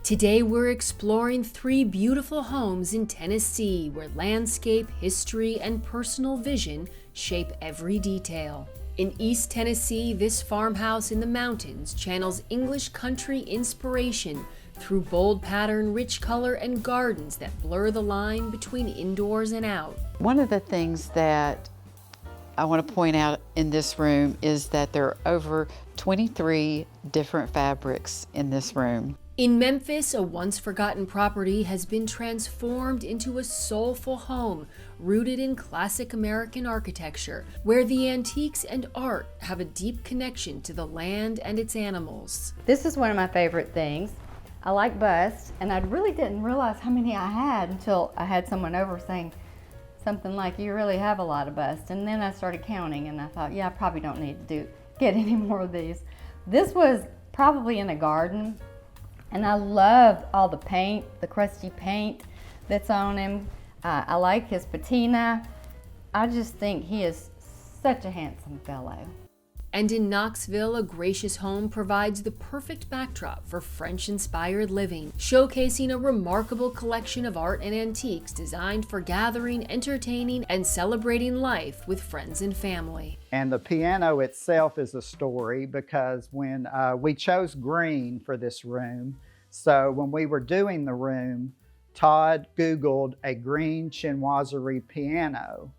Today we're exploring 3 beautiful homes in Tennessee where landscape, history, and personal vision shape every detail. In East Tennessee, this farmhouse in the mountains channels English country inspiration through bold pattern, rich color, and gardens that blur the line between indoors and out. One of the things that I want to point out in this room is that there are over 23 different fabrics in this room. In Memphis, a once forgotten property has been transformed into a soulful home rooted in classic American architecture, where the antiques and art have a deep connection to the land and its animals. This is one of my favorite things. I like busts, and I really didn't realize how many I had until I had someone over saying something like, "You really have a lot of busts." And then I started counting, and I thought, yeah, I probably don't need to get any more of these. This was probably in a garden. And I love all the paint, the crusty paint that's on him. I like his patina. I just think he is such a handsome fellow. And in Knoxville, a gracious home provides the perfect backdrop for French-inspired living, showcasing a remarkable collection of art and antiques designed for gathering, entertaining, and celebrating life with friends and family. And the piano itself is a story because when we chose green for this room, so when we were doing the room, Todd Googled a green chinoiserie piano,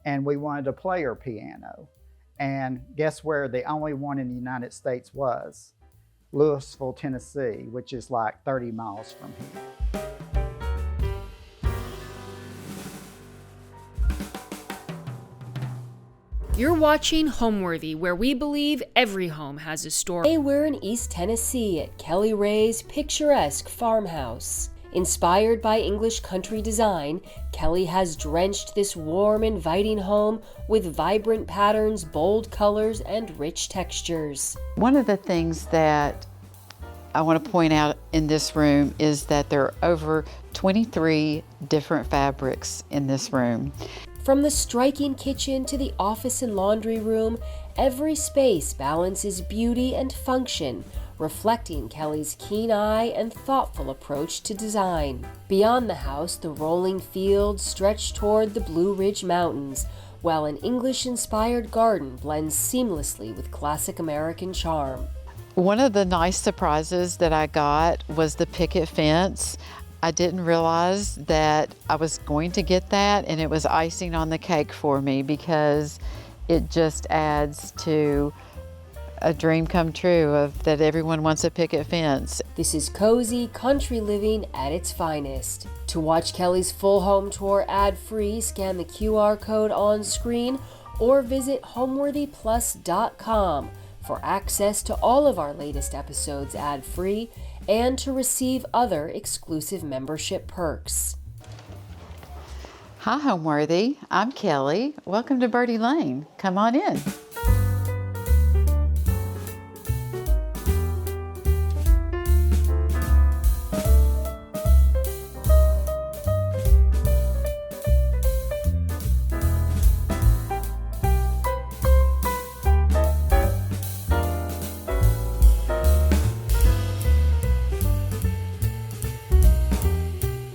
and we wanted a player piano. And guess where the only one in the United States was? Louisville, Tennessee, which is like 30 miles from here. You're watching Homeworthy, where we believe every home has a story. Today we're in East Tennessee at Kelly Ray's picturesque farmhouse. Inspired by English country design, Kelly has drenched this warm, inviting home with vibrant patterns, bold colors, and rich textures. One of the things that I want to point out in this room is that there are over 23 different fabrics in this room. From the striking kitchen to the office and laundry room, every space balances beauty and function, reflecting Kelly's keen eye and thoughtful approach to design. Beyond the house, the rolling fields stretch toward the Blue Ridge Mountains, while an English-inspired garden blends seamlessly with classic American charm. One of the nice surprises that I got was the picket fence. I didn't realize that I was going to get that, and it was icing on the cake for me because it just adds to a dream come true of that everyone wants a picket fence. This is cozy country living at its finest. To watch Kelly's full home tour ad-free, scan the QR code on screen or visit homeworthyplus.com for access to all of our latest episodes ad-free and to receive other exclusive membership perks. Hi, Homeworthy. I'm Kelly. Welcome to Birdie Lane. Come on in.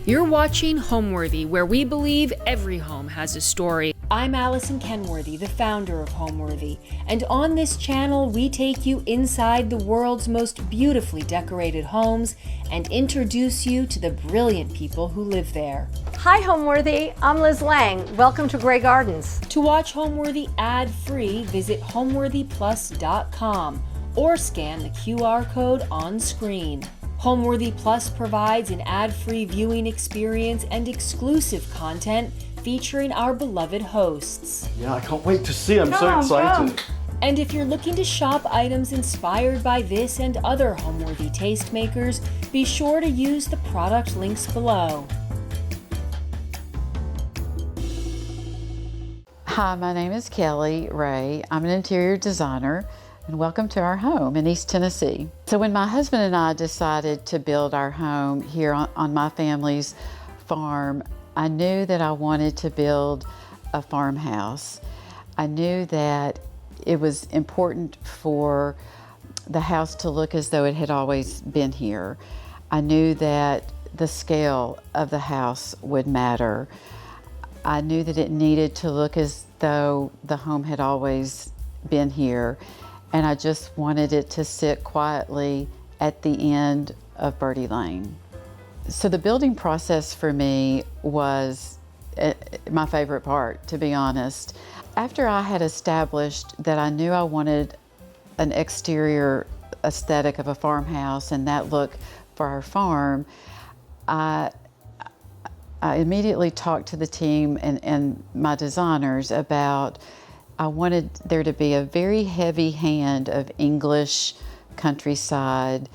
You're watching Homeworthy, where we believe every home has a story. I'm Allison Kenworthy, the founder of Homeworthy, and on this channel we take you inside the world's most beautifully decorated homes and introduce you to the brilliant people who live there. Hi Homeworthy, I'm Liz Lang. Welcome to Grey Gardens. To watch Homeworthy ad-free, visit homeworthyplus.com or scan the QR code on screen. Homeworthy Plus provides an ad-free viewing experience and exclusive content featuring our beloved hosts. Yeah, I can't wait to see. I'm so excited. And if you're looking to shop items inspired by this and other Homeworthy tastemakers, be sure to use the product links below. Hi, my name is Kelly Ray. I'm an interior designer, and welcome to our home in East Tennessee. So when my husband and I decided to build our home here on my family's farm, I knew that I wanted to build a farmhouse. I knew that it was important for the house to look as though it had always been here. I knew that the scale of the house would matter. I knew that it needed to look as though the home had always been here, and I just wanted it to sit quietly at the end of Birdie Lane. So the building process for me was my favorite part, to be honest. After I had established that I knew I wanted an exterior aesthetic of a farmhouse and that look for our farm, I immediately talked to the team and my designers about I wanted there to be a very heavy hand of English countryside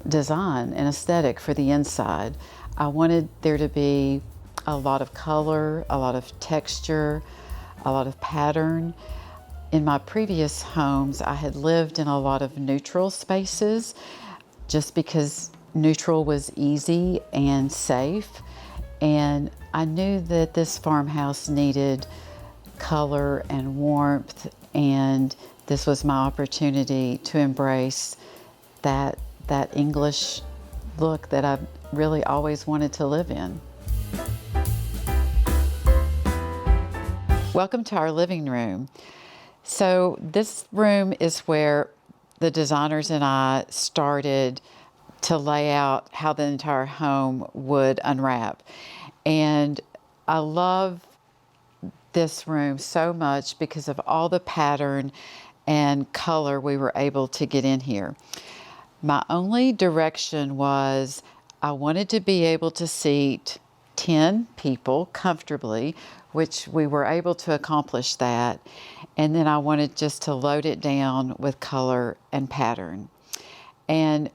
design and aesthetic for the inside. I wanted there to be a lot of color, a lot of texture, a lot of pattern. In my previous homes, I had lived in a lot of neutral spaces just because neutral was easy and safe. And I knew that this farmhouse needed color and warmth, and this was my opportunity to embrace that English look that I've really always wanted to live in. Welcome to our living room. So this room is where the designers and I started to lay out how the entire home would unwrap. And I love this room so much because of all the pattern and color we were able to get in here. My only direction was I wanted to be able to seat 10 people comfortably, which we were able to accomplish that. And then I wanted just to load it down with color and pattern. And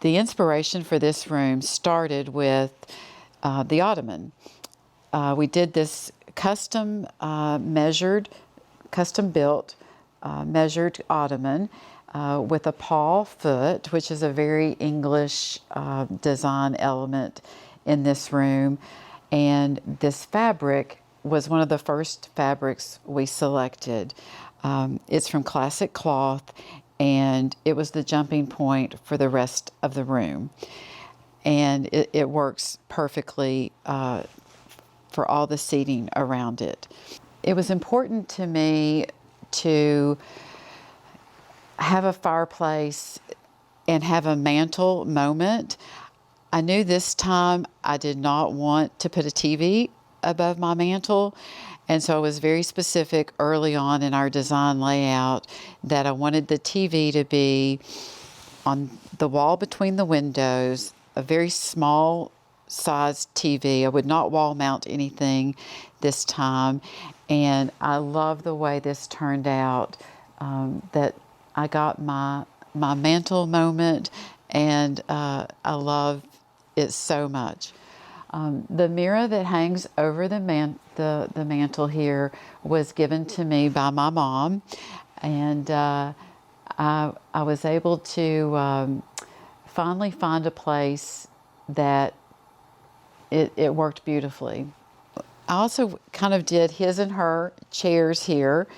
the inspiration for this room started with the ottoman. We did this custom built, measured ottoman with a paw foot, which is a very English design element in this room. And this fabric was one of the first fabrics we selected. It's from classic cloth, and it was the jumping point for the rest of the room. And it works perfectly for all the seating around it. It was important to me to have a fireplace and have a mantle moment. I knew this time I did not want to put a TV above my mantle, and so I was very specific early on in our design layout that I wanted the TV to be on the wall between the windows, a very small sized TV. I would not wall mount anything this time, and I love the way this turned out, that I got my mantle moment, and I love it so much. The mirror that hangs over the mantle here was given to me by my mom, and I was able to finally find a place that it worked beautifully. I also kind of did his and her chairs here.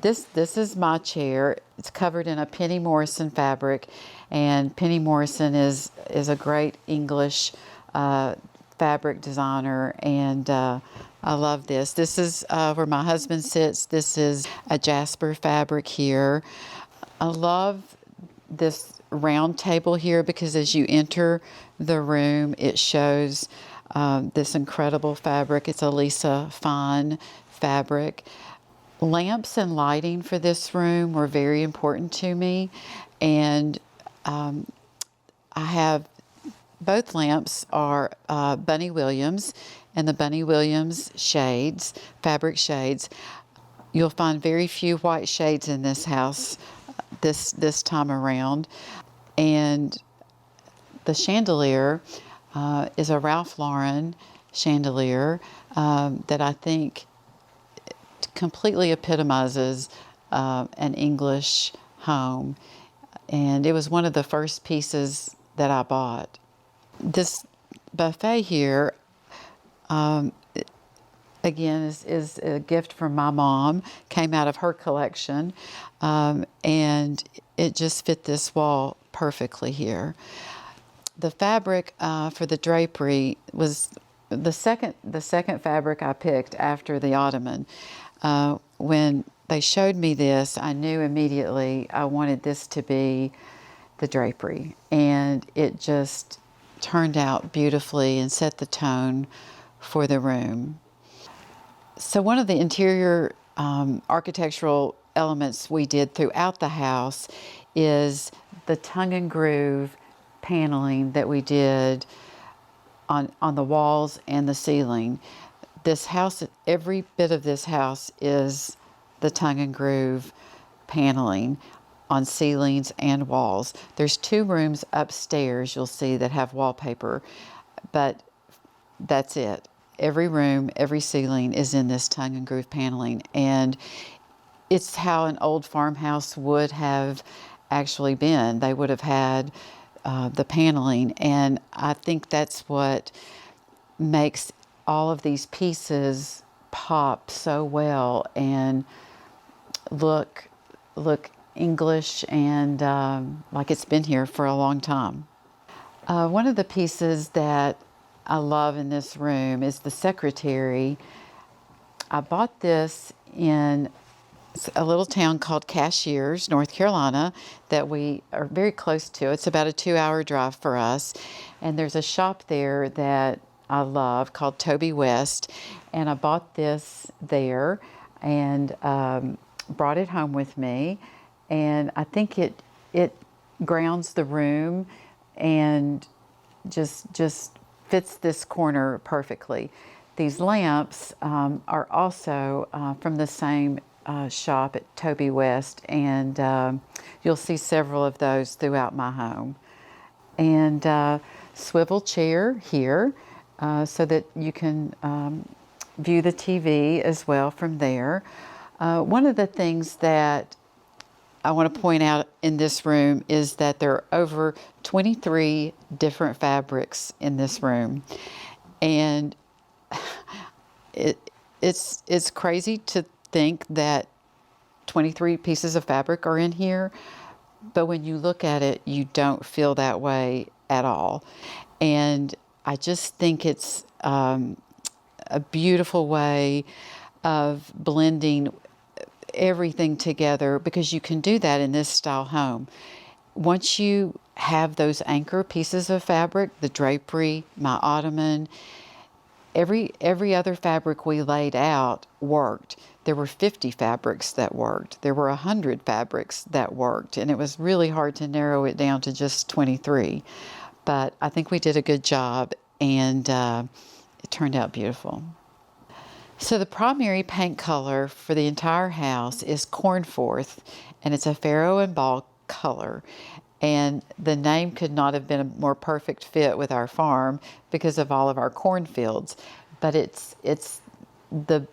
This is my chair. It's covered in a Penny Morrison fabric, and Penny Morrison is a great English fabric designer, and I love this. This is where my husband sits. This is a Jasper fabric here. I love this round table here because as you enter the room, it shows this incredible fabric. It's a Lisa Fine fabric. Lamps and lighting for this room were very important to me, and I have both lamps are Bunny Williams and the Bunny Williams shades, fabric shades. You'll find very few white shades in this house this time around. And the chandelier is a Ralph Lauren chandelier that I think completely epitomizes an English home. And it was one of the first pieces that I bought. This buffet here, again, is a gift from my mom, came out of her collection, and it just fit this wall perfectly here. the fabric for the drapery was the second fabric I picked after the ottoman. When they showed me this, I knew immediately I wanted this to be the drapery, and it just turned out beautifully and set the tone for the room. So one of the interior architectural elements we did throughout the house is the tongue and groove paneling that we did on the walls and the ceiling. This house, every bit of this house is the tongue and groove paneling on ceilings and walls. There's 2 rooms upstairs you'll see that have wallpaper, but that's it. Every room, every ceiling is in this tongue and groove paneling, and it's how an old farmhouse would have actually been. They would have had the paneling, and I think that's what makes all of these pieces pop so well and look English and like it's been here for a long time. One of the pieces that I love in this room is the secretary. I bought this in a little town called Cashiers, North Carolina, that we are very close to. It's about a 2-hour drive for us. And there's a shop there that I love called Toby West. And I bought this there and brought it home with me. And I think it grounds the room and just fits this corner perfectly. These lamps are also from the same shop at Toby West, and you'll see several of those throughout my home. And swivel chair here so that you can view the TV as well from there. One of the things that I want to point out in this room is that there are over 23 different fabrics in this room. And it's crazy to think that 23 pieces of fabric are in here, but when you look at it, you don't feel that way at all. And I just think it's a beautiful way of blending everything together, because you can do that in this style home. Once you have those anchor pieces of fabric, the drapery, my ottoman, every other fabric we laid out worked. There were 50 fabrics that worked. There were 100 fabrics that worked, and it was really hard to narrow it down to just 23. But I think we did a good job, and it turned out beautiful. So the primary paint color for the entire house is Cornforth, and it's a farrow and ball color. And the name could not have been a more perfect fit with our farm because of all of our cornfields. But it's the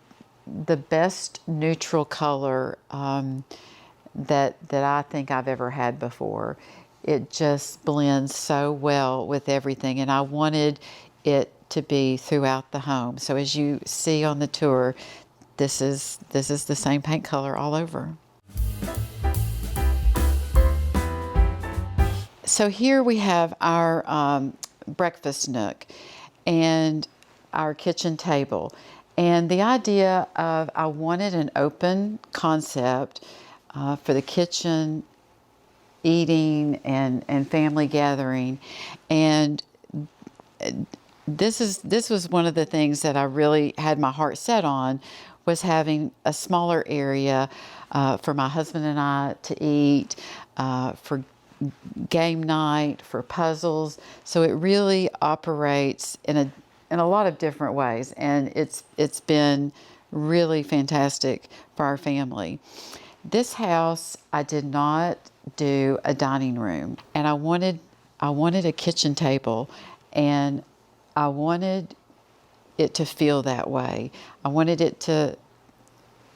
best neutral color that I think I've ever had before. It just blends so well with everything, and I wanted it to be throughout the home. So as you see on the tour, this is the same paint color all over. So here we have our breakfast nook and our kitchen table. And the idea of I wanted an open concept for the kitchen, eating, and family gathering. And this was one of the things that I really had my heart set on, was having a smaller area for my husband and I to eat, for game night, for puzzles. So it really operates in a lot of different ways, and it's been really fantastic for our family. This house, I did not do a dining room, and I wanted a kitchen table, and I wanted it to feel that way. I wanted it to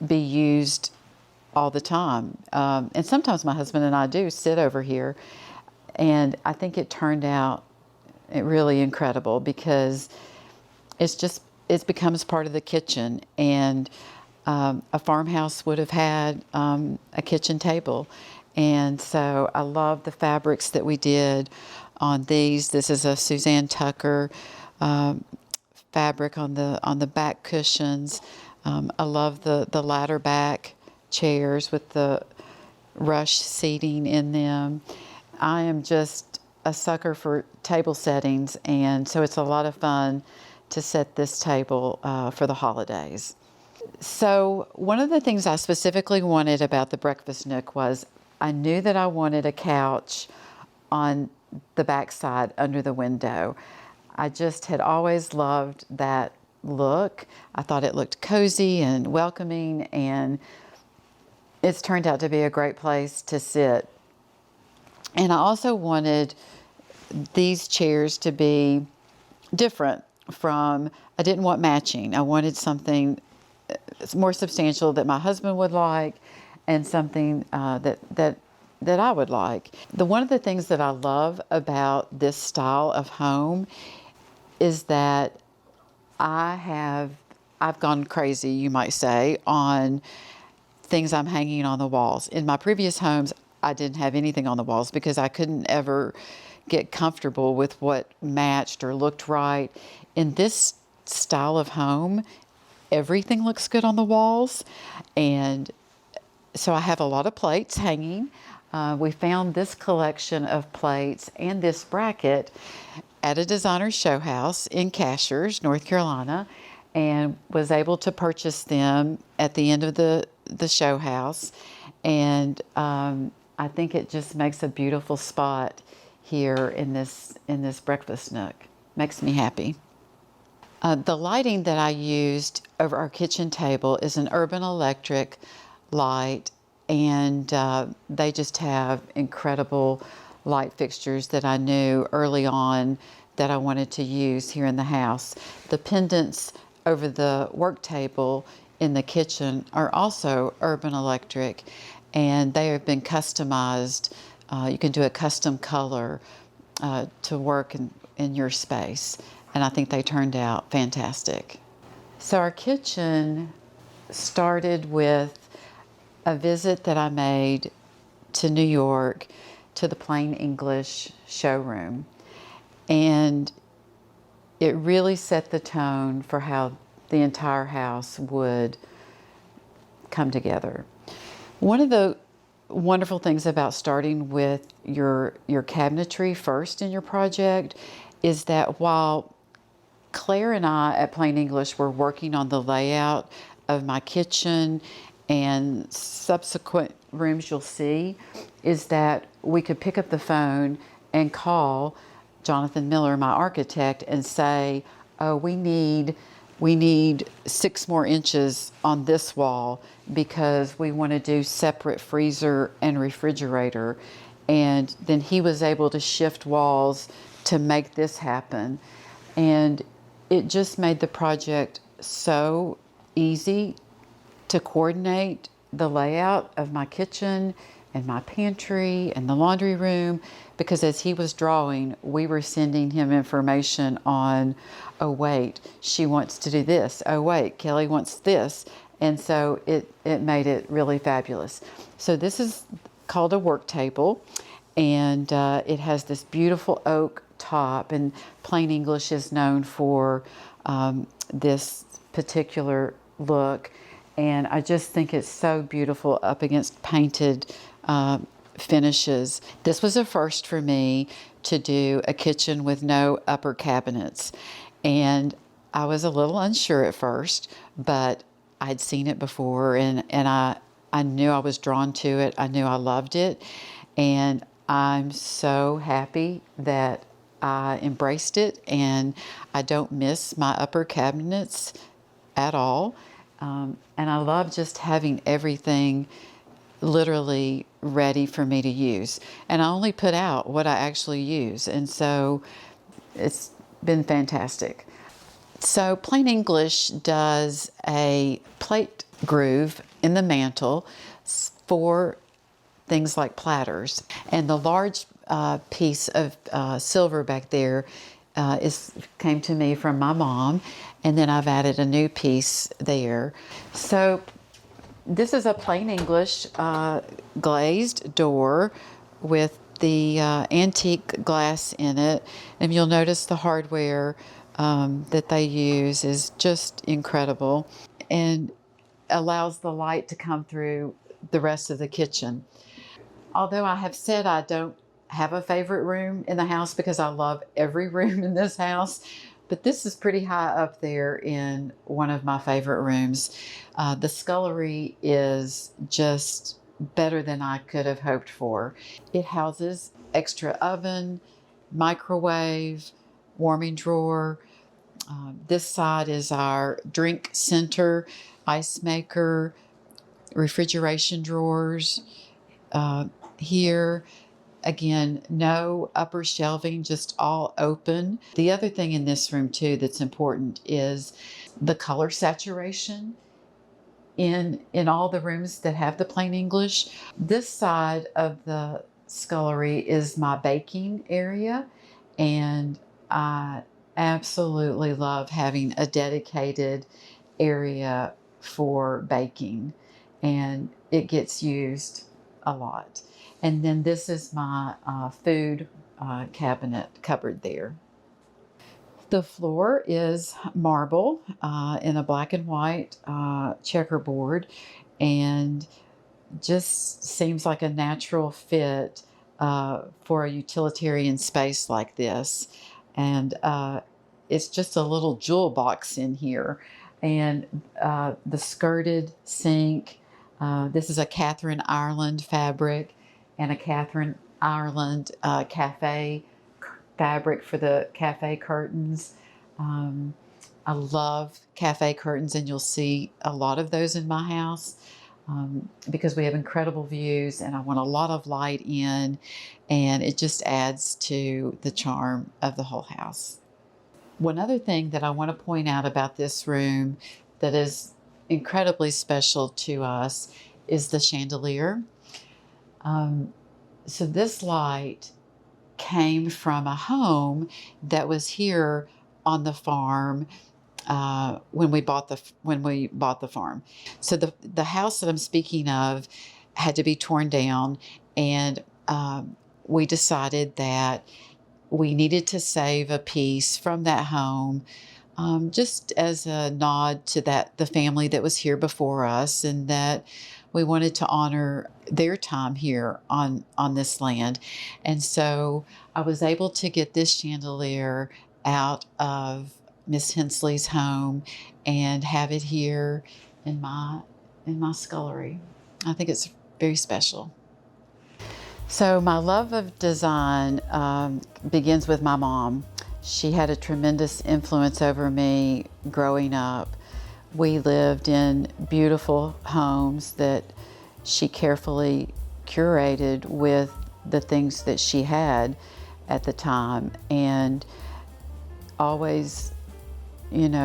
be used all the time. And sometimes my husband and I do sit over here, and I think it turned out really incredible, because it becomes part of the kitchen, and a farmhouse would have had a kitchen table. And so I love the fabrics that we did on these. This is a Suzanne Tucker fabric on the back cushions. I love the ladder back chairs with the rush seating in them. I am just a sucker for table settings, and so it's a lot of fun to set this table for the holidays. So one of the things I specifically wanted about the breakfast nook was I knew that I wanted a couch on the back side under the window. I just had always loved that look. I thought it looked cozy and welcoming, and it's turned out to be a great place to sit. And I also wanted these chairs to be different from, I didn't want matching. I wanted something more substantial that my husband would like, and something that I would like. One of the things that I love about this style of home is that I've gone crazy, you might say, on things I'm hanging on the walls. In my previous homes, I didn't have anything on the walls because I couldn't ever get comfortable with what matched or looked right. In this style of home, everything looks good on the walls, and so I have a lot of plates hanging. We found this collection of plates and this bracket at a designer show house in Cashers, North Carolina, and was able to purchase them at the end of the show house. And I think it just makes a beautiful spot here in this breakfast nook. Makes me happy. The lighting that I used over our kitchen table is an Urban Electric light, and they just have incredible light fixtures that I knew early on that I wanted to use here in the house. The pendants over the work table in the kitchen are also Urban Electric, and they have been customized. You can do a custom color to work in your space, and I think they turned out fantastic. So our kitchen started with a visit that I made to New York to the Plain English showroom, and it really set the tone for how the entire house would come together. One of the wonderful things about starting with your cabinetry first in your project is that while Claire and I at Plain English were working on the layout of my kitchen and subsequent rooms you'll see, is that we could pick up the phone and call Jonathan Miller, my architect, and say, oh, we need 6 more inches on this wall because we want to do separate freezer and refrigerator. And then he was able to shift walls to make this happen. And it just made the project so easy to coordinate the layout of my kitchen and my pantry and the laundry room, because as he was drawing, we were sending him information on, oh wait, she wants to do this. Oh wait, Kelly wants this. And so it made it really fabulous. So this is called a work table, and it has this beautiful oak top, and Plain English is known for this particular look. And I just think it's so beautiful up against painted finishes. This was a first for me to do a kitchen with no upper cabinets. And I was a little unsure at first, but I'd seen it before, and I knew I was drawn to it. I knew I loved it. And I'm so happy that I embraced it, and I don't miss my upper cabinets at all. And I love just having everything literally ready for me to use. And I only put out what I actually use. And so it's been fantastic. So Plain English does a plate groove in the mantle for things like platters. And the large piece of silver back there came to me from my mom, and then I've added a new piece there. So this is a Plain English glazed door with the antique glass in it, and you'll notice the hardware that they use is just incredible and allows the light to come through the rest of the kitchen. Although I have said I don't have a favorite room in the house because I love every room in this house, but this is pretty high up there in one of my favorite rooms. The scullery is just better than I could have hoped for. It houses extra oven, microwave, warming drawer. This side is our drink center, ice maker, refrigeration drawers. Here, again, no upper shelving, just all open. The other thing in this room too that's important is the color saturation in all the rooms that have the plain English. This side of the scullery is my baking area, and I absolutely love having a dedicated area for baking, and it gets used a lot. And then this is my food cabinet cupboard there. The floor is marble in a black and white checkerboard, and just seems like a natural fit for a utilitarian space like this. And it's just a little jewel box in here. And the skirted sink, this is a Catherine Ireland fabric and a Catherine Ireland cafe fabric for the cafe curtains. I love cafe curtains, and you'll see a lot of those in my house because we have incredible views and I want a lot of light in, and it just adds to the charm of the whole house. One other thing that I want to point out about this room that is incredibly special to us is the chandelier. So this light came from a home that was here on the farm when we bought the farm. So the house that I'm speaking of had to be torn down, and we decided that we needed to save a piece from that home, just as a nod to the family that was here before us, and that we wanted to honor their time here on this land. And so I was able to get this chandelier out of Miss Hensley's home and have it here in my scullery. I think it's very special. So my love of design begins with my mom. She had a tremendous influence over me growing up. We lived in beautiful homes that she carefully curated with the things that she had at the time, and always,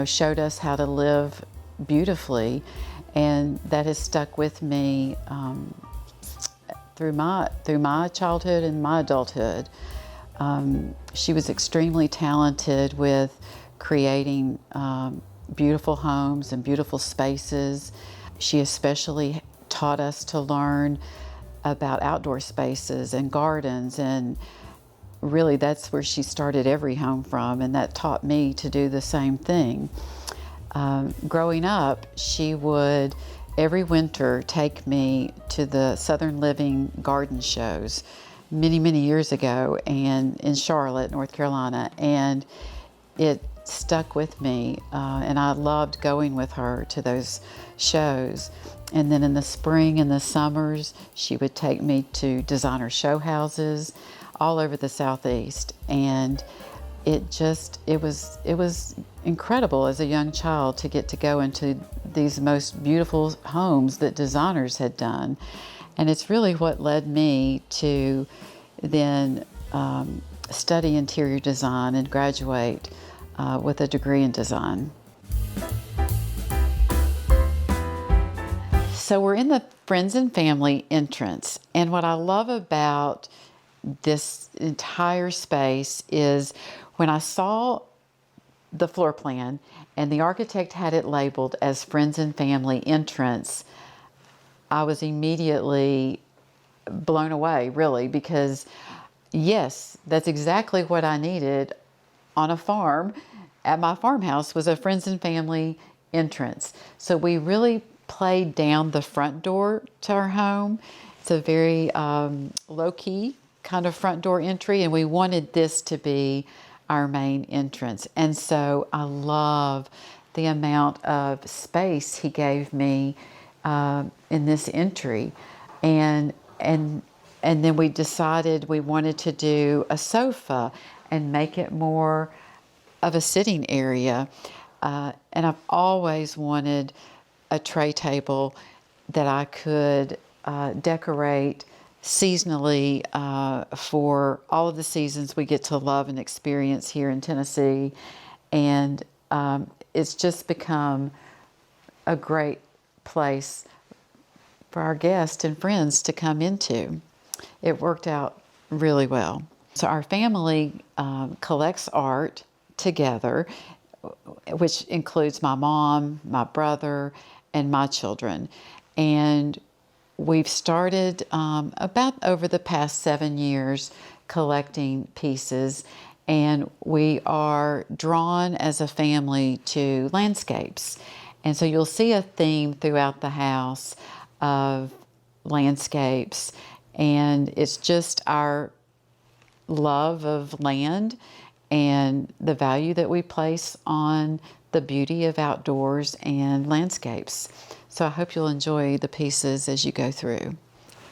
showed us how to live beautifully. And that has stuck with me through my childhood and my adulthood. She was extremely talented with creating beautiful homes and beautiful spaces. She especially taught us to learn about outdoor spaces and gardens, and really that's where she started every home from, and that taught me to do the same thing. Growing up, she would every winter take me to the Southern Living garden shows many, many years ago, and in Charlotte, North Carolina, and it stuck with me, and I loved going with her to those shows. And then in the spring and the summers, she would take me to designer show houses all over the Southeast, and it was incredible as a young child to get to go into these most beautiful homes that designers had done. And it's really what led me to then study interior design and graduate with a degree in design. So we're in the friends and family entrance, and what I love about this entire space is when I saw the floor plan and the architect had it labeled as friends and family entrance, I was immediately blown away, really, because Yes, that's exactly what I needed on a farm. At my farmhouse was a friends and family entrance. So we really played down the front door to our home. It's a very low-key kind of front door entry, and we wanted this to be our main entrance. And so I love the amount of space he gave me in this entry. And then we decided we wanted to do a sofa and make it more of a sitting area. And I've always wanted a tray table that I could decorate seasonally for all of the seasons we get to love and experience here in Tennessee. And it's just become a great place for our guests and friends to come into. It worked out really well. So our family collects art together, which includes my mom, my brother, and my children. And we've started about over the past 7 years collecting pieces, and we are drawn as a family to landscapes. And so you'll see a theme throughout the house of landscapes, and it's just our love of land and the value that we place on the beauty of outdoors and landscapes. So I hope you'll enjoy the pieces as you go through.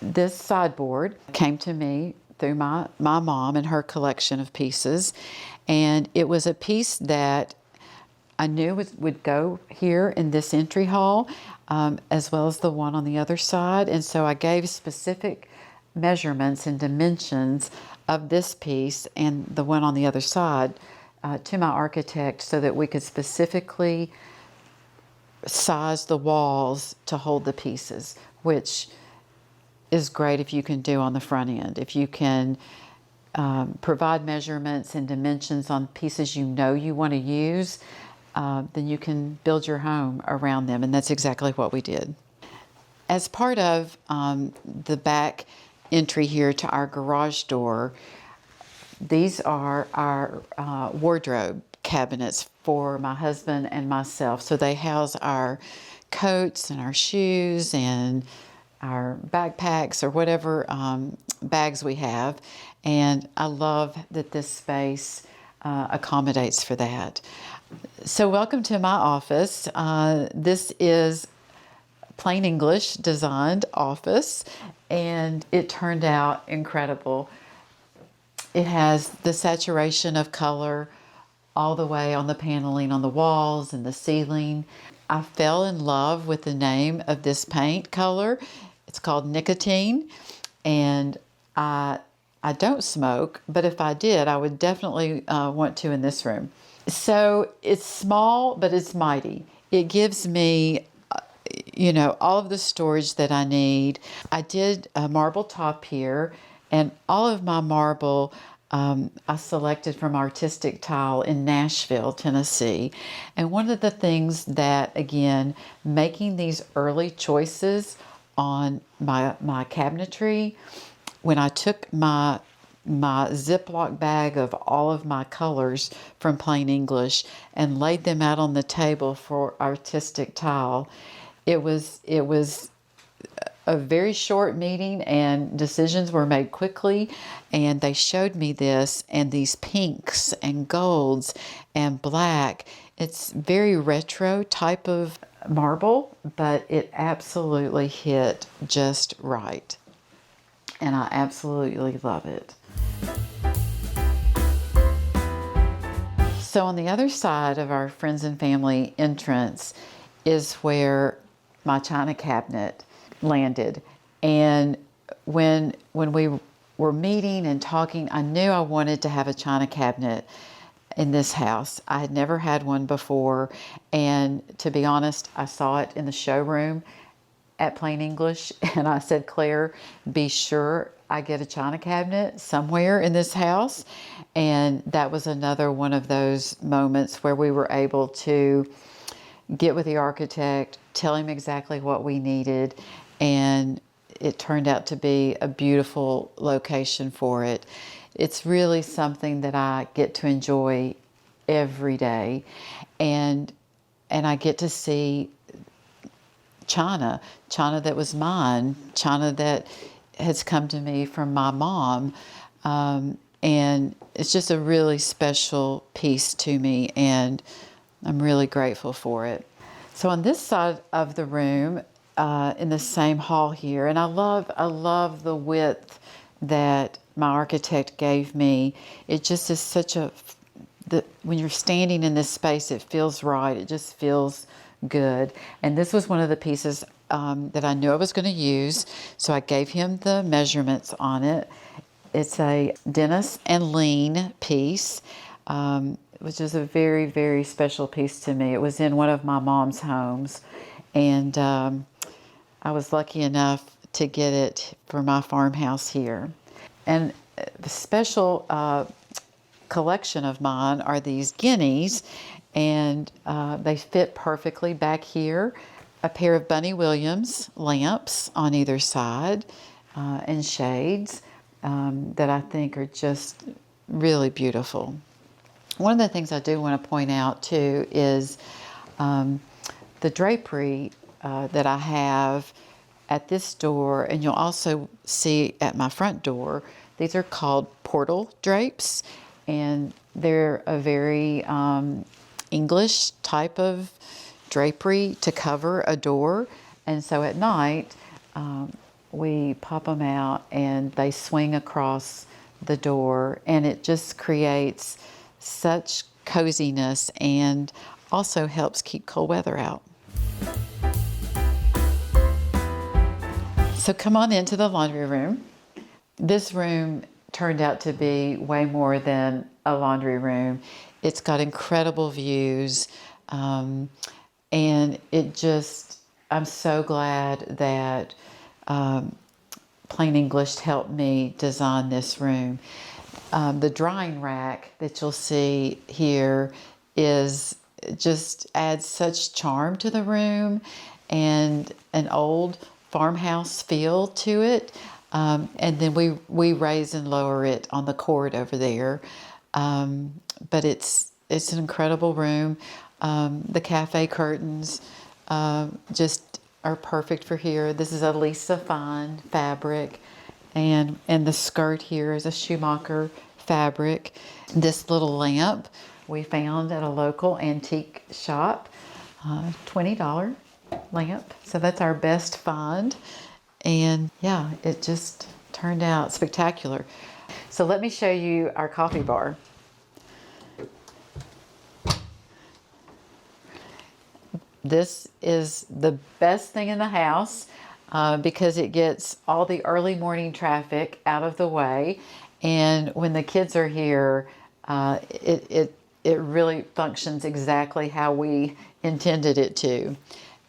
This sideboard came to me through my mom and her collection of pieces, and it was a piece that I knew would go here in this entry hall, as well as the one on the other side. And so I gave specific measurements and dimensions of this piece and the one on the other side to my architect so that we could specifically size the walls to hold the pieces, which is great if you can do on the front end. If you can provide measurements and dimensions on pieces you know you want to use, then you can build your home around them, and that's exactly what we did. As part of the back entry here to our garage door, these are our wardrobe cabinets for my husband and myself. So they house our coats and our shoes and our backpacks or whatever bags we have. And I love that this space accommodates for that. So welcome to my office. This is plain English designed office, and it turned out incredible. It has the saturation of color all the way on the paneling on the walls and the ceiling. I fell in love with the name of this paint color. It's called nicotine, and I don't smoke, but if I did, I would definitely want to in this room. So it's small, but it's mighty. It gives me, all of the storage that I need. I did a marble top here, and all of my marble I selected from Artistic Tile in Nashville, Tennessee. And one of the things that, again, making these early choices on my cabinetry, when I took my Ziploc bag of all of my colors from Plain English and laid them out on the table for Artistic Tile, it was a very short meeting, and decisions were made quickly, and they showed me this and these pinks and golds and black. It's very retro type of marble, but it absolutely hit just right, and I absolutely love it. So on the other side of our friends and family entrance is where my china cabinet landed. And when we were meeting and talking, I knew I wanted to have a china cabinet in this house. I had never had one before, and to be honest, I saw it in the showroom at Plain English, and I said, Claire, be sure I get a china cabinet somewhere in this house. And that was another one of those moments where we were able to get with the architect, tell him exactly what we needed, and it turned out to be a beautiful location for it. It's really something that I get to enjoy every day. And I get to see china that was mine, china that has come to me from my mom. And it's just a really special piece to me, and I'm really grateful for it. So on this side of the room, in the same hall here, and I love the width that my architect gave me. It just is such when you're standing in this space, it feels right. It just feels good. And this was one of the pieces that I knew I was going to use, so I gave him the measurements on it. It's a Dennis and Lean piece, which is a very, very special piece to me. It was in one of my mom's homes, and I was lucky enough to get it for my farmhouse here. And the special collection of mine are these guineas, and they fit perfectly back here. A pair of Bunny Williams lamps on either side, and shades that I think are just really beautiful. One of the things I do want to point out too is the drapery that I have at this door, and you'll also see at my front door. These are called portal drapes, and they're a very English type of drapery to cover a door. And so at night, we pop them out and they swing across the door, and it just creates such coziness and also helps keep cold weather out. So come on into the laundry room. This room turned out to be way more than a laundry room. It's got incredible views, and I'm so glad that Plain English helped me design this room. The drying rack that you'll see here just adds such charm to the room and an old farmhouse feel to it. And then we raise and lower it on the cord over there. But it's an incredible room. The cafe curtains just are perfect for here. This is a Lisa Fine fabric, and the skirt here is a Schumacher fabric. This little lamp we found at a local antique shop, $20 lamp. So that's our best find. And yeah, it just turned out spectacular. So let me show you our coffee bar. This is the best thing in the house because it gets all the early morning traffic out of the way. And when the kids are here, it really functions exactly how we intended it to.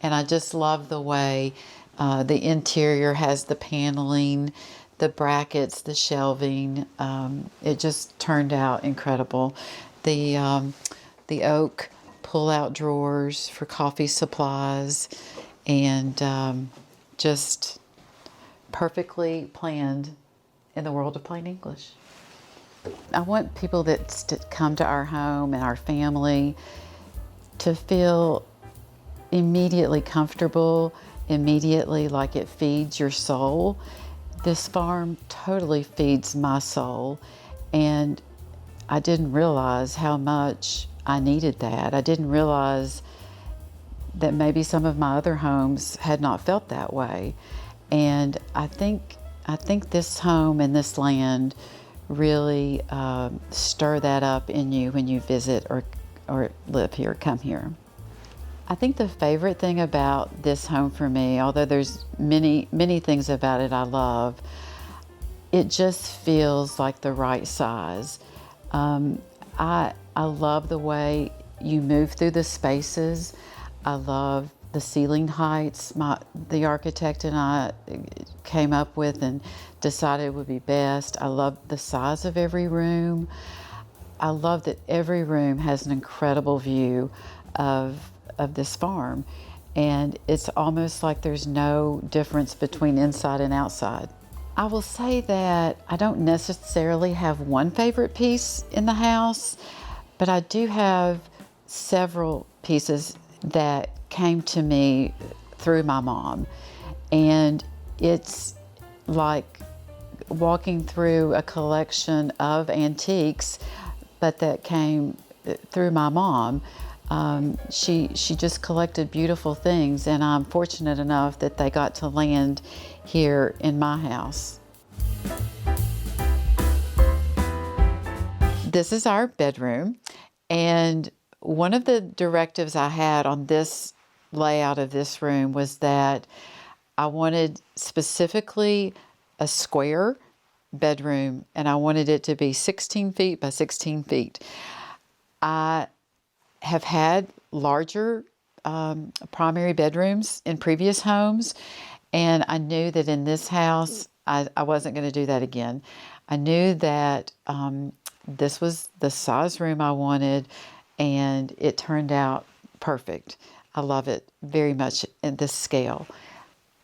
And I just love the way the interior has the paneling, the brackets, the shelving. It just turned out incredible. The oak pull-out drawers for coffee supplies, and just perfectly planned in the world of plain English. I want people that come to our home and our family to feel immediately comfortable, immediately like it feeds your soul. This farm totally feeds my soul, and I didn't realize how much I needed that. I didn't realize that maybe some of my other homes had not felt that way. And I think this home and this land really stir that up in you when you visit or live here, come here. I think the favorite thing about this home for me, although there's many things about it I love, it just feels like the right size. I love the way you move through the spaces. I love the ceiling heights the architect and I came up with and decided would be best. I love the size of every room. I love that every room has an incredible view of this farm, and it's almost like there's no difference between inside and outside. I will say that I don't necessarily have one favorite piece in the house, but I do have several pieces that came to me through my mom. And it's like walking through a collection of antiques, but that came through my mom. She just collected beautiful things, and I'm fortunate enough that they got to land here in my house. This is our bedroom, and one of the directives I had on this layout of this room was that I wanted specifically a square bedroom, and I wanted it to be 16 feet by 16 feet. I have had larger primary bedrooms in previous homes, and I knew that in this house, I wasn't going to do that again. I knew that this was the size room I wanted, and it turned out perfect. I love it very much in this scale.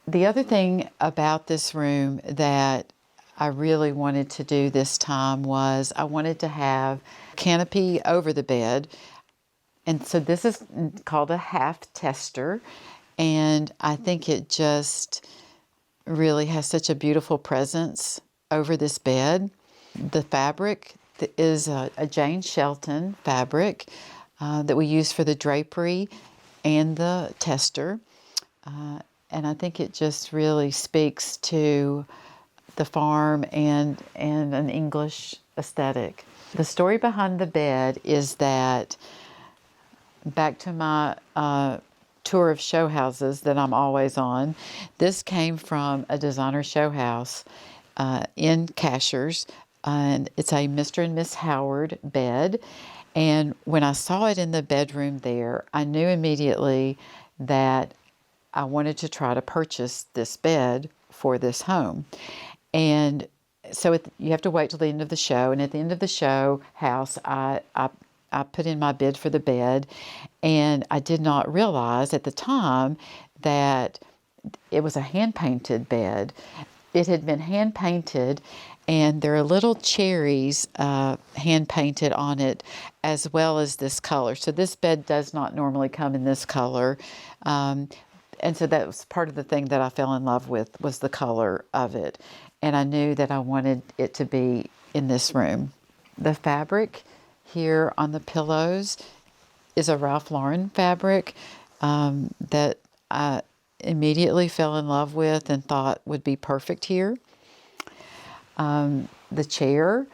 The other thing about this room that I really wanted to do this time was I wanted to have canopy over the bed. And so this is called a half tester. And I think it just really has such a beautiful presence over this bed. The fabric is a Jane Shelton fabric that we use for the drapery and the tester. And I think it just really speaks to the farm and an English aesthetic. The story behind the bed is that back to my tour of show houses that I'm always on, this came from a designer show house in Cashers, and it's a Mr. and Miss Howard bed. And when I saw it in the bedroom there, I knew immediately that I wanted to try to purchase this bed for this home. And so you have to wait till the end of the show. And at the end of the show house, I put in my bid for the bed. And I did not realize at the time that it was a hand-painted bed. It had been hand-painted, and there are little cherries hand-painted on it, as well as this color. So this bed does not normally come in this color. And so that was part of the thing that I fell in love with, was the color of it. And I knew that I wanted it to be in this room. The fabric here on the pillows is a Ralph Lauren fabric that I immediately fell in love with and thought would be perfect here. The chair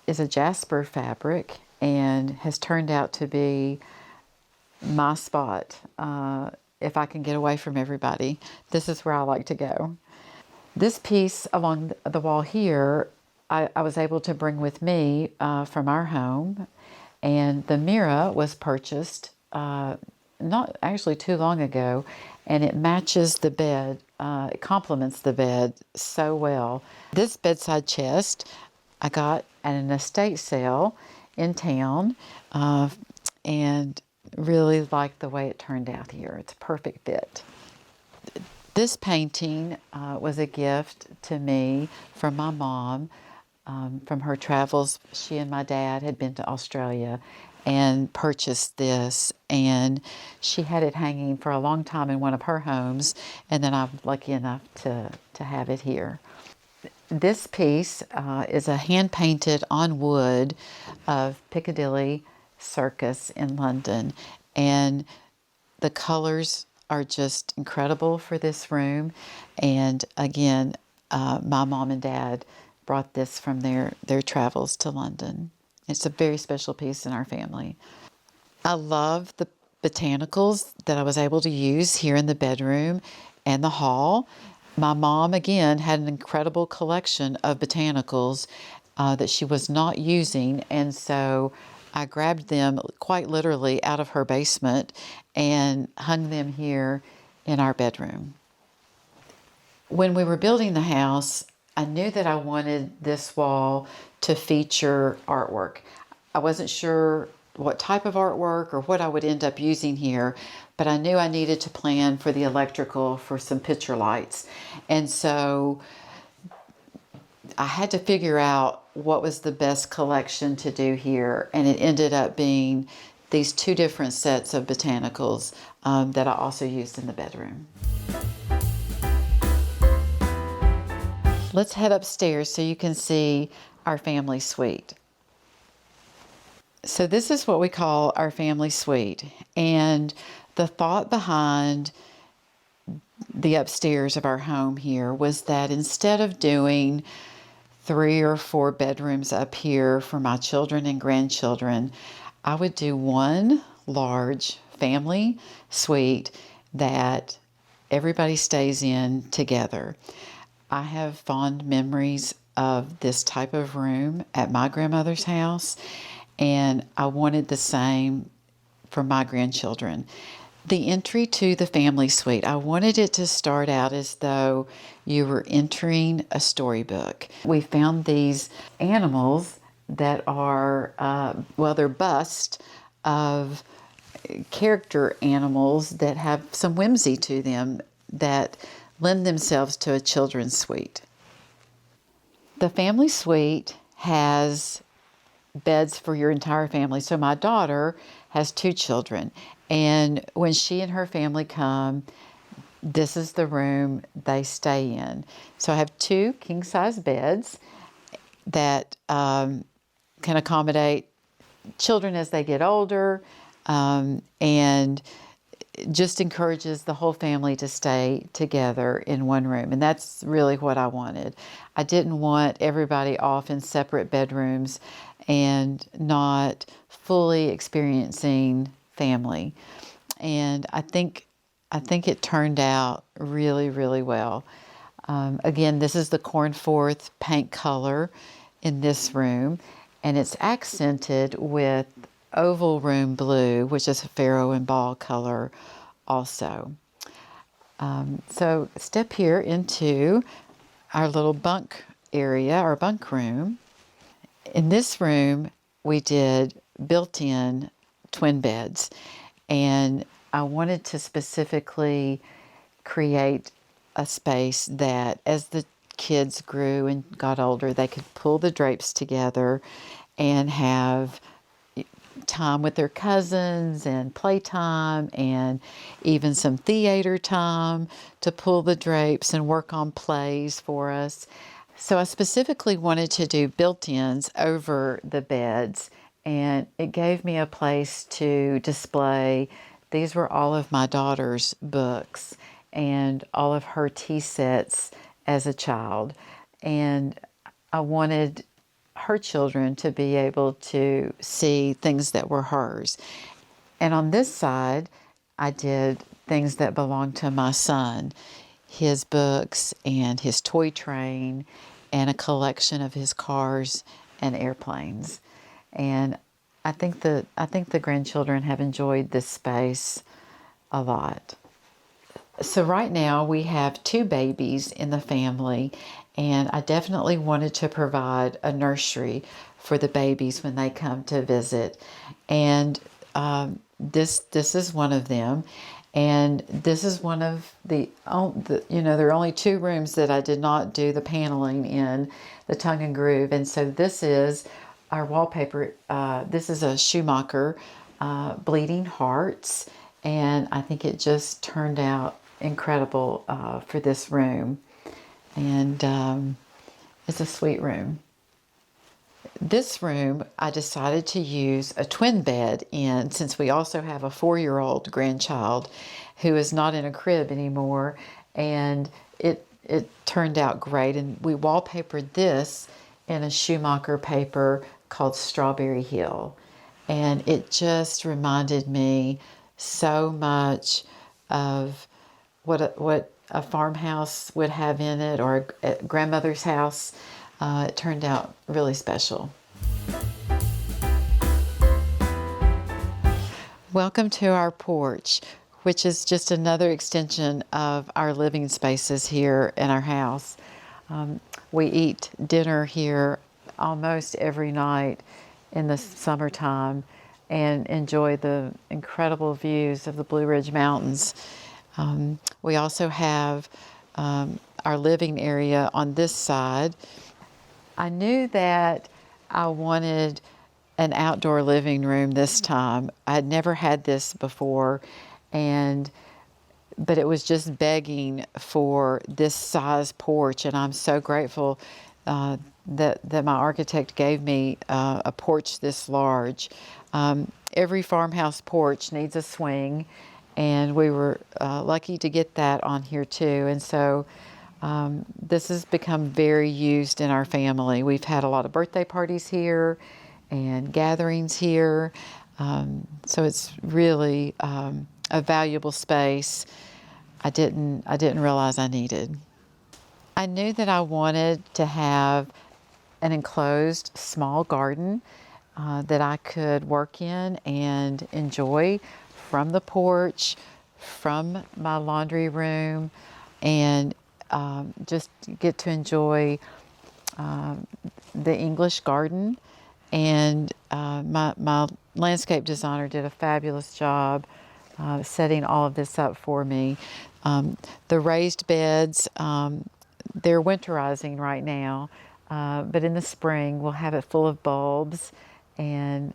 is a jasper fabric and has turned out to be my spot. If I can get away from everybody, this is where I like to go. This piece along the wall here, I was able to bring with me from our home, and the mirror was purchased not actually too long ago, and it matches the bed. It complements the bed so well. This bedside chest I got at an estate sale in town, and really like the way it turned out here. It's a perfect fit. This painting was a gift to me from my mom, from her travels. She and my dad had been to Australia and purchased this, and she had it hanging for a long time in one of her homes, and then I'm lucky enough to have it here. This piece is a hand-painted on wood of Piccadilly Circus in London, and the colors are just incredible for this room. And again, my mom and dad brought this from their travels to London. It's a very special piece in our family. I love the botanicals that I was able to use here in the bedroom and the hall. My mom, again, had an incredible collection of botanicals that she was not using, and so I grabbed them quite literally out of her basement and hung them here in our bedroom. When we were building the house, I knew that I wanted this wall to feature artwork. I wasn't sure what type of artwork or what I would end up using here, but I knew I needed to plan for the electrical for some picture lights. And so I had to figure out what was the best collection to do here, and it ended up being these two different sets of botanicals that I also used in the bedroom. Let's head upstairs so you can see our family suite. So this is what we call our family suite, and the thought behind the upstairs of our home here was that instead of doing 3 or 4 bedrooms up here for my children and grandchildren, I would do one large family suite that everybody stays in together. I have fond memories of this type of room at my grandmother's house, and I wanted the same for my grandchildren. The entry to the family suite, I wanted it to start out as though you were entering a storybook. We found these animals that are, they're busts of character animals that have some whimsy to them that lend themselves to a children's suite. The family suite has beds for your entire family. So my daughter has 2 children, and when she and her family come, this is the room they stay in. So I have 2 king-size beds that can accommodate children as they get older, and just encourages the whole family to stay together in one room. And that's really what I wanted. I didn't want everybody off in separate bedrooms and not fully experiencing family. And I think it turned out really, really well. Again, this is the cornforth paint color in this room, and it's accented with oval room blue, which is a farrow and ball color also. So step here into our little bunk area, our bunk room. In this room, we did built-in twin beds, and I wanted to specifically create a space that as the kids grew and got older, they could pull the drapes together and have time with their cousins and playtime and even some theater time to pull the drapes and work on plays for us. So I specifically wanted to do built-ins over the beds, and it gave me a place to display. These were all of my daughter's books and all of her tea sets as a child, and I wanted her children to be able to see things that were hers. And on this side, I did things that belonged to my son, his books and his toy train and a collection of his cars and airplanes. And I think the grandchildren have enjoyed this space a lot. So right now we have 2 babies in the family, and I definitely wanted to provide a nursery for the babies when they come to visit. And this is one of them. And this is one of there are only 2 rooms that I did not do the paneling in, the tongue and groove. And so this is our wallpaper. This is a Schumacher Bleeding Hearts. And I think it just turned out incredible for this room. And it's a sweet room. This room, I decided to use a twin bed in, since we also have a 4-year-old grandchild who is not in a crib anymore, and it turned out great. And we wallpapered this in a Schumacher paper called Strawberry Hill, and it just reminded me so much of what a farmhouse would have in it, or a grandmother's house. It turned out really special. Welcome to our porch, which is just another extension of our living spaces here in our house. We eat dinner here almost every night in the summertime, and enjoy the incredible views of the Blue Ridge Mountains. We also have our living area on this side. I knew that I wanted an outdoor living room this time. I had never had this before, but it was just begging for this size porch, and I'm so grateful that my architect gave me a porch this large. Every farmhouse porch needs a swing, and we were lucky to get that on here too. And so this has become very used in our family. We've had a lot of birthday parties here and gatherings here. So it's really a valuable space I didn't realize I needed. I knew that I wanted to have an enclosed small garden that I could work in and enjoy from the porch, from my laundry room, and just get to enjoy the English garden. And my landscape designer did a fabulous job setting all of this up for me. The raised beds, they're winterizing right now, but in the spring we'll have it full of bulbs and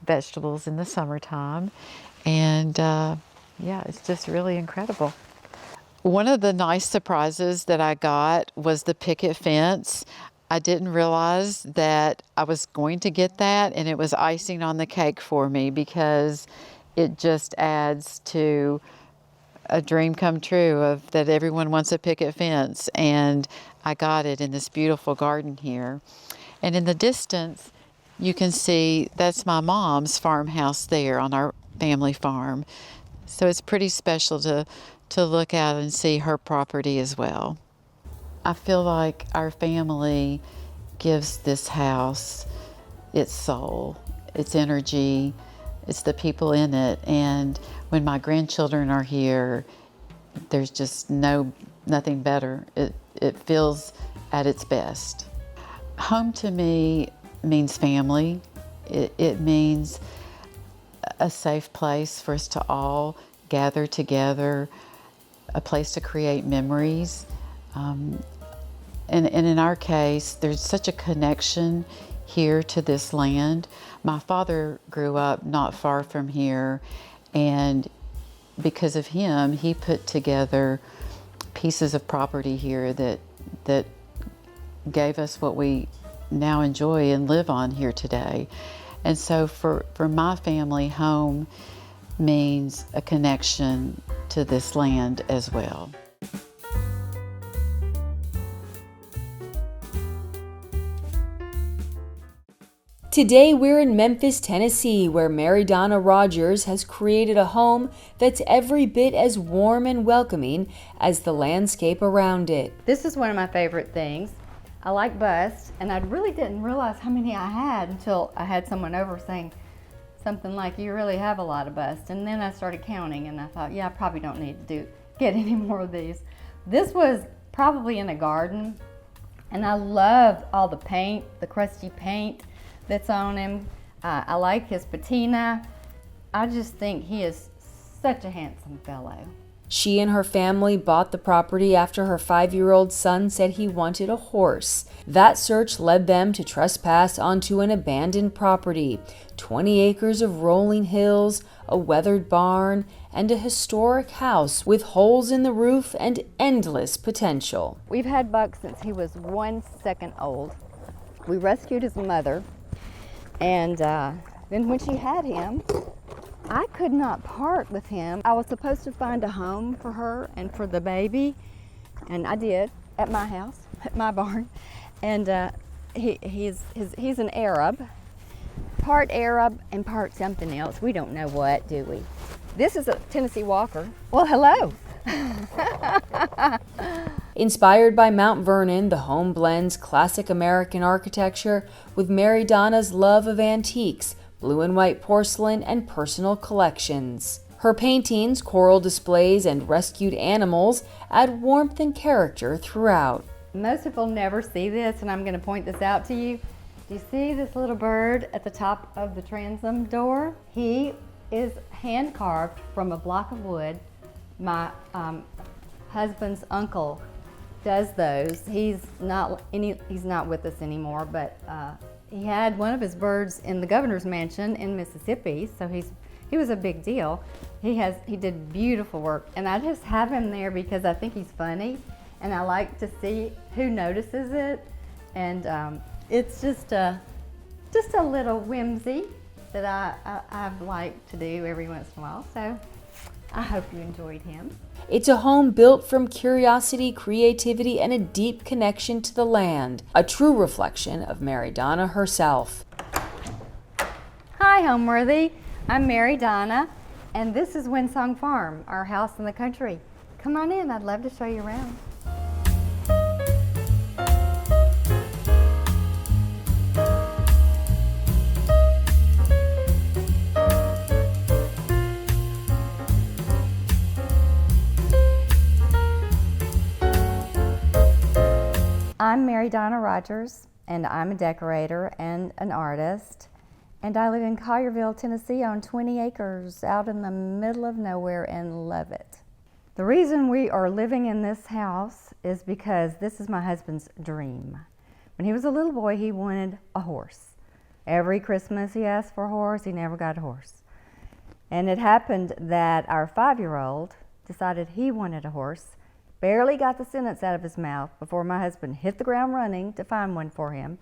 vegetables in the summertime. And yeah, it's just really incredible. One of the nice surprises that I got was the picket fence. I didn't realize that I was going to get that, and it was icing on the cake for me because it just adds to a dream come true of that everyone wants a picket fence, and I got it in this beautiful garden here. And in the distance, you can see that's my mom's farmhouse there on our family farm. So it's pretty special to look out and see her property as well. I feel like our family gives this house its soul, its energy, it's the people in it. And when my grandchildren are here, there's just nothing better. It feels at its best. Home to me means family. It means a safe place for us to all gather together, a place to create memories. And in our case, there's such a connection here to this land. My father grew up not far from here, and because of him, he put together pieces of property here that gave us what we now enjoy and live on here today. And so for my family, home means a connection to this land as well. Today we're in Memphis, Tennessee, where Mary Donna Rogers has created a home that's every bit as warm and welcoming as the landscape around it. This is one of my favorite things. I like busts, and I really didn't realize how many I had until I had someone over saying something like, "You really have a lot of busts." And then I started counting, and I thought, yeah, I probably don't need to get any more of these. This was probably in a garden, and I love all the paint, the crusty paint that's on him. I like his patina. I just think he is such a handsome fellow. She and her family bought the property after her 5-year-old son said he wanted a horse. That search led them to trespass onto an abandoned property, 20 acres of rolling hills, a weathered barn, and a historic house with holes in the roof and endless potential. We've had Buck since he was 1 second old. We rescued his mother, and then when she had him, I could not part with him. I was supposed to find a home for her and for the baby, and I did at my house, at my barn. And he's an Arab, part Arab and part something else. We don't know what, do we? This is a Tennessee Walker. Well, hello. Inspired by Mount Vernon, the home blends classic American architecture with Mary Donna's love of antiques, blue and white porcelain, and personal collections. Her paintings, coral displays, and rescued animals add warmth and character throughout. Most people never see this, and I'm going to point this out to you. Do you see this little bird at the top of the transom door? He is hand carved from a block of wood. My husband's uncle does those. He's not with us anymore, but he had one of his birds in the governor's mansion in Mississippi, so he was a big deal. He did beautiful work, and I just have him there because I think he's funny, and I like to see who notices it, and it's just a little whimsy that I like to do every once in a while. So I hope you enjoyed him. It's a home built from curiosity, creativity, and a deep connection to the land, a true reflection of Mary Donna herself. Hi, Homeworthy. I'm Mary Donna, and this is Windong Farm, our house in the country. Come on in, I'd love to show you around. I'm Mary Donna Rogers, and I'm a decorator and an artist, and I live in Collierville, Tennessee on 20 acres out in the middle of nowhere and love it. The reason we are living in this house is because this is my husband's dream. When he was a little boy, he wanted a horse. Every Christmas he asked for a horse, he never got a horse. And it happened that our 5-year-old decided he wanted a horse, barely got the sentence out of his mouth before my husband hit the ground running to find one for him.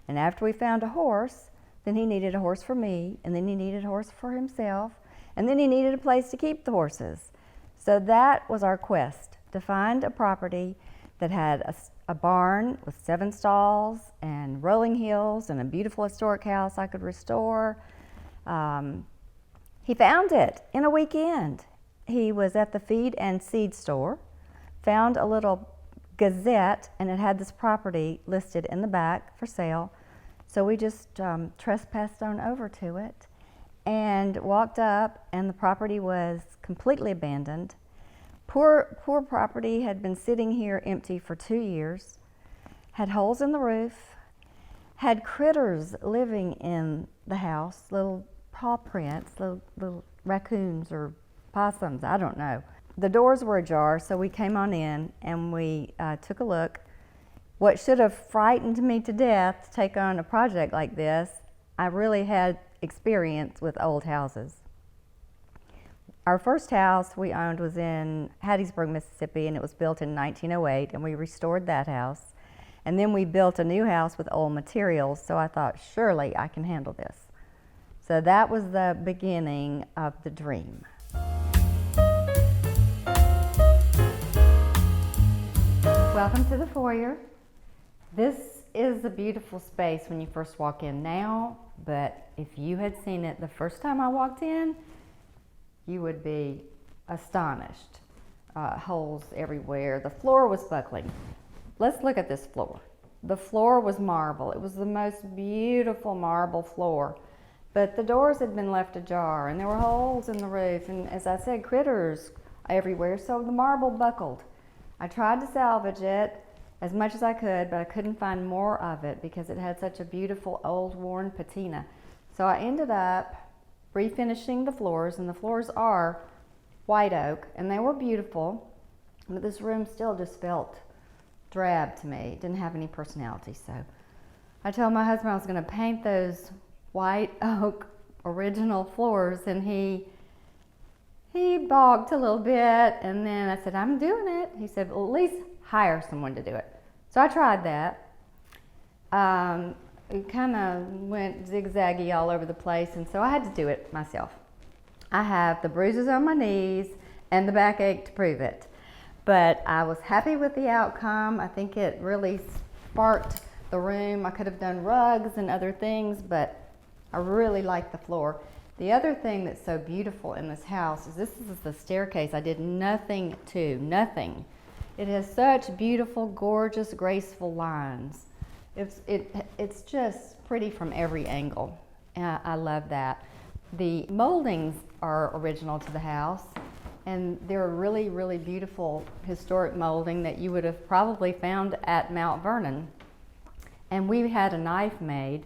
And after we found a horse, then he needed a horse for me, and then he needed a horse for himself, and then he needed a place to keep the horses. So that was our quest, to find a property that had a barn with 7 stalls and rolling hills and a beautiful historic house I could restore. He found it in a weekend. He was at the feed and seed store, found a little gazette, and it had this property listed in the back for sale. So we just trespassed on over to it and walked up, and the property was completely abandoned. Poor property had been sitting here empty for 2 years, had holes in the roof, had critters living in the house, little paw prints, little raccoons or possums, I don't know. The doors were ajar, so we came on in and we took a look. What should have frightened me to death to take on a project like this, I really had experience with old houses. Our first house we owned was in Hattiesburg, Mississippi, and it was built in 1908, and we restored that house. And then we built a new house with old materials, so I thought, surely I can handle this. So that was the beginning of the dream. Welcome to the foyer. This is a beautiful space when you first walk in now, but if you had seen it the first time I walked in, you would be astonished. Holes everywhere. The floor was buckling. Let's look at this floor. The floor was marble. It was the most beautiful marble floor, but the doors had been left ajar and there were holes in the roof, and as I said, critters everywhere, so the marble buckled. I tried to salvage it as much as I could, but I couldn't find more of it because it had such a beautiful old worn patina. So I ended up refinishing the floors, and the floors are white oak, and they were beautiful, but this room still just felt drab to me. It didn't have any personality, so I told my husband I was going to paint those white oak original floors, and he balked a little bit, and then I said, I'm doing it. He said, well, at least hire someone to do it. So I tried that. It kind of went zigzaggy all over the place, and so I had to do it myself. I have the bruises on my knees and the backache to prove it. But I was happy with the outcome. I think it really sparked the room. I could have done rugs and other things, but I really like the floor. The other thing that's so beautiful in this house is this is the staircase I did nothing to, nothing. It has such beautiful, gorgeous, graceful lines. It's just pretty from every angle. I love that. The moldings are original to the house, and they're a really, really beautiful historic molding that you would have probably found at Mount Vernon. And we had a knife made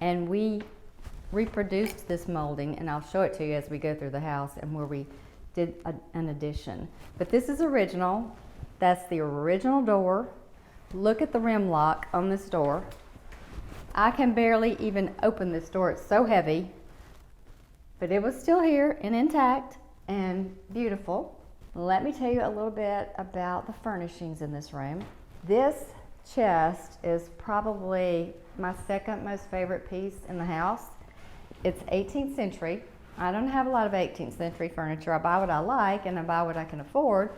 And we reproduced this molding, and I'll show it to you as we go through the house and where we did an addition. But this is original. That's the original door. Look at the rim lock on this door. I can barely even open this door. It's so heavy, but it was still here and intact and beautiful. Let me tell you a little bit about the furnishings in this room. This chest is probably my second most favorite piece in the house. It's 18th century. I don't have a lot of 18th century furniture. I buy what I like and I buy what I can afford.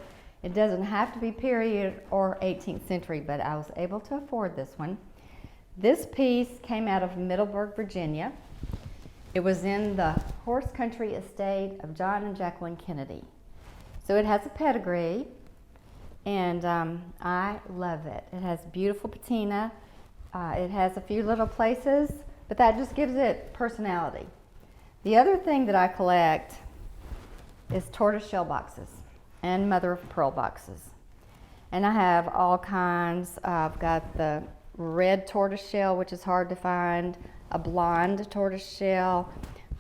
It doesn't have to be period or 18th century, but I was able to afford this one. This piece came out of Middleburg, Virginia. It was in the horse country estate of John and Jacqueline Kennedy. So it has a pedigree, and I love it. It has beautiful patina. It has a few little places, but that just gives it personality. The other thing that I collect is tortoiseshell boxes and mother of pearl boxes. And I have all kinds. I've got the red tortoiseshell, which is hard to find, a blonde tortoiseshell,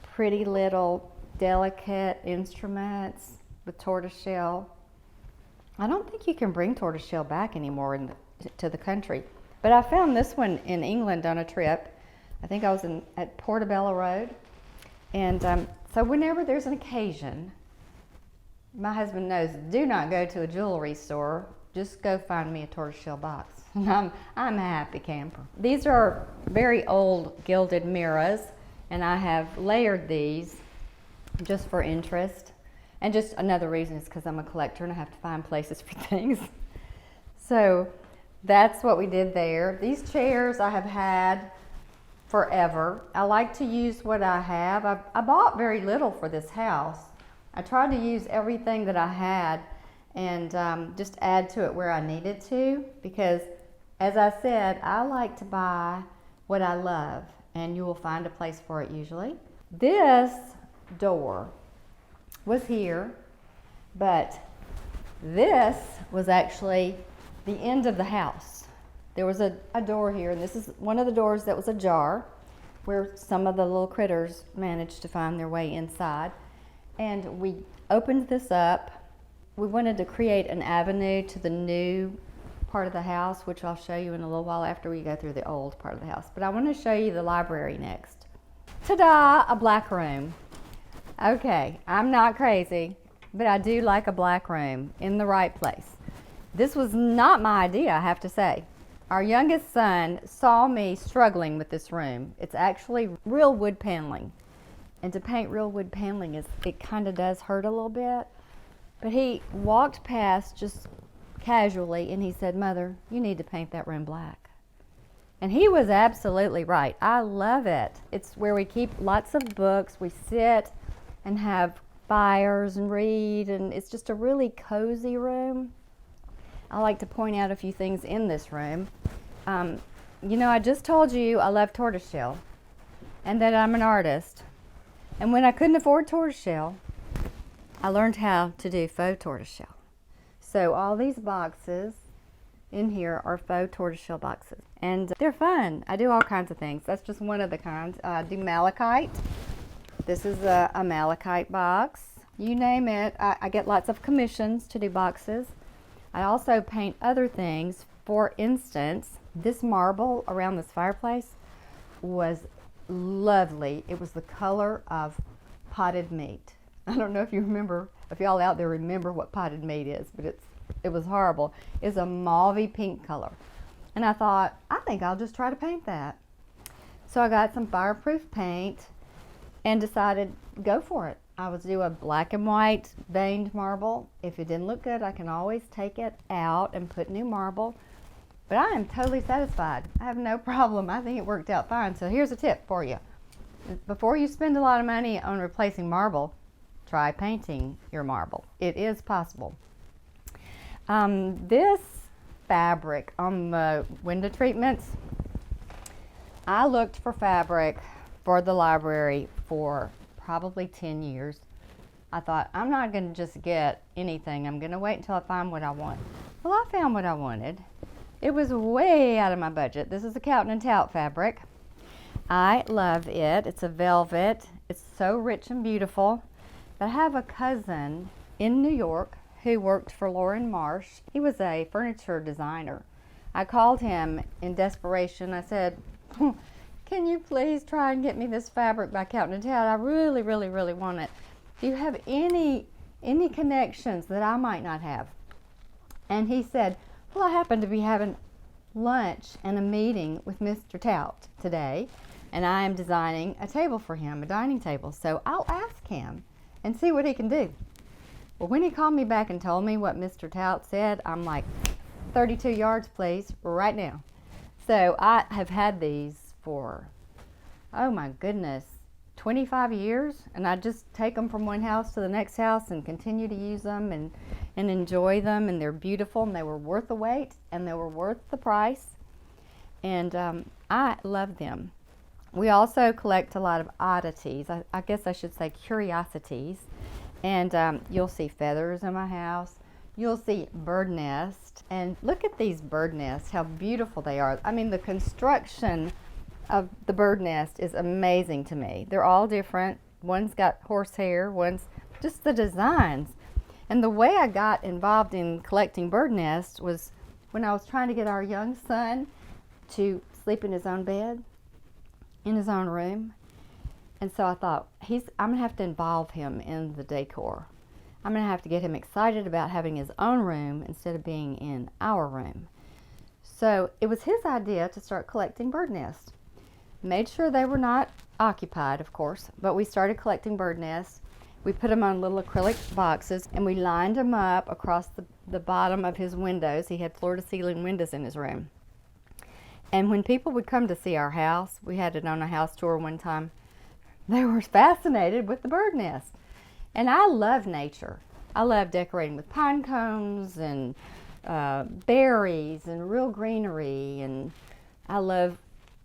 pretty little delicate instruments with tortoiseshell. I don't think you can bring tortoiseshell back anymore to the country. But I found this one in England on a trip. I think I was at Portobello Road. And so whenever there's an occasion, my husband knows, do not go to a jewelry store. Just go find me a tortoiseshell box. And I'm a happy camper. These are very old gilded mirrors, and I have layered these just for interest. And just another reason is because I'm a collector and I have to find places for things. So that's what we did there. These chairs I have had forever. I like to use what I have. I bought very little for this house. I tried to use everything that I had and just add to it where I needed to, because as I said, I like to buy what I love, and you will find a place for it usually. This door was here, but this was actually the end of the house. There was a door here, and this is one of the doors that was ajar, where some of the little critters managed to find their way inside. And we opened this up. We wanted to create an avenue to the new part of the house, which I'll show you in a little while after we go through the old part of the house. But I want to show you the library next. Ta-da! A black room. Okay, I'm not crazy, but I do like a black room in the right place. This was not my idea, I have to say. Our youngest son saw me struggling with this room. It's actually real wood paneling. And to paint real wood paneling, it kind of does hurt a little bit. But he walked past just casually and he said, "Mother, you need to paint that room black." And he was absolutely right. I love it. It's where we keep lots of books. We sit and have fires and read, and it's just a really cozy room. I like to point out a few things in this room. You know, I just told you I love tortoiseshell and that I'm an artist. And when I couldn't afford tortoiseshell, I learned how to do faux tortoiseshell. So all these boxes in here are faux tortoiseshell boxes. And they're fun. I do all kinds of things. That's just one of the kinds. I do malachite. This is a malachite box. You name it. I get lots of commissions to do boxes. I also paint other things. For instance, this marble around this fireplace was lovely. It was the color of potted meat. I don't know if you remember, if y'all out there remember what potted meat is, but it was horrible. It's a mauvey pink color. And I thought, I think I'll just try to paint that. So I got some fireproof paint and decided, go for it. I would do a black and white veined marble. If it didn't look good, I can always take it out and put new marble. But I am totally satisfied. I have no problem. I think it worked out fine. So here's a tip for you. Before you spend a lot of money on replacing marble, try painting your marble. It is possible. This fabric on the window treatments, I looked for fabric for the library for probably 10 years. I thought, I'm not going to just get anything. I'm going to wait until I find what I want. Well, I found what I wanted. It was way out of my budget. This is a Cotton and Tout fabric. I love it. It's a velvet. It's so rich and beautiful. But I have a cousin in New York who worked for Lauren Marsh. He was a furniture designer. I called him in desperation. I said, can you please try and get me this fabric back out in town? I really, really, really want it. Do you have any connections that I might not have? And he said, well, I happen to be having lunch and a meeting with Mr. Tout today, and I am designing a table for him, a dining table. So I'll ask him and see what he can do. Well, when he called me back and told me what Mr. Tout said, I'm like, 32 yards, please, right now. So I have had these for, oh my goodness, 25 years, and I just take them from one house to the next house and continue to use them and enjoy them, and they're beautiful, and they were worth the wait, and they were worth the price, and I love them. We also collect a lot of oddities, I guess I should say curiosities, and you'll see feathers in my house. You'll see bird nests, and look at these bird nests, how beautiful they are. I mean, the construction of the bird nest is amazing to me. They're all different. One's got horsehair, one's just the designs. And the way I got involved in collecting bird nests was when I was trying to get our young son to sleep in his own bed, in his own room. And so I thought, I'm gonna have to involve him in the decor. I'm gonna have to get him excited about having his own room instead of being in our room. So it was his idea to start collecting bird nests. Made sure they were not occupied, of course, but we started collecting bird nests. We put them on little acrylic boxes, and we lined them up across the bottom of his windows. He had floor-to-ceiling windows in his room. And when people would come to see our house, we had it on a house tour one time, they were fascinated with the bird nest. And I love nature. I love decorating with pine cones and berries and real greenery, and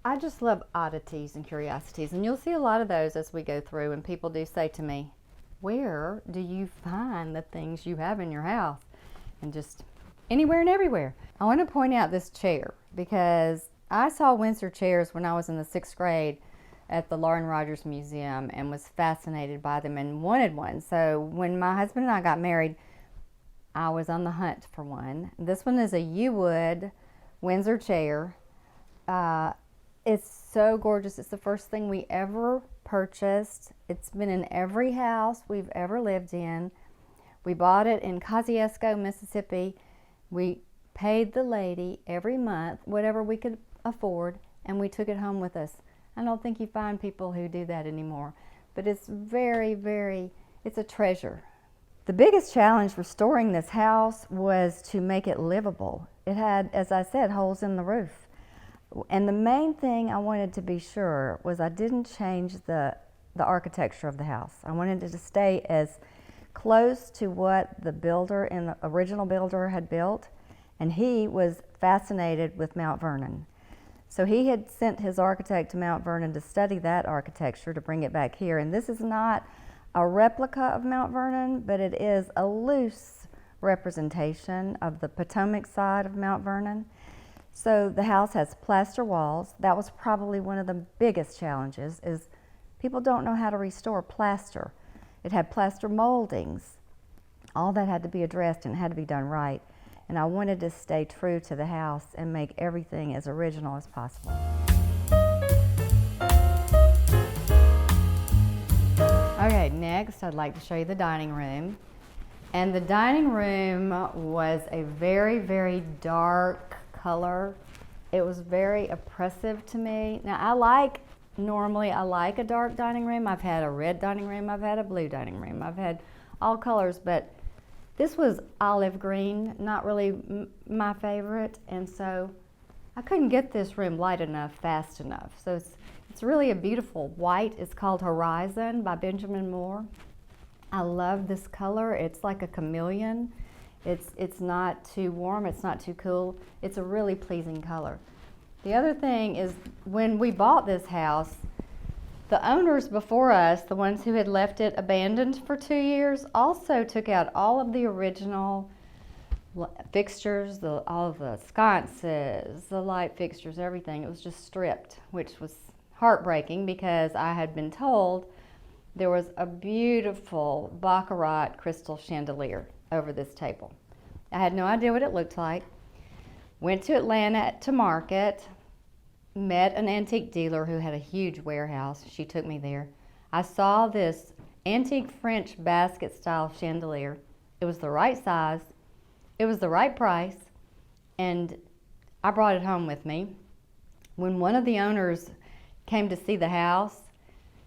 I just love oddities and curiosities, and you'll see a lot of those as we go through, and people do say to me, where do you find the things you have in your house? And just anywhere and everywhere. I want to point out this chair because I saw Windsor chairs when I was in the 6th grade at the Lauren Rogers Museum and was fascinated by them and wanted one. So when my husband and I got married, I was on the hunt for one. This one is a yew-wood Windsor chair. It's so gorgeous. It's the first thing we ever purchased. It's been in every house we've ever lived in. We bought it in Kosciuszko, Mississippi. We paid the lady every month whatever we could afford, and we took it home with us. I don't think you find people who do that anymore, but it's very, very, it's a treasure. The biggest challenge for storing this house was to make it livable. It had, as I said, holes in the roof. And the main thing I wanted to be sure was I didn't change the architecture of the house. I wanted it to stay as close to what the builder and the original builder had built, and he was fascinated with Mount Vernon. So he had sent his architect to Mount Vernon to study that architecture to bring it back here. And this is not a replica of Mount Vernon, but it is a loose representation of the Potomac side of Mount Vernon. So the house has plaster walls. That was probably one of the biggest challenges, is people don't know how to restore plaster. It had plaster moldings. All that had to be addressed and had to be done right. And I wanted to stay true to the house and make everything as original as possible. Okay, next I'd like to show you the dining room. And the dining room was a very, very dark color. It was very oppressive to me. Now normally I like a dark dining room. I've had a red dining room, I've had a blue dining room, I've had all colors, but this was olive green, not really my favorite, and so I couldn't get this room light enough, fast enough. So it's really a beautiful white. It's called Horizon by Benjamin Moore. I love this color. It's like a chameleon. It's not too warm, it's not too cool. It's a really pleasing color. The other thing is, when we bought this house, the owners before us, the ones who had left it abandoned for 2 years, also took out all of the original fixtures, all of the sconces, the light fixtures, everything. It was just stripped, which was heartbreaking because I had been told there was a beautiful baccarat crystal chandelier over this table. I had no idea what it looked like. Went to Atlanta to market, met an antique dealer who had a huge warehouse. She took me there. I saw this antique French basket style chandelier. It was the right size, it was the right price, and I brought it home with me. When one of the owners came to see the house,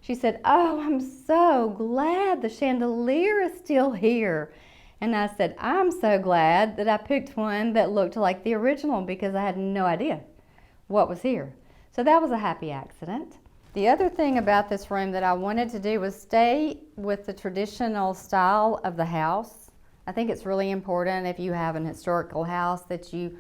she said, "Oh, I'm so glad the chandelier is still here." And I said, "I'm so glad that I picked one that looked like the original because I had no idea what was here." So that was a happy accident. The other thing about this room that I wanted to do was stay with the traditional style of the house. I think it's really important if you have an historical house that you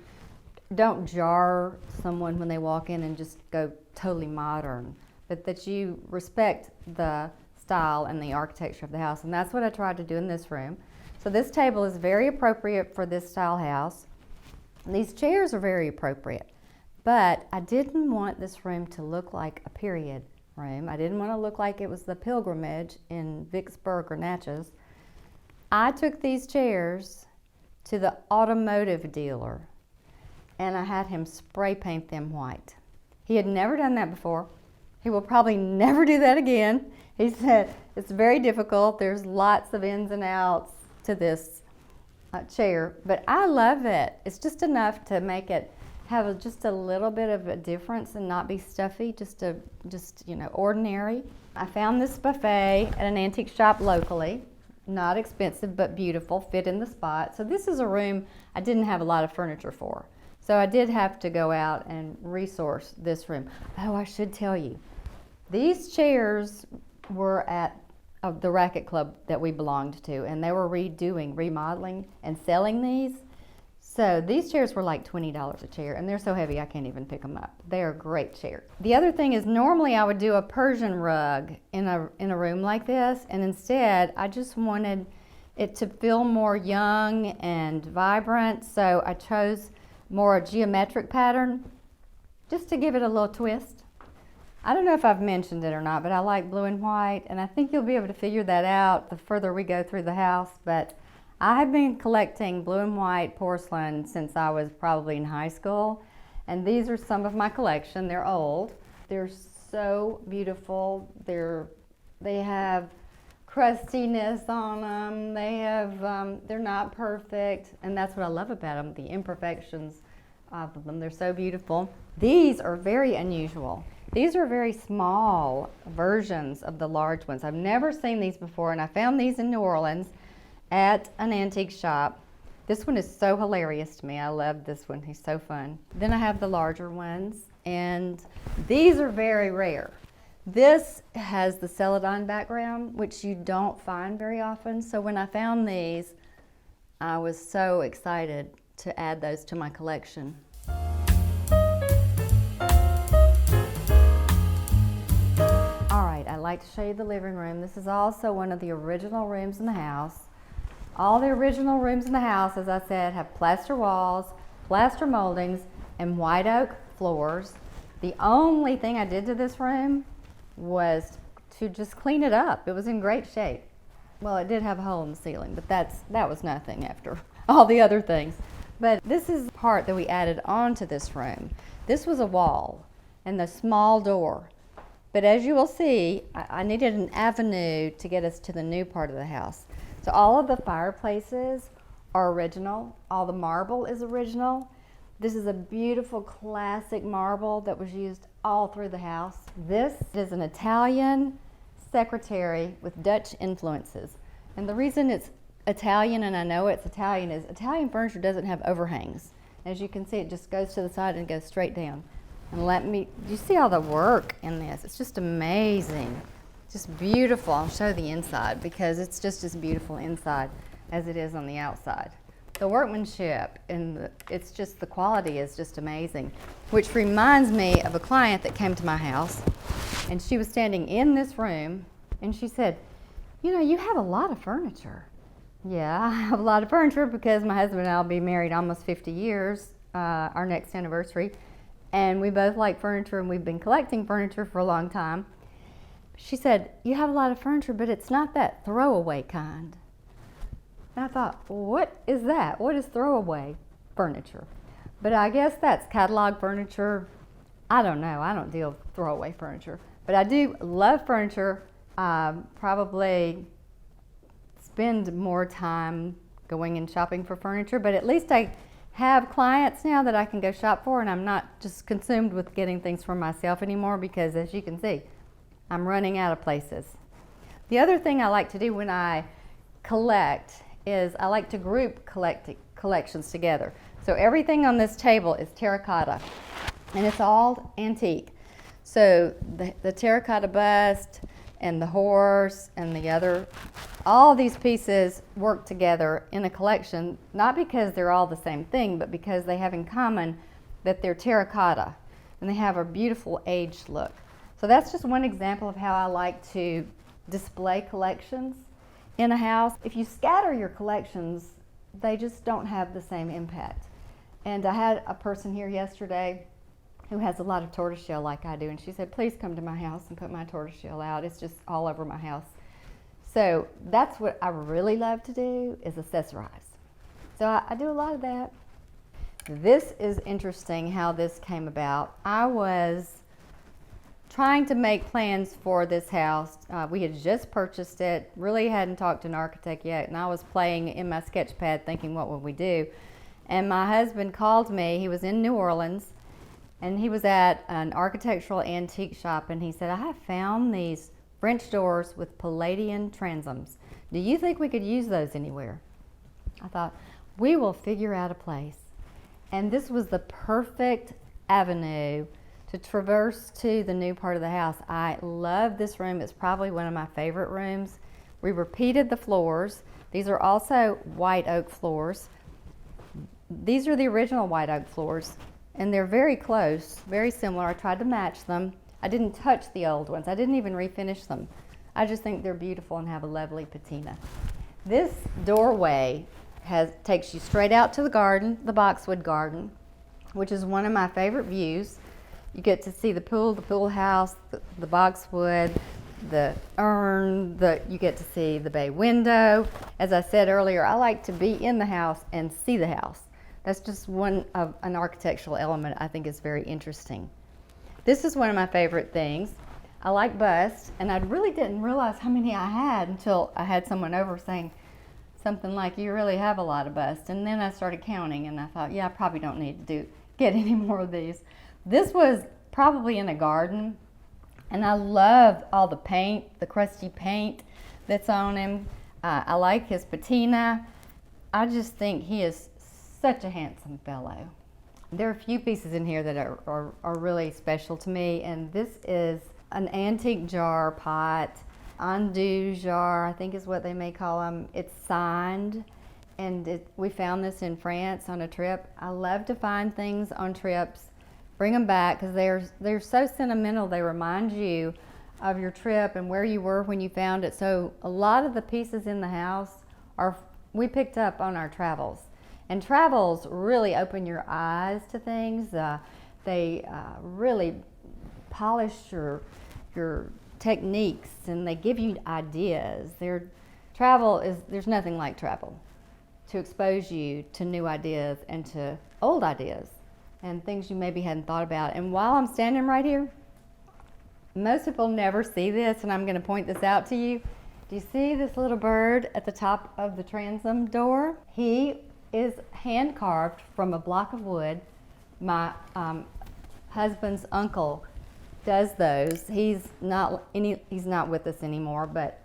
don't jar someone when they walk in and just go totally modern, but that you respect the style and the architecture of the house. And that's what I tried to do in this room. So this table is very appropriate for this style house. These chairs are very appropriate, but I didn't want this room to look like a period room. I didn't want to look like it was the pilgrimage in Vicksburg or Natchez. I took these chairs to the automotive dealer and I had him spray paint them white. He had never done that before. He will probably never do that again. He said it's very difficult. There's lots of ins and outs to this chair, but I love it. It's just enough to make it have just a little bit of a difference and not be stuffy, just ordinary. I found this buffet at an antique shop locally. Not expensive, but beautiful, fit in the spot. So this is a room I didn't have a lot of furniture for. So I did have to go out and resource this room. Oh, I should tell you, these chairs were at the racket club that we belonged to, and they were remodeling and selling these. So these chairs were like $20 a chair, and they're so heavy I can't even pick them up. They are great chairs. The other thing is normally I would do a Persian rug in a room like this, and instead I just wanted it to feel more young and vibrant, so I chose more a geometric pattern just to give it a little twist. I don't know if I've mentioned it or not, but I like blue and white, and I think you'll be able to figure that out the further we go through the house. But I have been collecting blue and white porcelain since I was probably in high school, and these are some of my collection. They're old. They're so beautiful. They have crustiness on them. They're not perfect, and that's what I love about them, the imperfections of them. They're so beautiful. These are very unusual. These are very small versions of the large ones. I've never seen these before, and I found these in New Orleans at an antique shop. This one is so hilarious to me. I love this one. He's so fun. Then I have the larger ones, and these are very rare. This has the celadon background, which you don't find very often. So when I found these, I was so excited to add those to my collection. All right, I'd like to show you the living room. This is also one of the original rooms in the house. All the original rooms in the house, as I said, have plaster walls, plaster moldings, and white oak floors. The only thing I did to this room was to just clean it up. It was in great shape. Well, it did have a hole in the ceiling, but that was nothing after all the other things. But this is the part that we added onto this room. This was a wall and the small door. But as you will see, I needed an avenue to get us to the new part of the house. So all of the fireplaces are original. All the marble is original. This is a beautiful classic marble that was used all through the house. This is an Italian secretary with Dutch influences. And the reason it's Italian, and I know it's Italian, is Italian furniture doesn't have overhangs. As you can see, it just goes to the side and goes straight down. And you see all the work in this? It's just amazing. Just beautiful. I'll show the inside because it's just as beautiful inside as it is on the outside. The workmanship and the quality is just amazing, which reminds me of a client that came to my house, and she was standing in this room, and she said, "You know, you have a lot of furniture." Yeah, I have a lot of furniture because my husband and I will be married almost 50 years, our next anniversary, and we both like furniture, and we've been collecting furniture for a long time. She said, "You have a lot of furniture, but it's not that throwaway kind." And I thought, what is that? What is throwaway furniture? But I guess that's catalog furniture. I don't know. I don't deal with throwaway furniture. But I do love furniture. Probably spend more time going and shopping for furniture, but at least I have clients now that I can go shop for, and I'm not just consumed with getting things for myself anymore, because as you can see, I'm running out of places. The other thing I like to do when I collect is I like to group collections together. So everything on this table is terracotta, and it's all antique. So the terracotta bust and the horse and the other, all these pieces work together in a collection, not because they're all the same thing, but because they have in common that they're terracotta and they have a beautiful aged look. So that's just one example of how I like to display collections in a house. If you scatter your collections, they just don't have the same impact. And I had a person here yesterday who has a lot of tortoiseshell like I do, and she said, "Please come to my house and put my tortoiseshell out. It's just all over my house." So that's what I really love to do, is accessorize. So I do a lot of that. This is interesting how this came about. I was trying to make plans for this house. We had just purchased it, really hadn't talked to an architect yet, and I was playing in my sketch pad thinking, what would we do? And my husband called me. He was in New Orleans, and he was at an architectural antique shop, and he said, "I have found these French doors with Palladian transoms. Do you think we could use those anywhere?" I thought, we will figure out a place. And this was the perfect avenue to traverse to the new part of the house. I love this room. It's probably one of my favorite rooms. We repeated the floors. These are also white oak floors. These are the original white oak floors, and they're very close, very similar. I tried to match them. I didn't touch the old ones. I didn't even refinish them. I just think they're beautiful and have a lovely patina. This doorway takes you straight out to the garden, the Boxwood garden, which is one of my favorite views. You get to see the pool house, the boxwood, the urn, you get to see the bay window. As I said earlier, I like to be in the house and see the house. That's just one of an architectural element I think is very interesting. This is one of my favorite things. I like busts, and I really didn't realize how many I had until I had someone over saying something like, "You really have a lot of busts." And then I started counting, and I thought, yeah, I probably don't need to get any more of these. This was probably in a garden, and I love all the paint, the crusty paint that's on him. I like his patina. I just think he is such a handsome fellow. There are a few pieces in here that are really special to me, and this is an antique jar pot, Andu jar, I think is what they may call them. It's signed, and we found this in France on a trip. I love to find things on trips, bring them back, because they're so sentimental. They remind you of your trip and where you were when you found it. So a lot of the pieces in the house we picked up on our travels. And travels really open your eyes to things. They really polish your techniques, and they give you ideas. There's nothing like travel to expose you to new ideas and to old ideas and things you maybe hadn't thought about. And while I'm standing right here, most people never see this, and I'm going to point this out to you. Do you see this little bird at the top of the transom door? He is hand carved from a block of wood. My husband's uncle does those. He's not with us anymore, but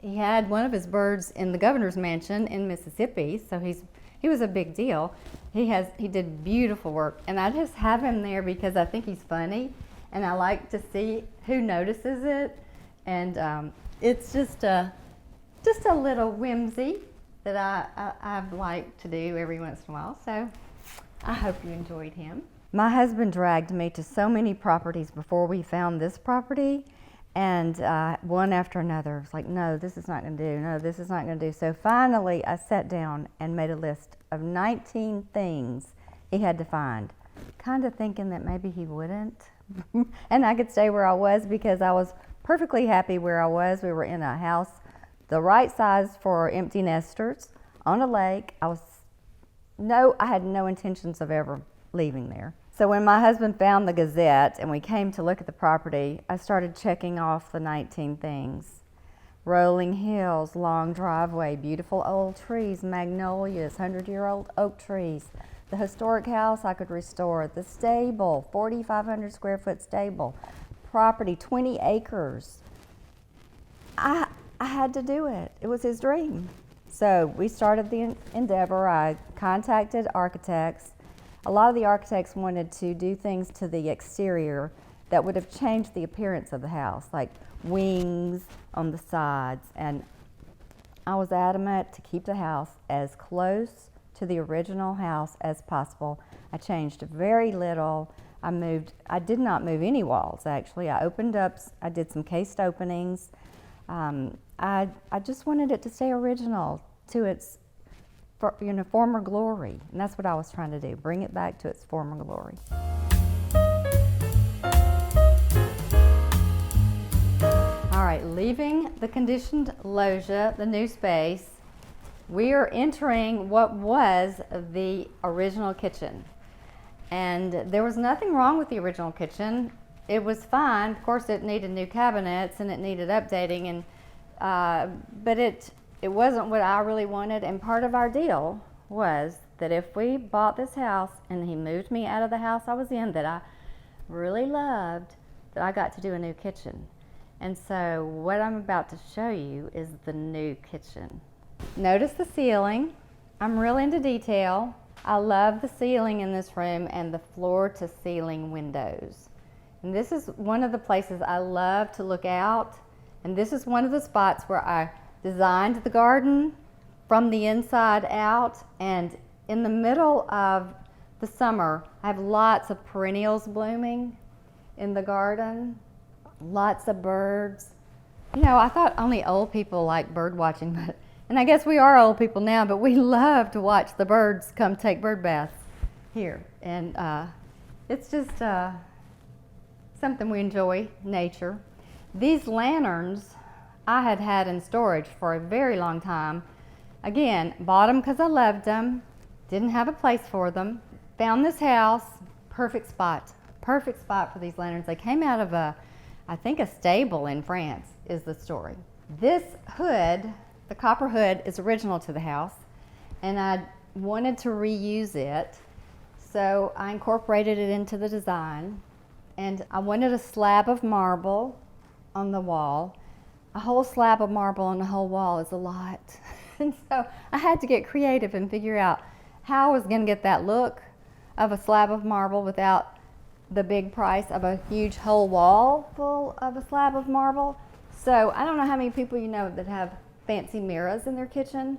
he had one of his birds in the governor's mansion in Mississippi, so he was a big deal. He did beautiful work, and I just have him there because I think he's funny, and I like to see who notices it, and it's just a little whimsy that I like to do every once in a while. So I hope you enjoyed him. My husband dragged me to so many properties before we found this property, and one after another. It's like, no, this is not going to do. No, this is not going to do. So finally, I sat down and made a list of 19 things he had to find kind of thinking that maybe he wouldn't. And I could stay where I was because I was perfectly happy where I was. We were in a house the right size for empty nesters on a lake. I had no intentions of ever leaving there. So when my husband found the Gazette and we came to look at the property, I started checking off the 19 things. Rolling hills, long driveway, beautiful old trees, magnolias, 100-year-old oak trees, the historic house I could restore, the stable, 4,500 square foot stable, property, 20 acres. I had to do it. It was his dream. So we started the endeavor. I contacted architects. A lot of the architects wanted to do things to the exterior that would have changed the appearance of the house, like wings on the sides. And I was adamant to keep the house as close to the original house as possible. I changed very little. I did not move any walls, actually. I did some cased openings. I just wanted it to stay original to its former glory. And that's what I was trying to do, bring it back to its former glory. All right, leaving the conditioned loggia, the new space, we are entering what was the original kitchen. And there was nothing wrong with the original kitchen. It was fine. Of course, it needed new cabinets and it needed updating, but it wasn't what I really wanted. And part of our deal was that if we bought this house and he moved me out of the house I was in that I really loved, that I got to do a new kitchen. And so what I'm about to show you is the new kitchen. Notice the ceiling. I'm real into detail. I love the ceiling in this room and the floor to ceiling windows. And this is one of the places I love to look out. And this is one of the spots where I designed the garden from the inside out. And in the middle of the summer, I have lots of perennials blooming in the garden, lots of birds. You know, I thought only old people like bird watching, and I guess we are old people now, but we love to watch the birds come take bird baths here. And it's just something we enjoy, nature. These lanterns I had had in storage for a very long time. Again, bought them because I loved them, didn't have a place for them. Found this house, perfect spot for these lanterns. They came out of I think a stable in France is the story. This hood, the copper hood, is original to the house, and I wanted to reuse it, so I incorporated it into the design. And I wanted a slab of marble on the wall. A whole slab of marble on the whole wall is a lot. And so I had to get creative and figure out how I was going to get that look of a slab of marble without the big price of a huge whole wall full of a slab of marble. So I don't know how many people you know that have fancy mirrors in their kitchen,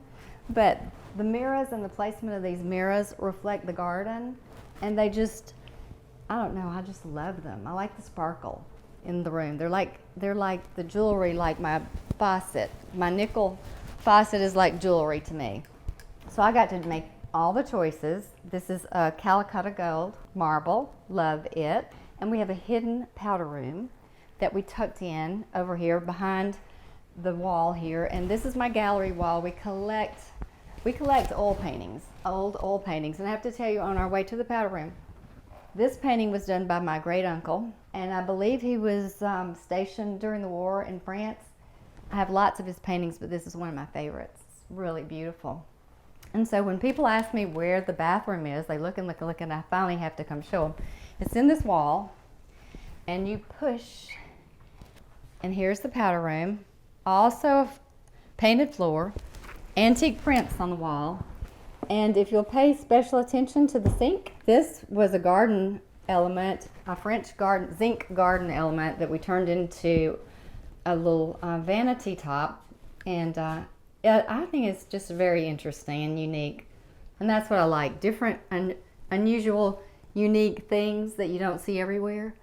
but the mirrors and the placement of these mirrors reflect the garden, and they just, I don't know, I just love them. I like the sparkle in the room. They're like the jewelry, like my faucet. My nickel faucet is like jewelry to me. So I got to make all the choices. This is a Calicut gold marble, love it. And we have a hidden powder room that we tucked in over here behind the wall here. And this is my gallery wall. We collect oil paintings, old oil paintings. And I have to tell you, on our way to the powder room, this painting was done by my great uncle, and I believe he was stationed during the war in France. I have lots of his paintings, but this is one of my favorites. It's really beautiful. And so when people ask me where the bathroom is, they look and look and look, and I finally have to come show them. It's in this wall, and you push, and here's the powder room. Also painted floor, antique prints on the wall. And if you'll pay special attention to the sink, this was a garden element, a French garden, zinc garden element that we turned into a little vanity top. And I think it's just very interesting and unique. And that's what I like, different, unusual, unique things that you don't see everywhere.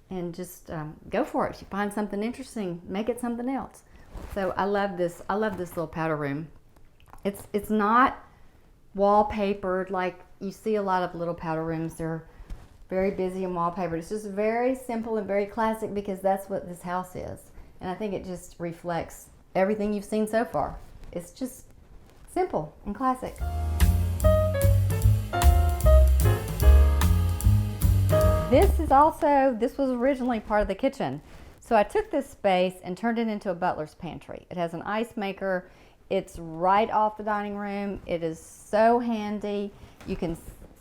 And just go for it. If you find something interesting, make it something else. So I love this little powder room. It's not wallpapered like you see a lot of little powder rooms. They're very busy and wallpapered. It's just very simple and very classic because that's what this house is. And I think it just reflects everything you've seen so far. It's just simple and classic. This was originally part of the kitchen. So I took this space and turned it into a butler's pantry. It has an ice maker. It's right off the dining room. It is so handy. You can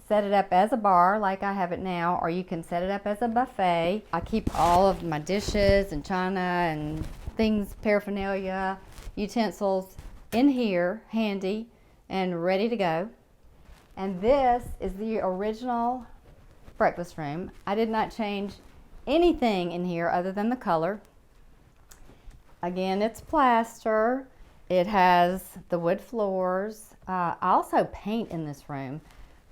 set it up as a bar like I have it now, or you can set it up as a buffet. I keep all of my dishes and china and things, paraphernalia, utensils in here, handy and ready to go. And this is the original breakfast room. I did not change anything in here other than the color. Again, it's plaster. It has the wood floors. I also paint in this room.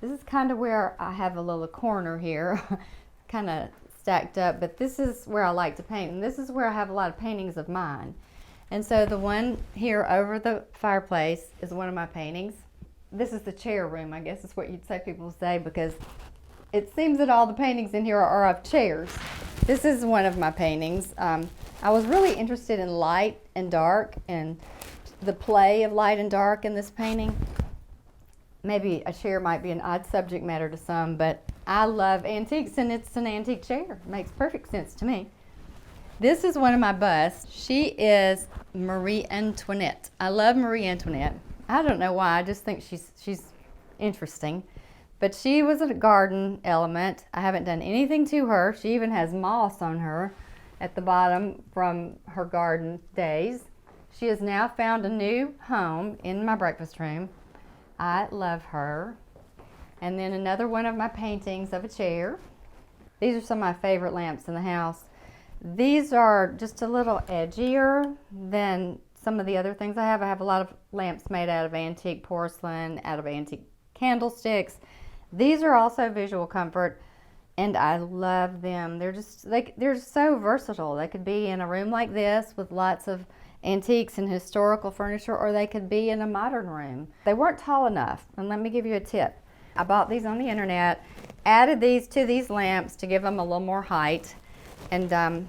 This is kind of where I have a little corner here, kind of stacked up, but this is where I like to paint, and this is where I have a lot of paintings of mine. And so the one here over the fireplace is one of my paintings. This is the chair room, I guess is what you'd say, people say, because it seems that all the paintings in here are of chairs. This is one of my paintings. I was really interested in light and dark and the play of light and dark in this painting. Maybe a chair might be an odd subject matter to some, but I love antiques and it's an antique chair. It makes perfect sense to me. This is one of my busts. She is Marie Antoinette. I love Marie Antoinette. I don't know why, I just think she's interesting. But she was a garden element. I haven't done anything to her. She even has moss on her at the bottom from her garden days. She has now found a new home in my breakfast room. I love her. And then another one of my paintings of a chair. These are some of my favorite lamps in the house. These are just a little edgier than some of the other things I have. I have a lot of lamps made out of antique porcelain, out of antique candlesticks. These are also visual comfort, and I love them. They're so versatile. They could be in a room like this with lots of antiques and historical furniture, or they could be in a modern room. They weren't tall enough, and let me give you a tip. I bought these on the internet, added these to these lamps to give them a little more height, and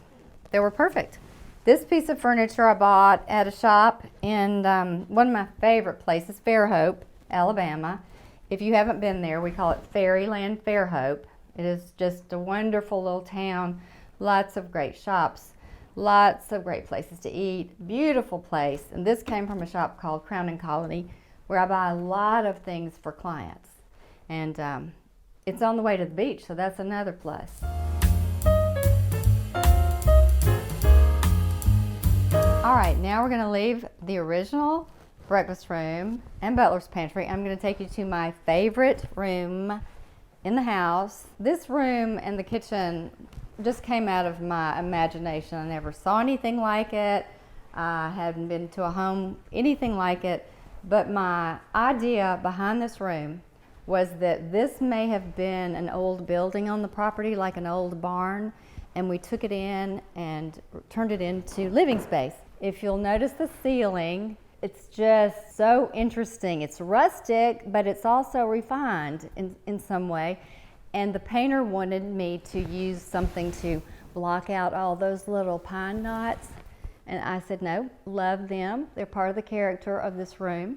they were perfect. This piece of furniture I bought at a shop in one of my favorite places, Fairhope, Alabama. If you haven't been there, we call it Fairyland Fairhope. It is just a wonderful little town, lots of great shops, lots of great places to eat, beautiful place. And this came from a shop called Crown and Colony, where I buy a lot of things for clients. And it's on the way to the beach, so that's another plus. All right, now we're gonna leave the original breakfast room and butler's pantry. I'm going to take you to my favorite room in the house. This room and the kitchen just came out of my imagination. I never saw anything like it. I hadn't been to a home anything like it, but my idea behind this room was that this may have been an old building on the property, like an old barn, and we took it in and turned it into living space. If you'll notice the ceiling, it's just so interesting. It's rustic, but it's also refined in some way. And the painter wanted me to use something to block out all those little pine knots. And I said, no, love them. They're part of the character of this room.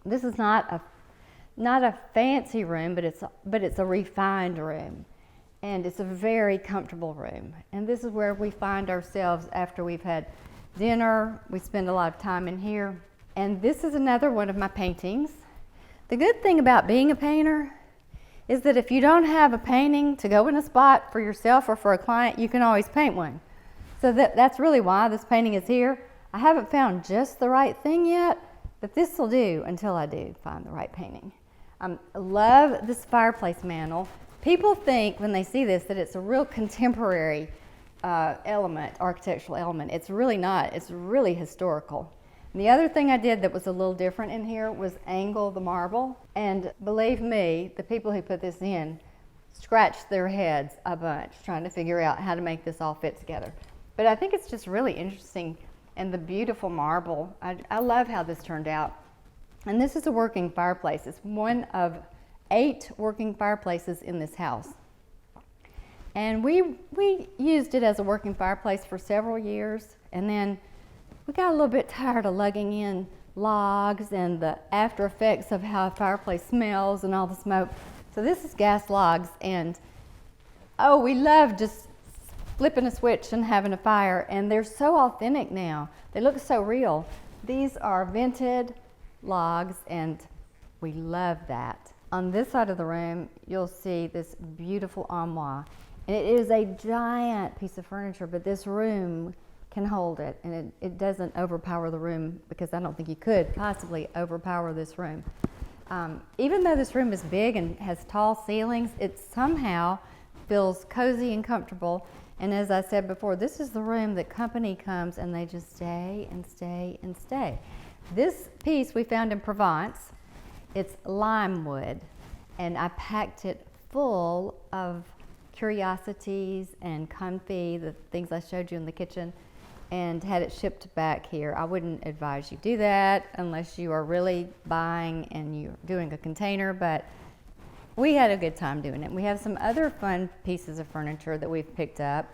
This is not a fancy room, but it's a refined room. And it's a very comfortable room. And this is where we find ourselves after we've had dinner. We spend a lot of time in here. And this is another one of my paintings. The good thing about being a painter is that if you don't have a painting to go in a spot for yourself or for a client, you can always paint one. So that's really why this painting is here. I haven't found just the right thing yet, but this will do until I do find the right painting. I love this fireplace mantle. People think when they see this that it's a real contemporary architectural element. It's really not. It's really historical. And the other thing I did that was a little different in here was angle the marble. And believe me, the people who put this in scratched their heads a bunch trying to figure out how to make this all fit together. But I think it's just really interesting, and the beautiful marble. I love how this turned out. And this is a working fireplace. It's one of 8 working fireplaces in this house. And we used it as a working fireplace for several years, and then we got a little bit tired of lugging in logs and the after effects of how a fireplace smells and all the smoke. So this is gas logs, and oh, we love just flipping a switch and having a fire, and they're so authentic now. They look so real. These are vented logs, and we love that. On this side of the room, you'll see this beautiful armoire, and it is a giant piece of furniture, but this room can hold it, and it doesn't overpower the room, because I don't think you could possibly overpower this room. Even though this room is big and has tall ceilings, it somehow feels cozy and comfortable. And as I said before, this is the room that company comes and they just stay and stay and stay. This piece we found in Provence. It's lime wood, and I packed it full of curiosities and comfy, the things I showed you in the kitchen, and had it shipped back here. I wouldn't advise you do that unless you are really buying and you're doing a container, but we had a good time doing it. We have some other fun pieces of furniture that we've picked up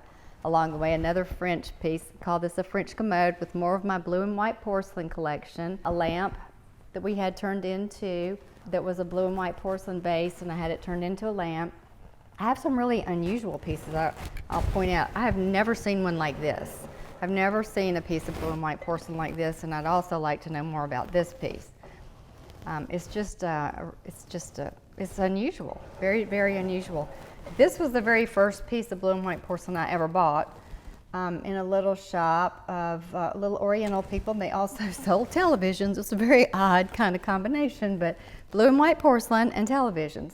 along the way. Another French piece, called this a French commode, with more of my blue and white porcelain collection. A lamp that we had turned into that was a blue and white porcelain base, and I had it turned into a lamp. I have some really unusual pieces I'll point out. I have never seen one like this. I've never seen a piece of blue and white porcelain like this, and I'd also like to know more about this piece. It's unusual, very, very unusual. This was the very first piece of blue and white porcelain I ever bought in a little shop of little Oriental people. They also sold televisions. It's a very odd kind of combination, but blue and white porcelain and televisions.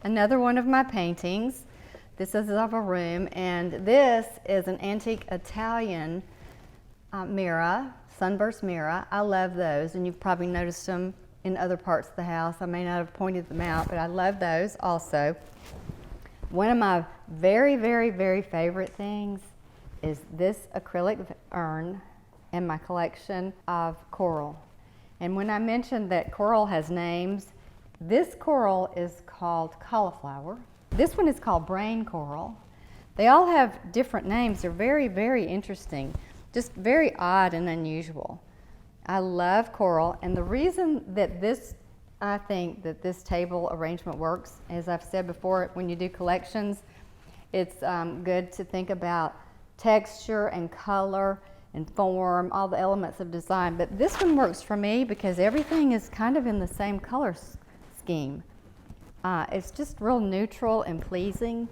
Another one of my paintings. This is of a room, and this is an antique Italian mirror, sunburst mirror. I love those, and you've probably noticed them in other parts of the house. I may not have pointed them out, but I love those also. One of my very, very, very favorite things is this acrylic urn in my collection of coral. And when I mentioned that coral has names, this coral is called cauliflower. This one is called brain coral. They all have different names. They're very, very interesting, just very odd and unusual. I love coral, and the reason that I think that this table arrangement works, as I've said before, when you do collections, it's good to think about texture and color and form, all the elements of design. But this one works for me because everything is kind of in the same color scheme. It's just real neutral and pleasing.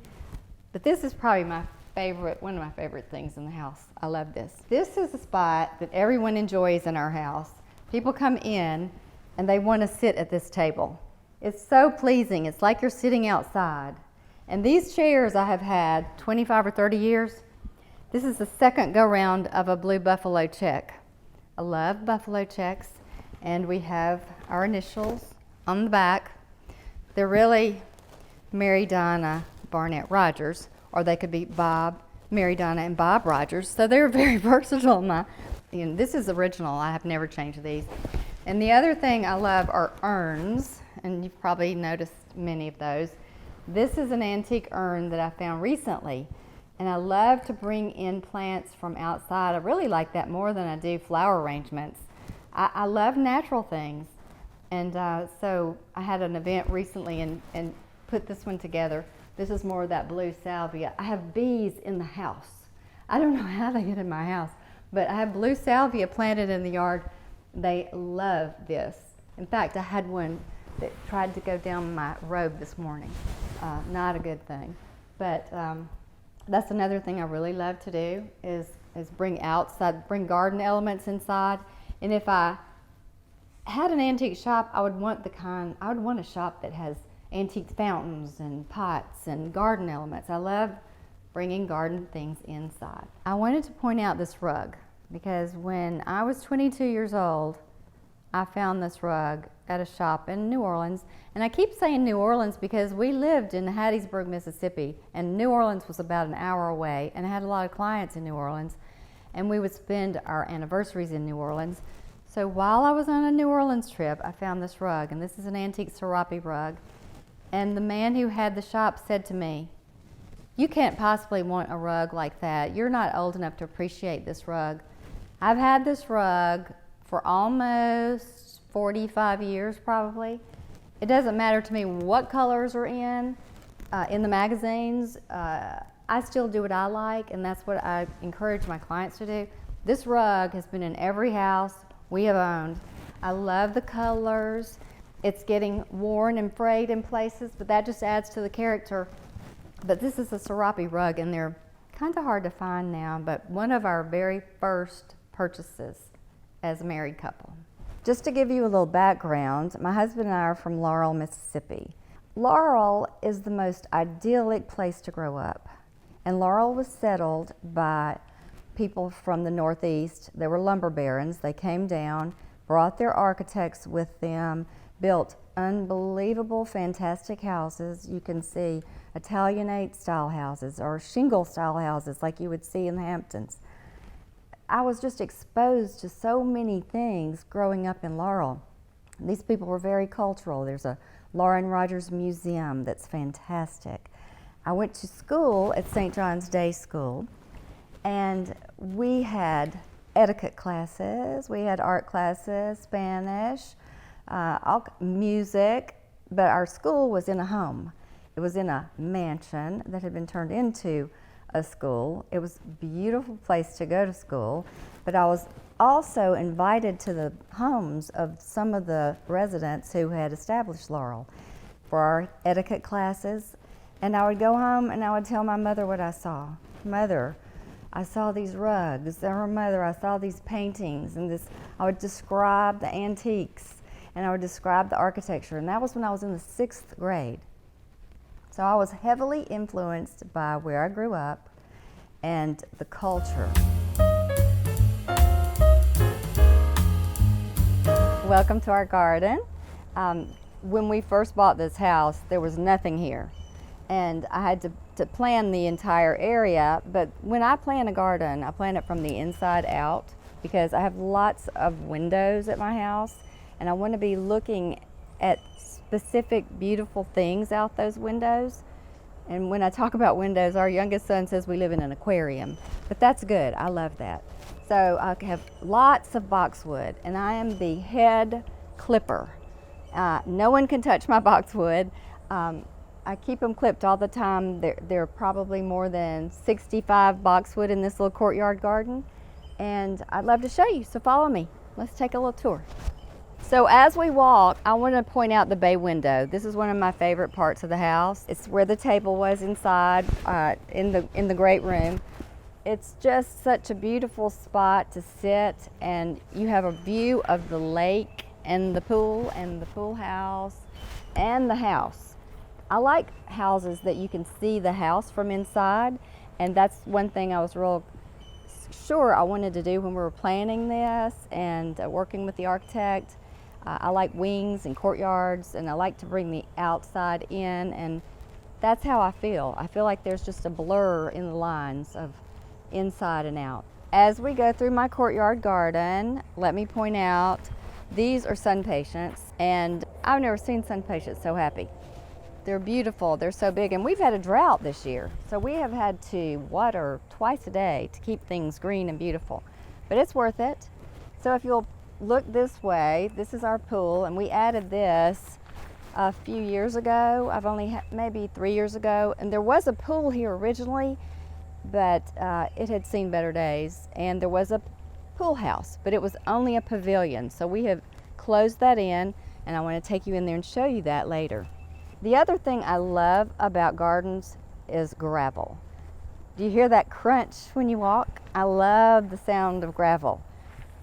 But this is probably one of my favorite things in the house. I love this. This is a spot that everyone enjoys in our house. People come in and they want to sit at this table. It's so pleasing. It's like you're sitting outside. And these chairs I have had 25 or 30 years. This is the second go-round of a blue buffalo check. I love buffalo checks, and we have our initials on the back. They're really Mary Donna Barnett Rogers, or they could be Mary Donna and Bob Rogers. So they're very versatile. And this is original. I have never changed these. And the other thing I love are urns, and you've probably noticed many of those. This is an antique urn that I found recently, and I love to bring in plants from outside. I really like that more than I do flower arrangements. I love natural things. And so I had an event recently and put this one together. This is more of that blue salvia. I have bees in the house. I don't know how they get in my house, but I have blue salvia planted in the yard. They love this. In fact, I had one that tried to go down my robe this morning. Not a good thing. But that's another thing I really love to do is bring garden elements inside. And if I had an antique shop, I would want a shop that has antique fountains and pots and garden elements. I love bringing garden things inside. I wanted to point out this rug because when I was 22 years old, I found this rug at a shop in New Orleans. And I keep saying New Orleans because we lived in Hattiesburg, Mississippi, and New Orleans was about an hour away, and I had a lot of clients in New Orleans, and we would spend our anniversaries in New Orleans. So while I was on a New Orleans trip, I found this rug, and this is an antique serape rug. And the man who had the shop said to me, You can't possibly want a rug like that. You're not old enough to appreciate this rug. I've had this rug for almost 45 years probably. It doesn't matter to me what colors are in the magazines. I still do what I like, and that's what I encourage my clients to do. This rug has been in every house we have owned. I love the colors. It's getting worn and frayed in places, but that just adds to the character. But this is a serape rug, and they're kind of hard to find now, but one of our very first purchases as a married couple. Just to give you a little background, my husband and I are from Laurel, Mississippi. Laurel is the most idyllic place to grow up. And Laurel was settled by people from the Northeast. They were lumber barons. They came down, brought their architects with them, built unbelievable, fantastic houses. You can see Italianate style houses or shingle style houses like you would see in the Hamptons. I was just exposed to so many things growing up in Laurel. These people were very cultural. There's a Lauren Rogers Museum that's fantastic. I went to school at St. John's Day School, and we had etiquette classes, we had art classes, Spanish, music, but our school was in a home. It was in a mansion that had been turned into a school. It was a beautiful place to go to school, but I was also invited to the homes of some of the residents who had established Laurel for our etiquette classes. And I would go home and I would tell my mother what I saw. Mother, I saw these rugs. Or Mother, I saw these paintings. And this, I would describe the antiques and I would describe the architecture. And that was when I was in the 6th grade. So I was heavily influenced by where I grew up and the culture. Welcome to our garden. When we first bought this house, there was nothing here. And I had to plan the entire area, but when I plan a garden, I plan it from the inside out because I have lots of windows at my house and I want to be looking at specific beautiful things out those windows. And when I talk about windows, our youngest son says we live in an aquarium, but that's good. I love that. So I have lots of boxwood and I am the head clipper. No one can touch my boxwood. I keep them clipped all the time. There are probably more than 65 boxwood in this little courtyard garden, and I'd love to show you, so follow me. Let's take a little tour. So as we walk, I want to point out the bay window. This is one of my favorite parts of the house. It's where the table was inside in the great room. It's just such a beautiful spot to sit, and you have a view of the lake and the pool house and the house. I like houses that you can see the house from inside, and that's one thing I was real sure I wanted to do when we were planning this and working with the architect. I like wings and courtyards, and I like to bring the outside in, and that's how I feel. I feel like there's just a blur in the lines of inside and out. As we go through my courtyard garden, let me point out these are sun patients, and I've never seen sun patients so happy. They're beautiful, they're so big, and we've had a drought this year, so we have had to water twice a day to keep things green and beautiful, but it's worth it. So if you'll look this way, this is our pool, and we added this a few years ago. I've only maybe 3 years ago, and there was a pool here originally, but it had seen better days, and there was a pool house, but it was only a pavilion, so we have closed that in, and I want to take you in there and show you that later. The other thing I love about gardens is gravel. Do you hear that crunch when you walk? I love the sound of gravel.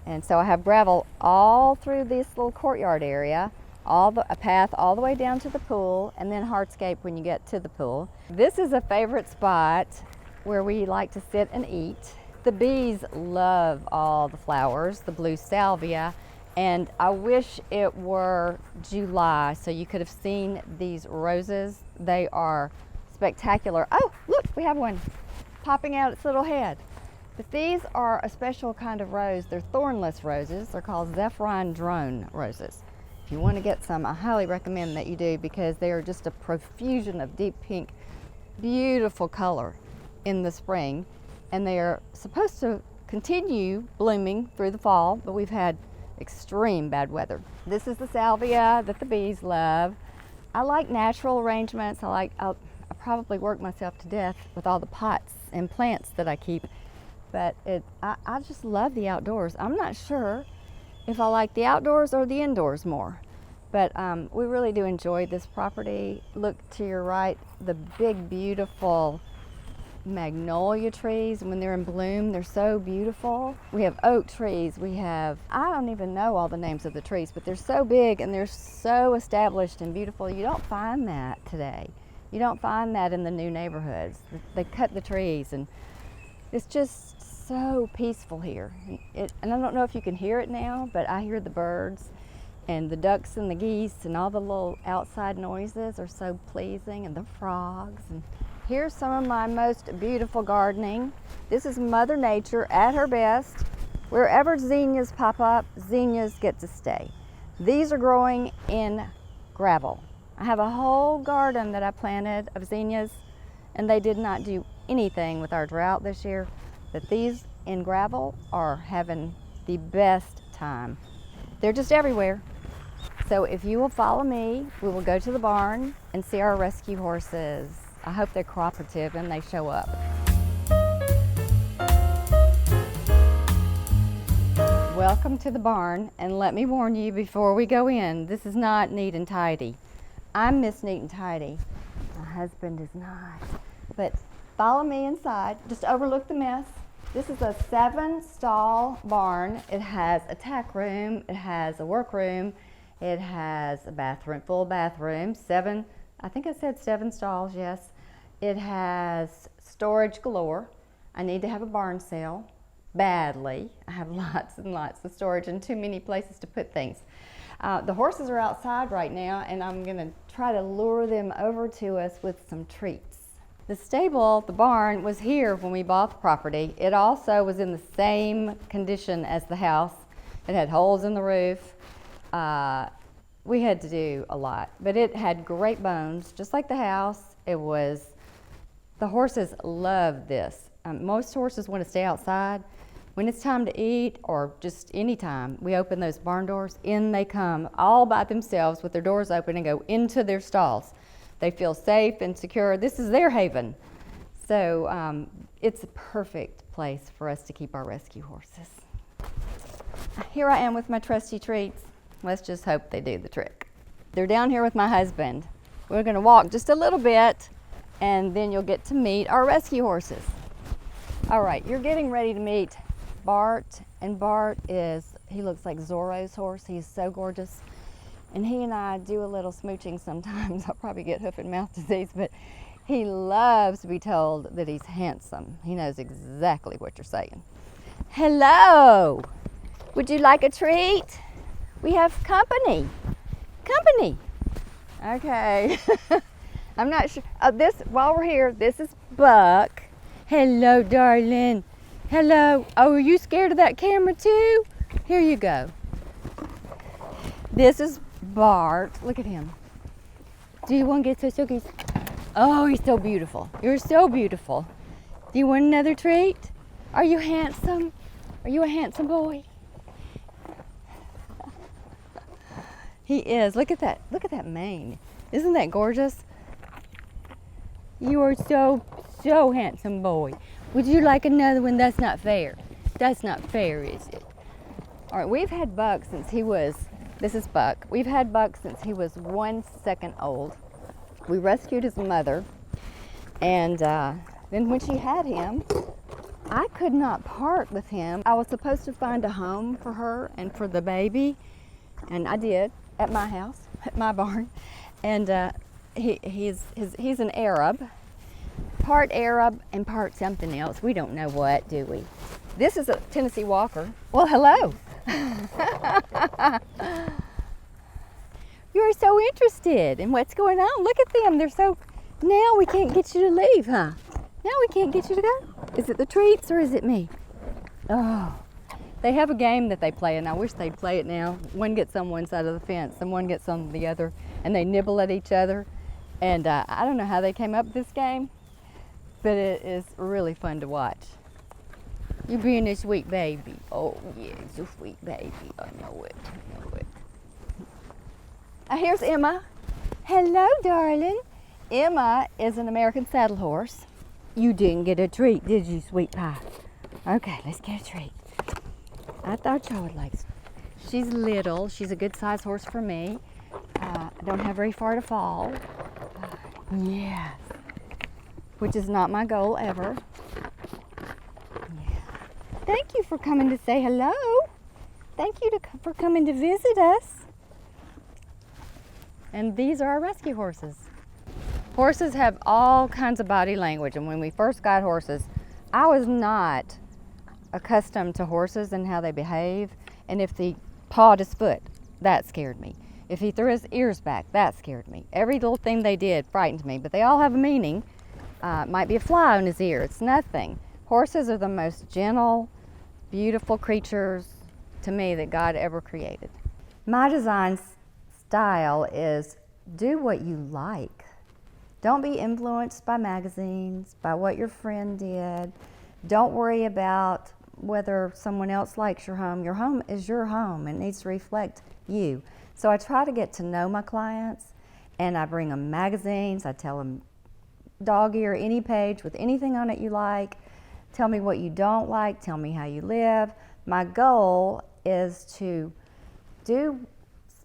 And so I have gravel all through this little courtyard area, a path all the way down to the pool, and then hardscape when you get to the pool. This is a favorite spot where we like to sit and eat. The bees love all the flowers, the blue salvia, and I wish it were July so you could have seen these roses. They are spectacular. Oh, look, we have one popping out its little head. But these are a special kind of rose. They're thornless roses. They're called Zephyrin drone roses. If you want to get some, I highly recommend that you do because they are just a profusion of deep pink beautiful color in the spring, and they are supposed to continue blooming through the fall, but we've had extreme bad weather. This is the salvia that the bees love. I like natural arrangements. I probably work myself to death with all the pots and plants that I keep, but I just love the outdoors. I'm not sure if I like the outdoors or the indoors more, but we really do enjoy this property. Look to your right, the big, beautiful magnolia trees. When they're in bloom, they're so beautiful. We have oak trees. We have, I don't even know all the names of the trees, but they're so big and they're so established and beautiful. You don't find that today. You don't find that in the new neighborhoods. They cut the trees, and it's just so peaceful here. And I don't know if you can hear it now, but I hear the birds and the ducks and the geese, and all the little outside noises are so pleasing, and the frogs. And here's some of my most beautiful gardening. This is Mother Nature at her best. Wherever zinnias pop up, zinnias get to stay. These are growing in gravel. I have a whole garden that I planted of zinnias, and they did not do anything with our drought this year, but these in gravel are having the best time. They're just everywhere. So if you will follow me, we will go to the barn and see our rescue horses. I hope they're cooperative and they show up. Welcome to the barn, and let me warn you before we go in, this is not neat and tidy. I'm Miss Neat and Tidy. My husband is not. But follow me inside, just overlook the mess. This is a 7-stall barn. It has a tack room, it has a workroom, it has a bathroom, full bathroom, I think I said 7 stalls, yes. It has storage galore. I need to have a barn sale badly. I have lots and lots of storage and too many places to put things. The horses are outside right now, and I'm gonna try to lure them over to us with some treats. The stable, the barn, was here when we bought the property. It also was in the same condition as the house. It had holes in the roof. We had to do a lot, but it had great bones, just like the house. The horses love this. Most horses want to stay outside. When it's time to eat, or just any time, we open those barn doors, in they come all by themselves with their doors open and go into their stalls. They feel safe and secure. This is their haven. So it's a perfect place for us to keep our rescue horses. Here I am with my trusty treats. Let's just hope they do the trick. They're down here with my husband. We're gonna walk just a little bit, and then you'll get to meet our rescue horses. All right, you're getting ready to meet Bart, and Bart he looks like Zorro's horse. He's so gorgeous. And he and I do a little smooching sometimes. I'll probably get hoof and mouth disease, but he loves to be told that he's handsome. He knows exactly what you're saying. Hello, would you like a treat? We have company. Okay. I'm not sure. While we're here, this is Buck. Hello, darling. Hello. Oh, are you scared of that camera too? Here you go. This is Bart. Look at him. Do you want to get some cookies? Oh, he's so beautiful. You're so beautiful. Do you want another treat? Are you handsome? Are you a handsome boy? He is. Look at that. Look at that mane. Isn't that gorgeous? You are so handsome boy. Would you like another one? That's not fair. That's not fair, is it? All right, we've had Buck since this is Buck. We've had Buck since he was 1 second old. We rescued his mother, and then when she had him, I could not part with him. I was supposed to find a home for her and for the baby, and I did at my house, at my barn. And he's an Arab, part Arab and part something else. We don't know what, do we? This is a Tennessee Walker. Well, hello. You're so interested in what's going on. Look at them. Now we can't get you to leave, huh? Now we can't get you to go. Is it the treats or is it me? Oh, they have a game that they play, and I wish they'd play it now. One gets on one side of the fence and one gets on the other, and they nibble at each other. And I don't know how they came up with this game, but it is really fun to watch. You being a sweet baby. Oh, yeah, it's a sweet baby. I know it. Here's Emma. Hello, darling. Emma is an American saddle horse. You didn't get a treat, did you, sweet pie? Okay, let's get a treat. I thought y'all would like. She's little. She's a good size horse for me. I don't have very far to fall. Yes. Which is not my goal ever. Yeah. Thank you for coming to say hello. Thank you for coming to visit us. And these are our rescue horses. Horses have all kinds of body language, and when we first got horses, I was not accustomed to horses and how they behave. And if he pawed his foot, that scared me. If he threw his ears back, that scared me. Every little thing they did frightened me, but they all have a meaning. It might be a fly on his ear, it's nothing. Horses are the most gentle, beautiful creatures to me that God ever created. My design style is do what you like. Don't be influenced by magazines, by what your friend did. Don't worry about whether someone else likes your home. Your home is your home and needs to reflect you. So I try to get to know my clients, and I bring them magazines. I tell them dog ear any page with anything on it you like. Tell me what you don't like. Tell me how you live. My goal is to do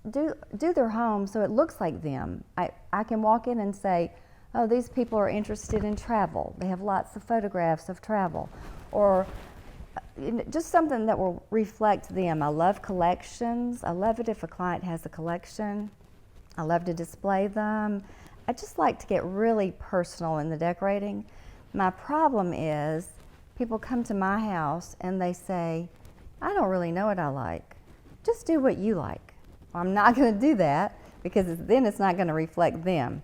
their home so it looks like them. I can walk in and say, oh, these people are interested in travel. They have lots of photographs of travel. Or just something that will reflect them. I love collections. I love it if a client has a collection. I love to display them. I just like to get really personal in the decorating. My problem is people come to my house and they say, I don't really know what I like. Just do what you like. Well, I'm not going to do that because then it's not going to reflect them.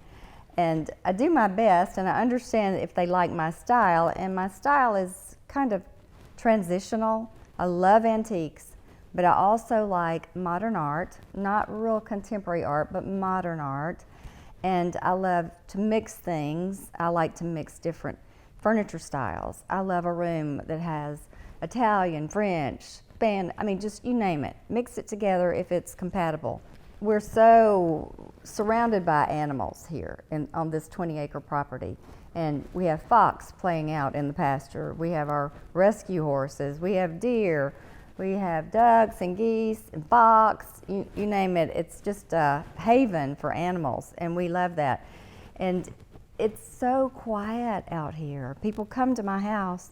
And I do my best, and I understand if they like my style, and my style is kind of transitional. I love antiques, but I also like modern art, not real contemporary art, but modern art. And I love to mix things. I like to mix different furniture styles. I love a room that has Italian, French, just you name it. Mix it together if it's compatible. We're so surrounded by animals here on this 20-acre property. And we have fox playing out in the pasture. We have our rescue horses. We have deer. We have ducks and geese and fox. You name it. It's just a haven for animals, and we love that. And it's so quiet out here. People come to my house,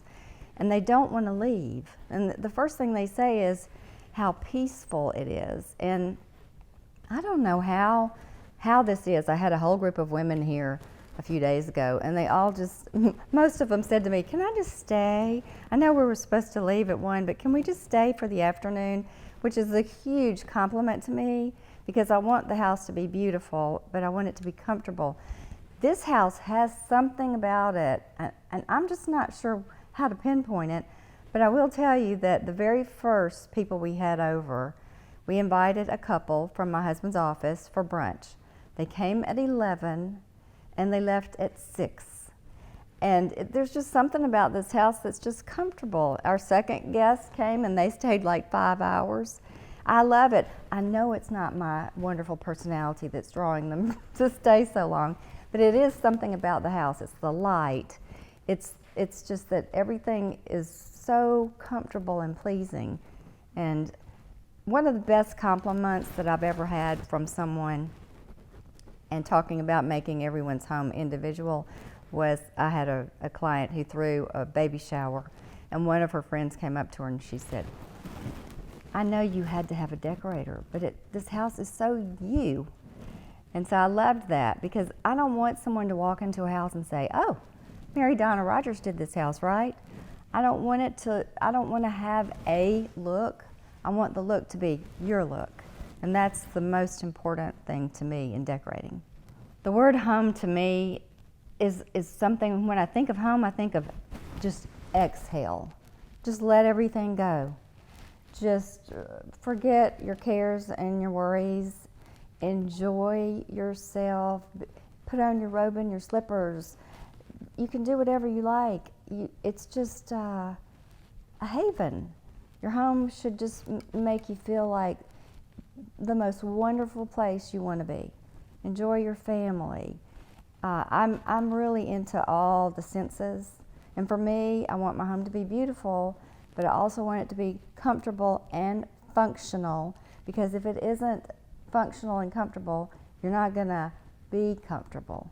and they don't want to leave. And the first thing they say is how peaceful it is. And I don't know how this is. I had a whole group of women here a few days ago, and they all most of them said to me, can I just stay? I know we were supposed to leave at 1, but can we just stay for the afternoon? Which is a huge compliment to me because I want the house to be beautiful, but I want it to be comfortable. This house has something about it, and I'm just not sure how to pinpoint it, but I will tell you that the very first people we had over, we invited a couple from my husband's office for brunch. They came at 11 and they left at 6. And there's just something about this house that's just comfortable. Our second guest came and they stayed like 5 hours. I love it. I know it's not my wonderful personality that's drawing them to stay so long, but it is something about the house. It's the light. It's just that everything is so comfortable and pleasing. And one of the best compliments that I've ever had from someone, and talking about making everyone's home individual, was I had a client who threw a baby shower, and one of her friends came up to her and she said, I know you had to have a decorator, but this house is so you. And so I loved that because I don't want someone to walk into a house and say, oh, Mary Donna Rogers did this house, right? I don't want to have a look. I want the look to be your look. And that's the most important thing to me in decorating. The word home to me is something, when I think of home, I think of just exhale. Just let everything go. Just forget your cares and your worries. Enjoy yourself. Put on your robe and your slippers. you can do whatever you like. It's just a haven. Your home should just make you feel like the most wonderful place you want to be. Enjoy your family. I'm really into all the senses, and for me, I want my home to be beautiful, but I also want it to be comfortable and functional, because if it isn't functional and comfortable, you're not gonna be comfortable.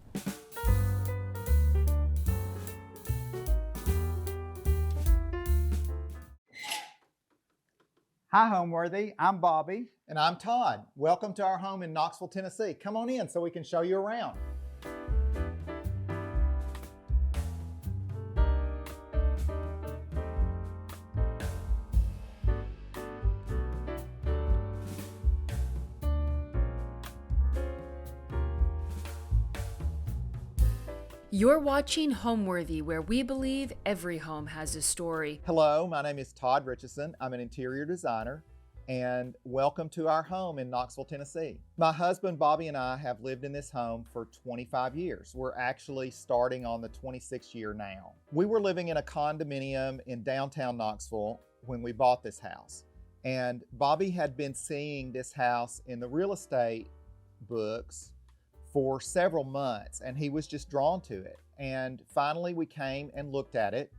Hi, Homeworthy. I'm Bobby. And I'm Todd. Welcome to our home in Knoxville, Tennessee. Come on in so we can show you around. You're watching Homeworthy, where we believe every home has a story. Hello, my name is Todd Richardson. I'm an interior designer, and welcome to our home in Knoxville, Tennessee. My husband Bobby and I have lived in this home for 25 years. We're actually starting on the 26th year now. We were living in a condominium in downtown Knoxville when we bought this house. And Bobby had been seeing this house in the real estate books for several months, and he was just drawn to it. And finally we came and looked at it.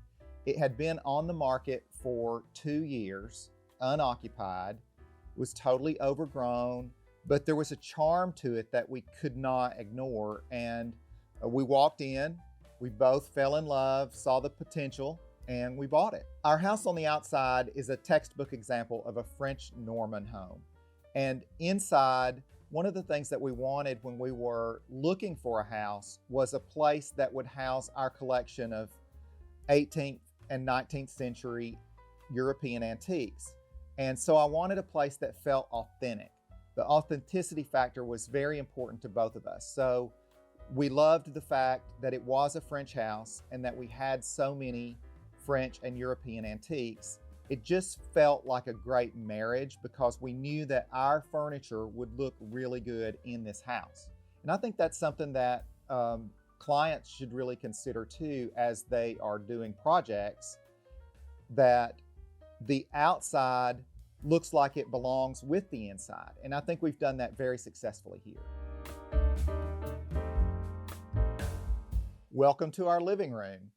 It had been on the market for 2 years, unoccupied, was totally overgrown, but there was a charm to it that we could not ignore. And we walked in, we both fell in love, saw the potential, and we bought it. Our house on the outside is a textbook example of a French Norman home. And inside, one of the things that we wanted when we were looking for a house was a place that would house our collection of 18th and 19th century European antiques. And so I wanted a place that felt authentic. The authenticity factor was very important to both of us. So we loved the fact that it was a French house and that we had so many French and European antiques. It just felt like a great marriage because we knew that our furniture would look really good in this house. And I think that's something that clients should really consider too as they are doing projects, that the outside looks like it belongs with the inside. And I think we've done that very successfully here. Welcome to our living room.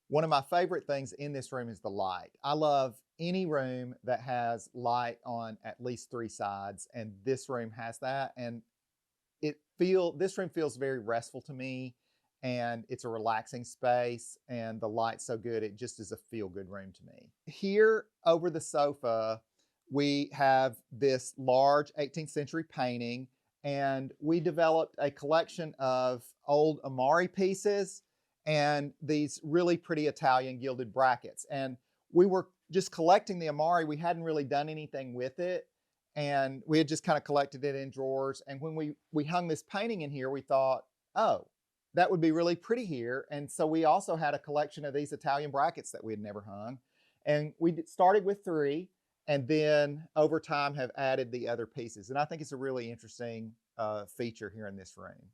One of my favorite things in this room is the light. I love any room that has light on at least 3 sides, and this room has that. And this room feels very restful to me, and it's a relaxing space, and the light's so good, it just is a feel-good room to me. Here over the sofa, we have this large 18th century painting, and we developed a collection of old Amari pieces and these really pretty Italian gilded brackets. And we were just collecting the Amari. We hadn't really done anything with it, and we had just kind of collected it in drawers. And when we hung this painting in here, we thought, oh, that would be really pretty here. And so we also had a collection of these Italian brackets that we had never hung. And we started with 3, and then over time have added the other pieces. And I think it's a really interesting feature here in this room.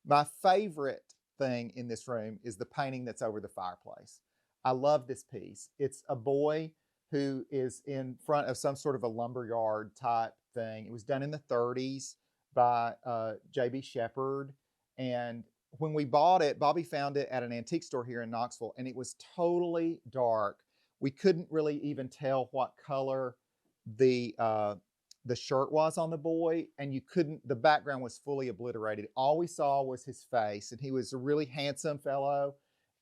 My favorite thing in this room is the painting that's over the fireplace. I love this piece. It's a boy who is in front of some sort of a lumberyard type thing. It was done in the 30s by J.B. Shepherd. And when we bought it, Bobby found it at an antique store here in Knoxville, and it was totally dark. We couldn't really even tell what color the shirt was on the boy, and the background was fully obliterated. All we saw was his face, and he was a really handsome fellow.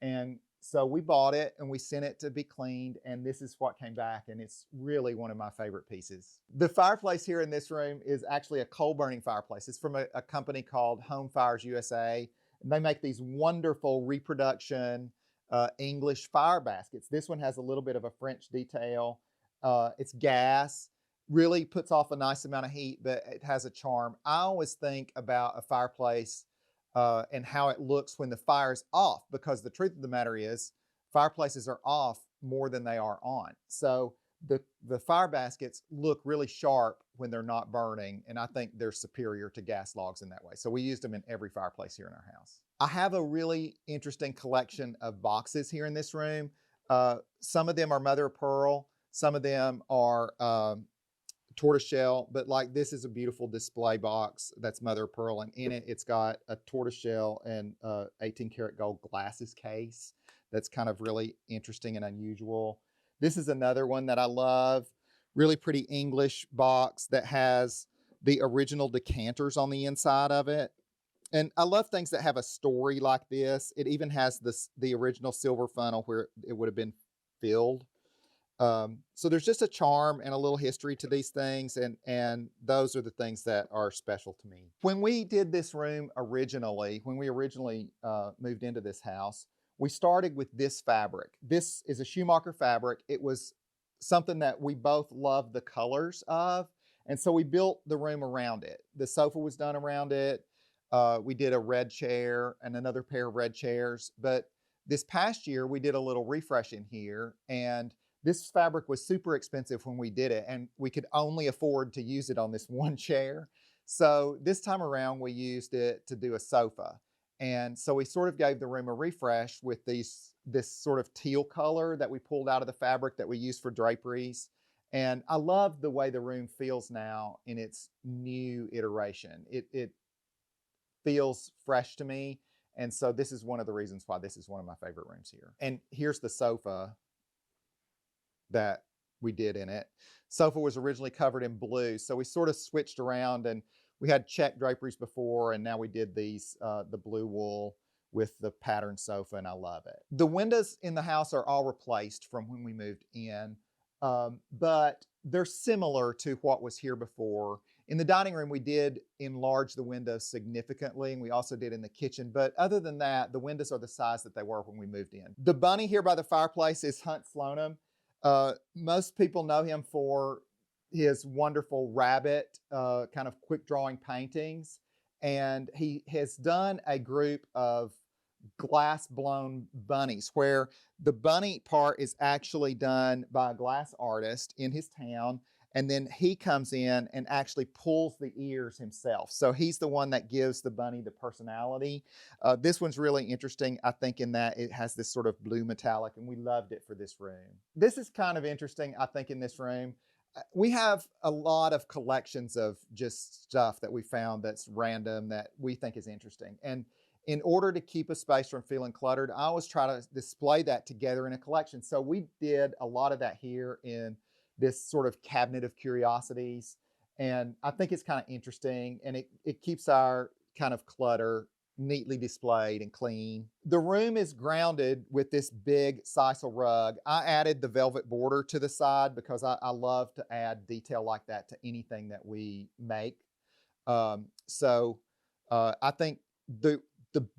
And so we bought it and we sent it to be cleaned, and this is what came back, and it's really one of my favorite pieces. The fireplace here in this room is actually a coal burning fireplace. It's from a company called Home Fires USA. And they make these wonderful reproduction English fire baskets. This one has a little bit of a French detail. It's gas. Really puts off a nice amount of heat, but it has a charm. I always think about a fireplace and how it looks when the fire's off, because the truth of the matter is fireplaces are off more than they are on. So the fire baskets look really sharp when they're not burning, and I think they're superior to gas logs in that way. So we used them in every fireplace here in our house. I have a really interesting collection of boxes here in this room. Some of them are mother of pearl, some of them are tortoiseshell, but like this is a beautiful display box that's mother of pearl, and in it, it's got a tortoiseshell and 18 karat gold glasses case that's kind of really interesting and unusual. This is another one that I love. Really pretty English box that has the original decanters on the inside of it. And I love things that have a story like this. It even has the original silver funnel where it would have been filled. So there's just a charm and a little history to these things, and those are the things that are special to me. When we did this room originally, when we originally moved into this house, we started with this fabric. This is a Schumacher fabric. It was something that we both loved the colors of, and so we built the room around it. The sofa was done around it. We did a red chair and another pair of red chairs, but this past year we did a little refresh in here, and this fabric was super expensive when we did it, and we could only afford to use it on this one chair. So this time around we used it to do a sofa. And so we sort of gave the room a refresh with this sort of teal color that we pulled out of the fabric that we used for draperies. And I love the way the room feels now in its new iteration. It feels fresh to me. And so this is one of the reasons why this is one of my favorite rooms here. And here's the sofa that we did in it. Sofa was originally covered in blue, so we sort of switched around, and we had check draperies before, and now we did these, the blue wool with the pattern sofa, and I love it. The windows in the house are all replaced from when we moved in, but they're similar to what was here before. In the dining room, we did enlarge the windows significantly, and we also did in the kitchen. But other than that, the windows are the size that they were when we moved in. The bunny here by the fireplace is Hunt Sloanham. Most people know him for his wonderful rabbit, kind of quick drawing paintings. And he has done a group of glass blown bunnies where the bunny part is actually done by a glass artist in his town. And then he comes in and actually pulls the ears himself. So he's the one that gives the bunny the personality. This one's really interesting, I think, in that it has this sort of blue metallic, and we loved it for this room. This is kind of interesting, I think, in this room. We have a lot of collections of just stuff that we found that's random that we think is interesting. And in order to keep a space from feeling cluttered, I always try to display that together in a collection. So we did a lot of that here in this sort of cabinet of curiosities. And I think it's kind of interesting, and it keeps our kind of clutter neatly displayed and clean. The room is grounded with this big sisal rug. I added the velvet border to the side because I love to add detail like that to anything that we make. I think the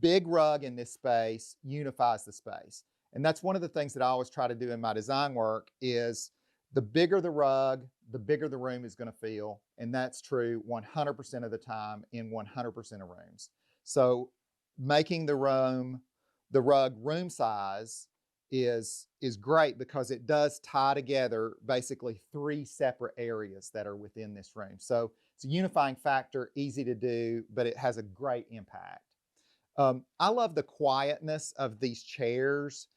big rug in this space unifies the space. And that's one of the things that I always try to do in my design work is the bigger the rug, the bigger the room is going to feel. And that's true 100% of the time in 100% of rooms. So making the rug room size is great because it does tie together basically 3 separate areas that are within this room. So it's a unifying factor, easy to do, but it has a great impact. I love the quietness of these chairs.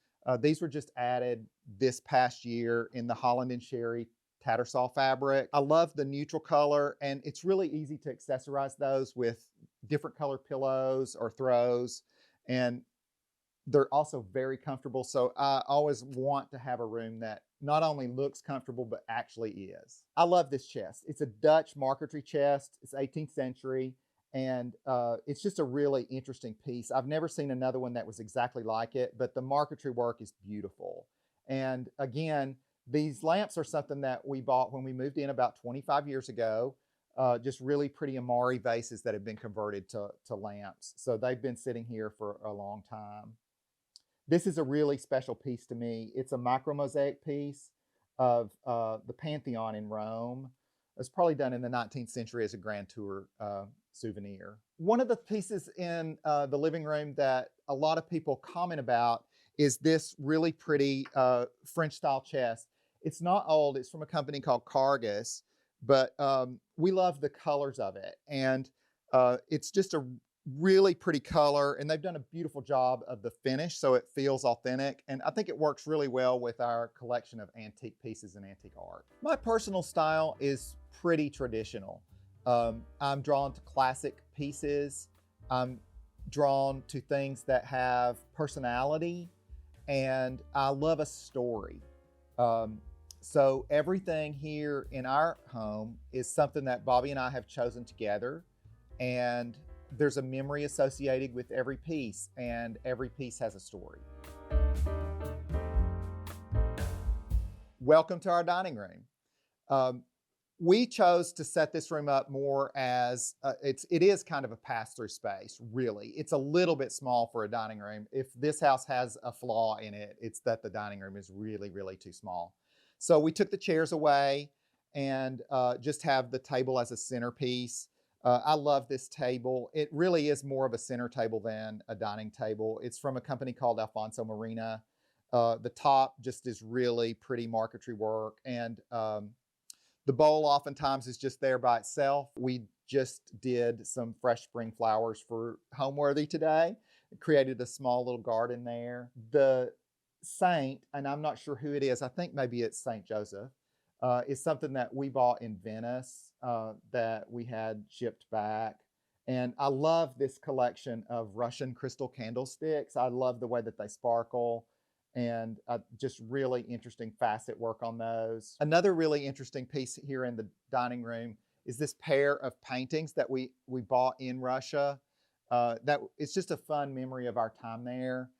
These were just added this past year in the Holland and Sherry Tattersall fabric. I love the neutral color, and it's really easy to accessorize those with different color pillows or throws, and they're also very comfortable. So I always want to have a room that not only looks comfortable, but actually is. I love this chest. It's a Dutch marquetry chest. It's 18th century. And it's just a really interesting piece. I've never seen another one that was exactly like it, but the marquetry work is beautiful. And again, these lamps are something that we bought when we moved in about 25 years ago. Just really pretty Amari vases that have been converted to lamps. So they've been sitting here for a long time. This is a really special piece to me. It's a micro mosaic piece of the Pantheon in Rome. It's probably done in the 19th century as a Grand Tour souvenir. One of the pieces in the living room that a lot of people comment about is this really pretty French style chest. It's not old, it's from a company called Cargus, but we love the colors of it. And it's just a really pretty color, and they've done a beautiful job of the finish so it feels authentic, and I think it works really well with our collection of antique pieces and antique art. My personal style is pretty traditional. I'm drawn to classic pieces. I'm drawn to things that have personality, and I love a story. So everything here in our home is something that Bobby and I have chosen together, and there's a memory associated with every piece, and every piece has a story. Welcome to our dining room. We chose to set this room up more as, it is kind of a pass-through space, really. It's a little bit small for a dining room. If this house has a flaw in it, it's that the dining room is really, really too small. So we took the chairs away and just have the table as a centerpiece. I love this table. It really is more of a center table than a dining table. It's from a company called Alfonso Marina. The top just is really pretty marquetry work, and the bowl oftentimes is just there by itself. We just did some fresh spring flowers for Homeworthy today. It created a small little garden there. The saint, and I'm not sure who it is, I think maybe it's Saint Joseph, is something that we bought in Venice that we had shipped back. And I love this collection of Russian crystal candlesticks. I love the way that they sparkle, and just really interesting facet work on those. Another really interesting piece here in the dining room is this pair of paintings that we bought in Russia. That it's just a fun memory of our time there.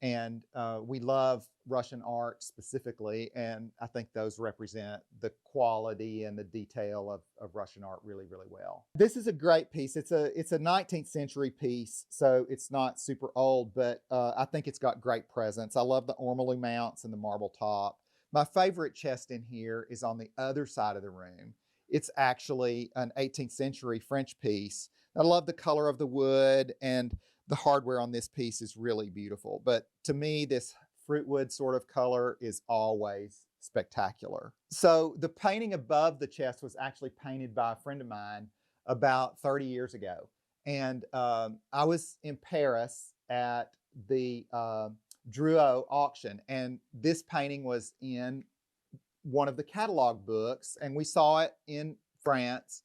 And we love Russian art specifically, and I think those represent the quality and the detail of Russian art really, really well. This is a great piece. It's a 19th century piece, so it's not super old, but I think it's got great presence. I love the ormolu mounts and the marble top. My favorite chest in here is on the other side of the room. It's actually an 18th century French piece. I love the color of the wood, and the hardware on this piece is really beautiful. But to me, this fruitwood sort of color is always spectacular. So the painting above the chest was actually painted by a friend of mine about 30 years ago. And I was in Paris at the Drouot auction, and this painting was in one of the catalog books, and we saw it in France.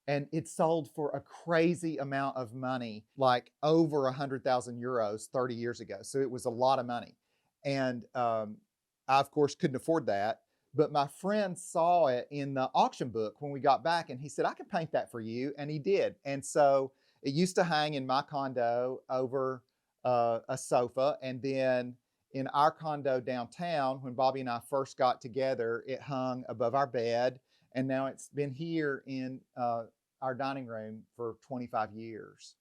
And it sold for a crazy amount of money, like over 100,000 euros 30 years ago. So it was a lot of money. And I, of course, couldn't afford that. But my friend saw it in the auction book when we got back, and he said, I can paint that for you. And he did. And so it used to hang in my condo over a sofa. And then in our condo downtown, when Bobby and I first got together, it hung above our bed. And now it's been here in our dining room for 25 years.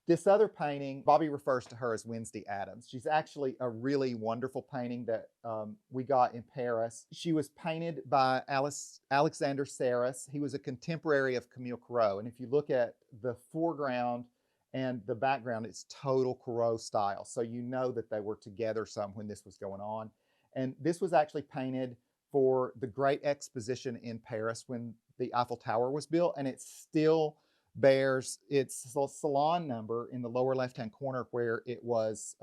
This other painting, Bobby refers to her as Wednesday Addams. She's actually a really wonderful painting that we got in Paris. She was painted by Alexander Sarras. He was a contemporary of Camille Corot. And if you look at the foreground and the background, it's total Corot style. So you know that they were together some when this was going on. And this was actually painted for the Great Exposition in Paris when the Eiffel Tower was built, and it still bears its salon number in the lower left-hand corner where it was,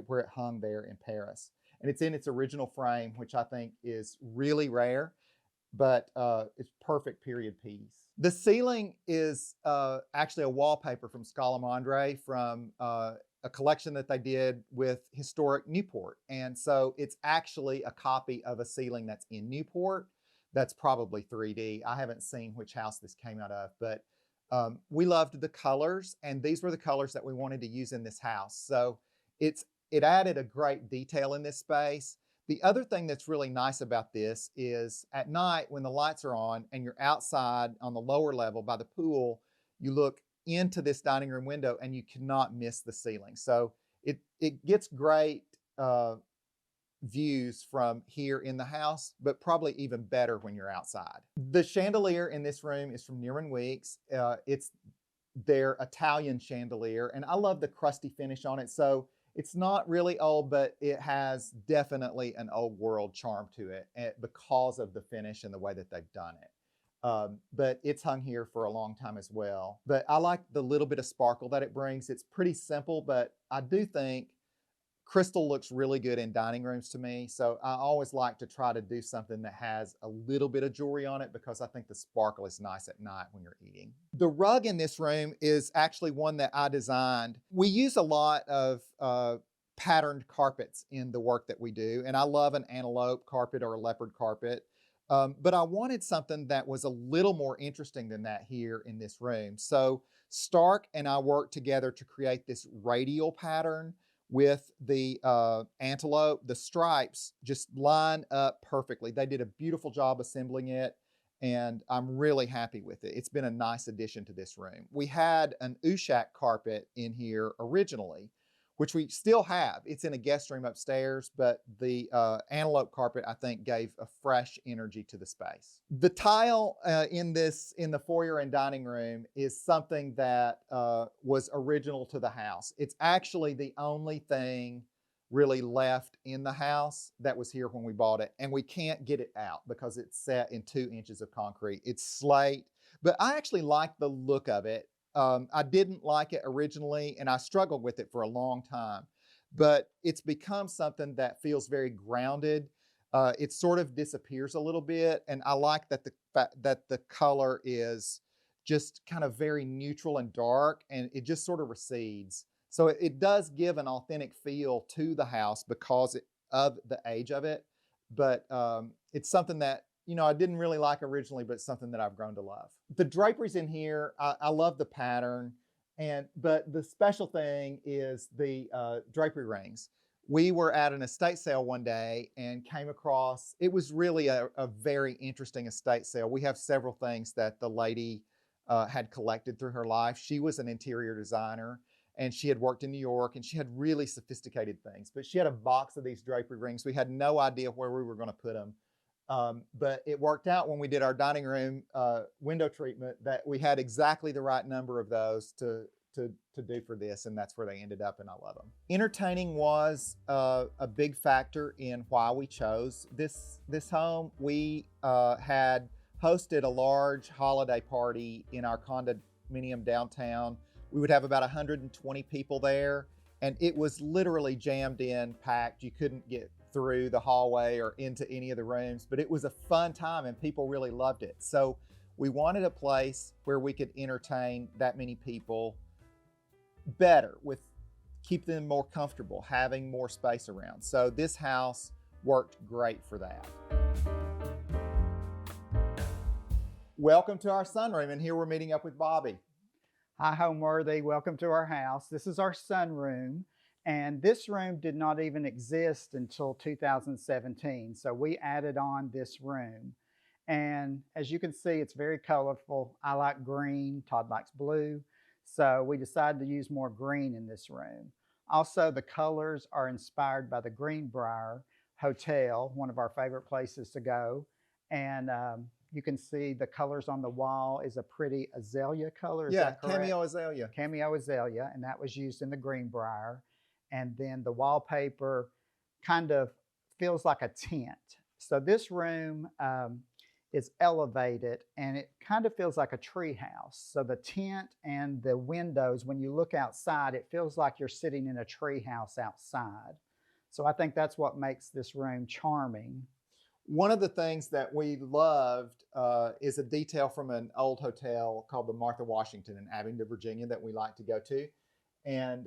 where it hung there in Paris. And it's in its original frame, which I think is really rare, but it's perfect period piece. The ceiling is actually a wallpaper from Scalamandre from a collection that they did with historic Newport. And so it's actually a copy of a ceiling that's in Newport. That's probably 3D. I haven't seen which house this came out of, but we loved the colors, and these were the colors that we wanted to use in this house. So it added a great detail in this space. The other thing that's really nice about this is at night when the lights are on and you're outside on the lower level by the pool, you look into this dining room window and you cannot miss the ceiling. So it gets great views from here in the house, but probably even better when you're outside. The chandelier in this room is from Neiman Weeks. It's their Italian chandelier, and I love the crusty finish on it. So it's not really old, but it has definitely an old world charm to it because of the finish and the way that they've done it. But it's hung here for a long time as well. But I like the little bit of sparkle that it brings. It's pretty simple, but I do think crystal looks really good in dining rooms to me. So I always like to try to do something that has a little bit of jewelry on it because I think the sparkle is nice at night when you're eating. The rug in this room is actually one that I designed. We use a lot of patterned carpets in the work that we do, and I love an antelope carpet or a leopard carpet. But I wanted something that was a little more interesting than that here in this room. So Stark and I worked together to create this radial pattern with the antelope. The stripes just line up perfectly. They did a beautiful job assembling it, and I'm really happy with it. It's been a nice addition to this room. We had an Ushak carpet in here originally, which we still have. It's in a guest room upstairs, but the antelope carpet, I think, gave a fresh energy to the space. The tile in the foyer and dining room is something that was original to the house. It's actually the only thing really left in the house that was here when we bought it, and we can't get it out because it's set in 2 inches of concrete. It's slate, but I actually like the look of it. I didn't like it originally, and I struggled with it for a long time, but it's become something that feels very grounded. It sort of disappears a little bit, and I like that the color is just kind of very neutral and dark, and it just sort of recedes. So it does give an authentic feel to the house because of the age of it, but it's something that I didn't really like originally, but it's something that I've grown to love. The draperies in here, I love the pattern, but the special thing is the drapery rings. We were at an estate sale one day and came across, it was really a very interesting estate sale. We have several things that the lady had collected through her life. She was an interior designer, and she had worked in New York, and she had really sophisticated things, but she had a box of these drapery rings. We had no idea where we were going to put them. But it worked out when we did our dining room window treatment that we had exactly the right number of those to do for this, and that's where they ended up, and I love them. Entertaining was a big factor in why we chose this home. We had hosted a large holiday party in our condominium downtown. We would have about 120 people there, and it was literally jammed in, packed. You couldn't get through the hallway or into any of the rooms, but it was a fun time and people really loved it. So we wanted a place where we could entertain that many people better, keep them more comfortable, having more space around. So this house worked great for that. Welcome to our sunroom, and here we're meeting up with Bobby. Hi, Homeworthy. Welcome to our house. This is our sunroom, and this room did not even exist until 2017. So we added on this room, and as you can see, it's very colorful. I like green. Todd likes blue. So we decided to use more green in this room. Also, the colors are inspired by the Greenbrier Hotel, one of our favorite places to go. And you can see the colors on the wall is a pretty azalea color. Is that correct? Cameo azalea. Cameo azalea, and that was used in the Greenbrier. And then the wallpaper kind of feels like a tent. So this room is elevated, and it kind of feels like a tree house. So the tent and the windows, when you look outside, it feels like you're sitting in a tree house outside. So I think that's what makes this room charming. One of the things that we loved is a detail from an old hotel called the Martha Washington in Abingdon, Virginia, that we like to go to. And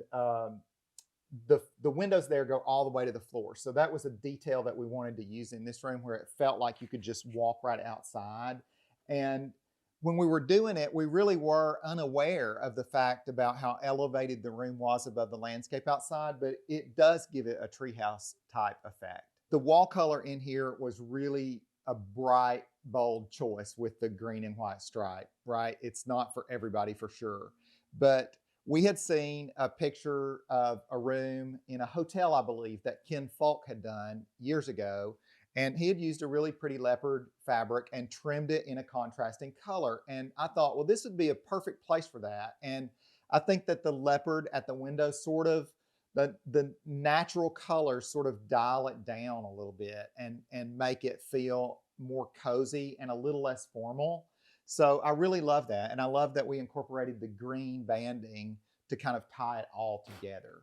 the windows there go all the way to the floor. So that was a detail that we wanted to use in this room, where it felt like you could just walk right outside. And when we were doing it, we really were unaware of the fact about how elevated the room was above the landscape outside, but it does give it a treehouse type effect. The wall color in here was really a bright, bold choice with the green and white stripe, right? It's not for everybody for sure. But we had seen a picture of a room in a hotel, I believe, that Ken Falk had done years ago. And he had used a really pretty leopard fabric and trimmed it in a contrasting color. And I thought, well, this would be a perfect place for that. And I think that the leopard at the window sort of, the natural colors sort of dial it down a little bit and make it feel more cozy and a little less formal. So I really love that. And I love that we incorporated the green banding to kind of tie it all together.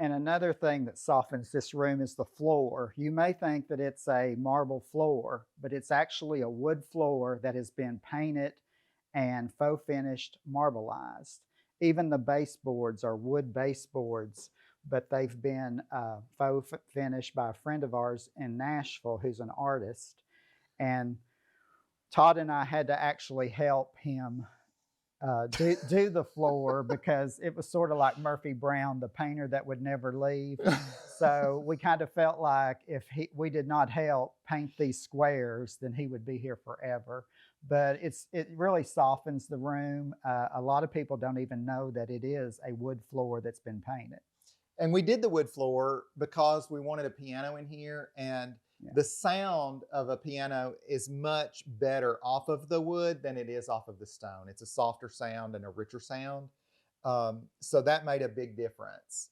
And another thing that softens this room is the floor. You may think that it's a marble floor, but it's actually a wood floor that has been painted and faux finished marbleized. Even the baseboards are wood baseboards, but they've been faux finished by a friend of ours in Nashville who's an artist. And Todd and I had to actually help him do the floor because it was sort of like Murphy Brown, the painter that would never leave. So we kind of felt like if we did not help paint these squares, then he would be here forever. But it really softens the room. A lot of people don't even know that it is a wood floor that's been painted. And we did the wood floor because we wanted a piano in here, and the sound of a piano is much better off of the wood than it is off of the stone. It's a softer sound and a richer sound. So that made a big difference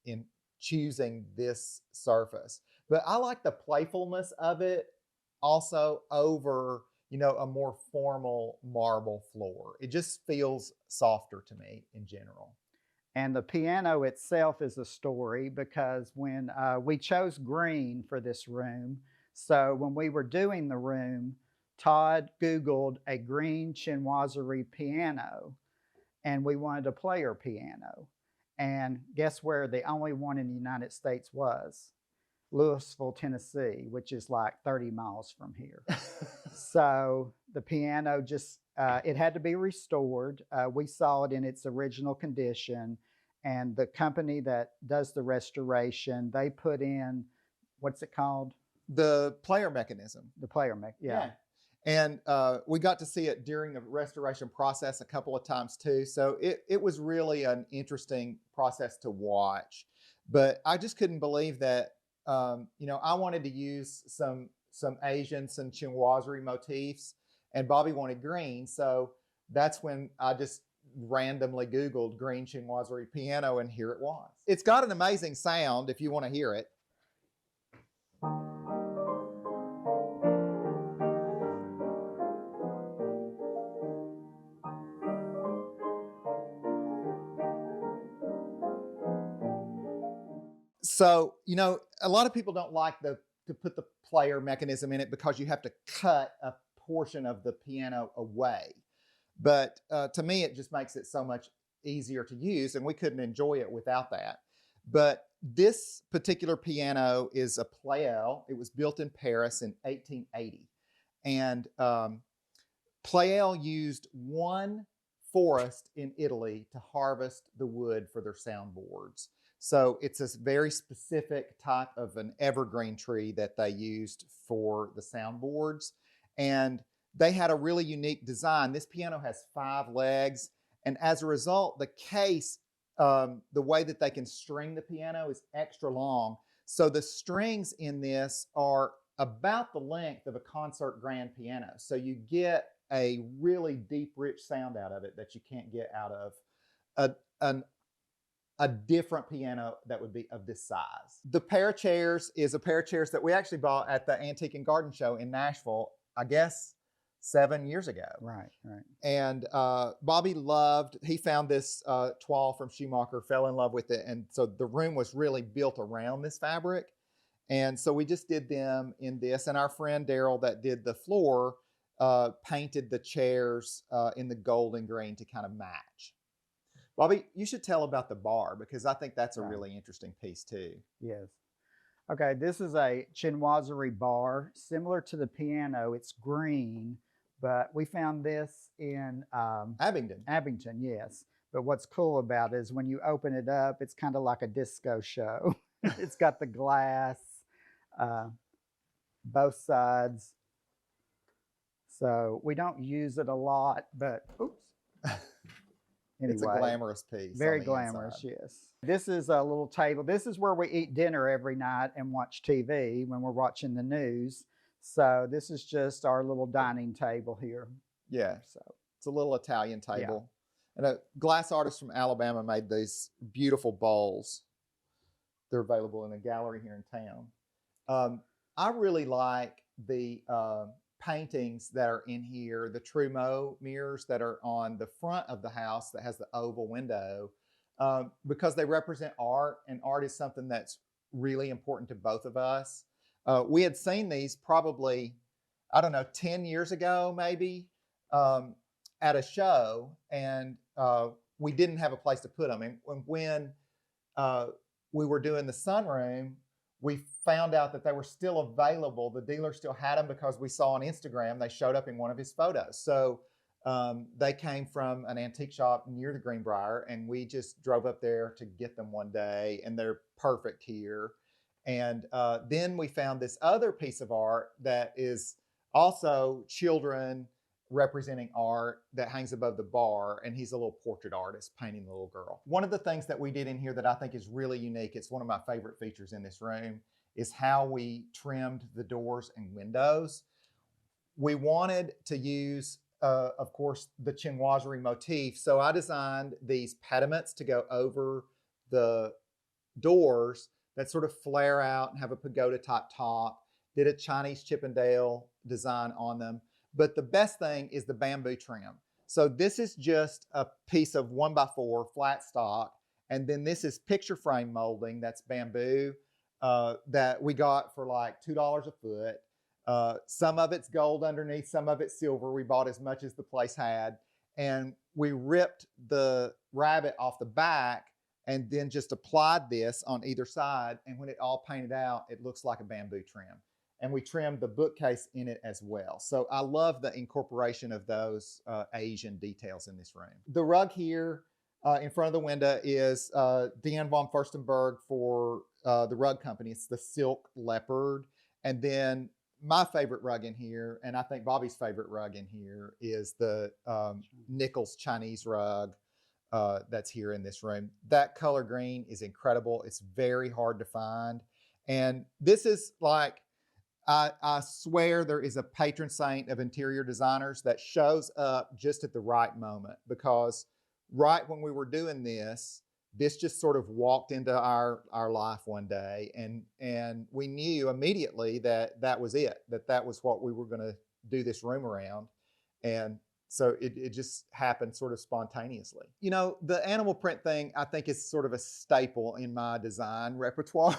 in choosing this surface. But I like the playfulness of it also over, a more formal marble floor. It just feels softer to me in general. And the piano itself is a story because when we chose green for this room, so when we were doing the room, Todd Googled a green chinoiserie piano, and we wanted a player piano. And guess where the only one in the United States was? Louisville, Tennessee, which is like 30 miles from here. So the piano just, it had to be restored. We saw it in its original condition, and the company that does the restoration, they put in, what's it called? The player mechanism. The player mechanism, yeah. And we got to see it during the restoration process a couple of times too. So it was really an interesting process to watch. But I just couldn't believe that, I wanted to use some Asian, some chinoiserie motifs, and Bobby wanted green. So that's when I just randomly Googled green chinoiserie piano, and here it was. It's got an amazing sound if you want to hear it. So, a lot of people don't like to put the player mechanism in it because you have to cut a portion of the piano away. But to me, it just makes it so much easier to use, and we couldn't enjoy it without that. But this particular piano is a Pleyel. It was built in Paris in 1880. And Pleyel used one forest in Italy to harvest the wood for their soundboards. So it's a very specific type of an evergreen tree that they used for the soundboards. And they had a really unique design. This piano has 5 legs. And as a result, the case, the way that they can string the piano is extra long. So the strings in this are about the length of a concert grand piano. So you get a really deep, rich sound out of it that you can't get out of a different piano that would be of this size. The pair of chairs is a pair of chairs that we actually bought at the Antique and Garden Show in Nashville, I guess 7 years ago. Right. And Bobby he found this toile from Schumacher, fell in love with it. And so the room was really built around this fabric. And so we just did them in this. And our friend Daryl that did the floor painted the chairs in the gold and green to kind of match. Bobby, you should tell about the bar because I think that's a really interesting piece too. Yes. Okay, this is a chinoiserie bar, similar to the piano. It's green, but we found this in Abingdon. Abingdon, yes. But what's cool about it is when you open it up, it's kind of like a disco show. It's got the glass, both sides. So we don't use it a lot, but oops. Anyway, it's a glamorous piece. Very glamorous, yes. This is a little table. This is where we eat dinner every night and watch TV when we're watching the news. So this is just our little dining table here. Yeah, so it's a little Italian table. Yeah. And a glass artist from Alabama made these beautiful bowls. They're available in a gallery here in town. I really like the paintings that are in here, the Trumeau mirrors that are on the front of the house that has the oval window, because they represent art, and art is something that's really important to both of us. We had seen these probably, I don't know, 10 years ago, maybe, at a show, and we didn't have a place to put them. And when we were doing the sunroom, we found out that they were still available. The dealer still had them because we saw on Instagram, they showed up in one of his photos. So they came from an antique shop near the Greenbrier, and we just drove up there to get them one day, and they're perfect here. And then we found this other piece of art that is also children representing art that hangs above the bar, and he's a little portrait artist painting the little girl. One of the things that we did in here that I think is really unique, it's one of my favorite features in this room, is how we trimmed the doors and windows. We wanted to use, of course, the chinoiserie motif, so I designed these pediments to go over the doors that sort of flare out and have a pagoda type top, did a Chinese Chippendale design on them. But the best thing is the bamboo trim. So this is just a piece of 1x4 flat stock. And then this is picture frame molding. That's bamboo that we got for like $2 a foot. Some of it's gold underneath, some of it's silver. We bought as much as the place had. And we ripped the rabbit off the back and then just applied this on either side. And when it all painted out, it looks like a bamboo trim. And we trimmed the bookcase in it as well. So I love the incorporation of those Asian details in this room. The rug here in front of the window is Deanne von Furstenberg for the rug company. It's the silk leopard. And then my favorite rug in here, and I think Bobby's favorite rug in here, is the Nichols Chinese rug that's here in this room. That color green is incredible. It's very hard to find. And this is like, I swear there is a patron saint of interior designers that shows up just at the right moment, because right when we were doing this just sort of walked into our life one day, and we knew immediately that was it, that was what we were going to do this room around. And so it just happened sort of spontaneously. You know, the animal print thing, I think, is sort of a staple in my design repertoire.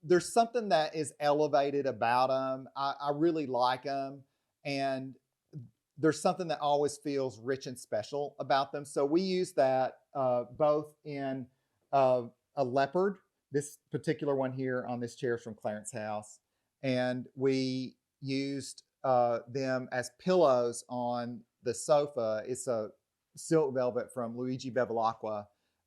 There's something that is elevated about them. I really like them. And there's something that always feels rich and special about them. So we use that both in a leopard. This particular one here on this chair is from Clarence House. And we used them as pillows on the sofa. It's a silk velvet from Luigi Bevilacqua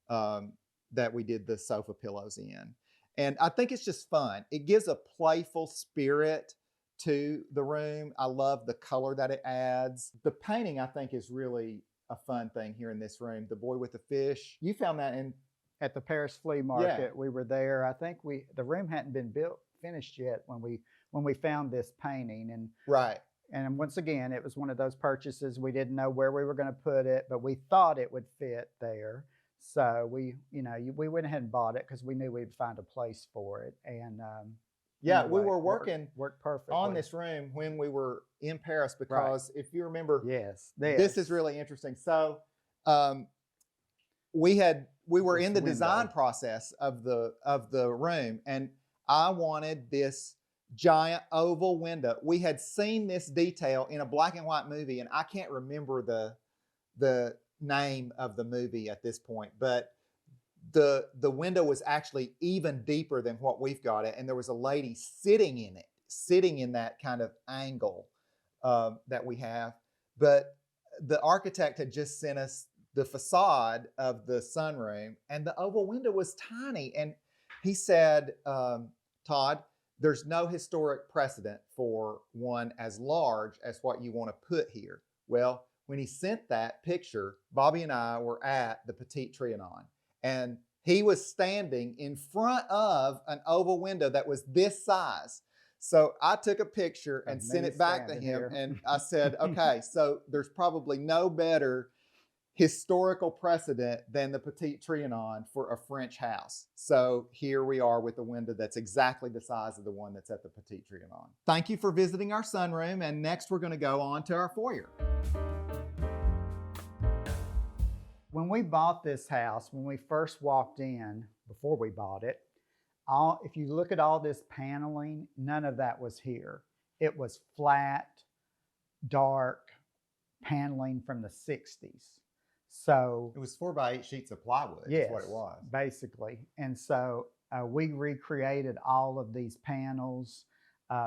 that we did the sofa pillows in. And I think it's just fun. It gives a playful spirit to the room. I love the color that it adds. The painting, I think, is really a fun thing here in this room. The Boy with the Fish. You found that at the Paris Flea Market. Yeah. We were there. I think the room hadn't been finished yet when we found this painting. And right. And once again, it was one of those purchases. We didn't know where we were going to put it, but we thought it would fit there. So we went ahead and bought it because we knew we'd find a place for it. And yeah, anyway, we were working worked perfectly on this room when we were in Paris, because if you remember, yes, this is really interesting. So we were in the design process of the room, and I wanted this giant oval window. We had seen this detail in a black and white movie, and I can't remember the name of the movie at this point, but the window was actually even deeper than what we've got it, and there was a lady sitting in that kind of angle that we have. But the architect had just sent us the facade of the sunroom, and the oval window was tiny, and he said, Todd, there's no historic precedent for one as large as what you want to put here. Well, when he sent that picture, Bobby and I were at the Petit Trianon, and he was standing in front of an oval window that was this size. So I took a picture and sent it back to him, and I said, okay, so there's probably no better historical precedent than the Petit Trianon for a French house. So here we are with a window that's exactly the size of the one that's at the Petit Trianon. Thank you for visiting our sunroom, and next we're going to go on to our foyer. When we bought this house, when we first walked in, before we bought it, if you look at all this paneling, none of that was here. It was flat, dark paneling from the 60s. So it was 4x8 sheets of plywood. Yes, is what it was. Basically. And so we recreated all of these panels,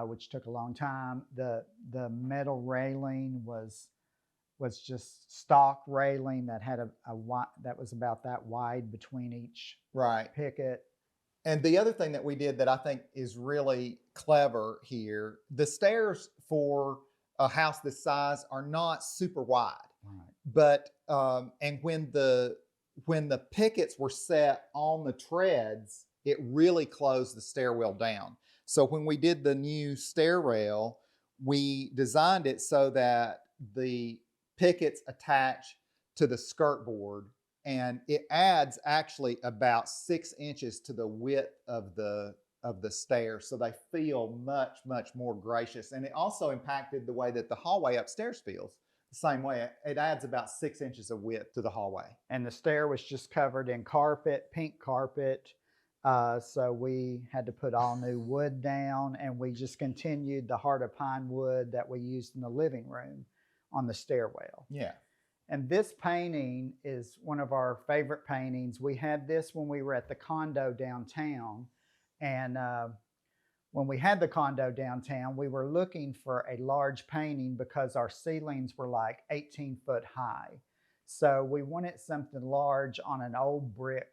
which took a long time. The metal railing was just stock railing that had that was about that wide between each picket. And the other thing that we did that I think is really clever here, the stairs for a house this size are not super wide. Right. But and when the pickets were set on the treads, it really closed the stairwell down. So when we did the new stair rail, we designed it so that the pickets attach to the skirt board, and it adds actually about 6 inches to the width of the stairs, so they feel much more gracious. And it also impacted the way that the hallway upstairs feels. The same way, it adds about 6 inches of width to the hallway. And the stair was just covered in carpet, pink carpet. So we had to put all new wood down, and we just continued the heart of pine wood that we used in the living room on the stairwell. Yeah. And this painting is one of our favorite paintings. We had this when we were at the condo downtown. And when we had the condo downtown, we were looking for a large painting because our ceilings were like 18 foot high. So we wanted something large on an old brick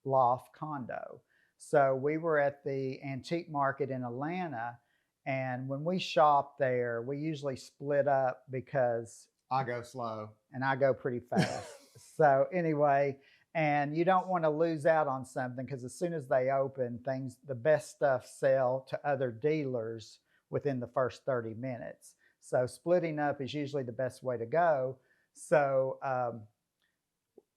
loft condo. So we were at the antique market in Atlanta, and when we shop there, we usually split up because I go slow and I go pretty fast. So anyway, and you don't want to lose out on something, because as soon as they open, the best stuff sell to other dealers within the first 30 minutes. So splitting up is usually the best way to go. So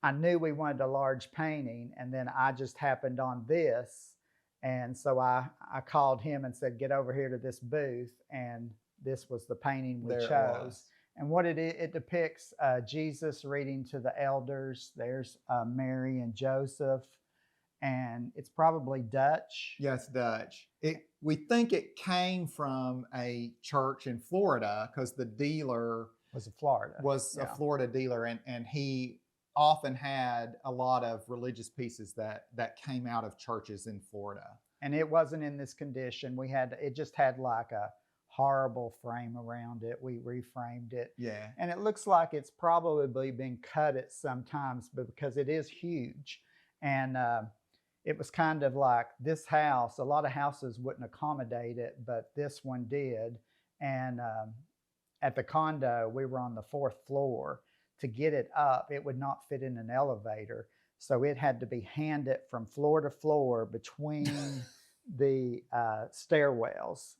I knew we wanted a large painting, and then I just happened on this. And so I called him and said, get over here to this booth. And this was the painting we chose. And what it depicts Jesus reading to the elders. There's Mary and Joseph, and it's probably Dutch. Yes, Dutch. We think it came from a church in Florida, because the dealer was a Florida dealer, and he often had a lot of religious pieces that came out of churches in Florida. And it wasn't in this condition. It just had like a horrible frame around it. We reframed it. Yeah. And it looks like it's probably been cut at some times, but because it is huge. And it was kind of like this house, a lot of houses wouldn't accommodate it, but this one did. And at the condo, we were on the 4th floor. To get it up, it would not fit in an elevator. So it had to be handed from floor to floor between the stairwells.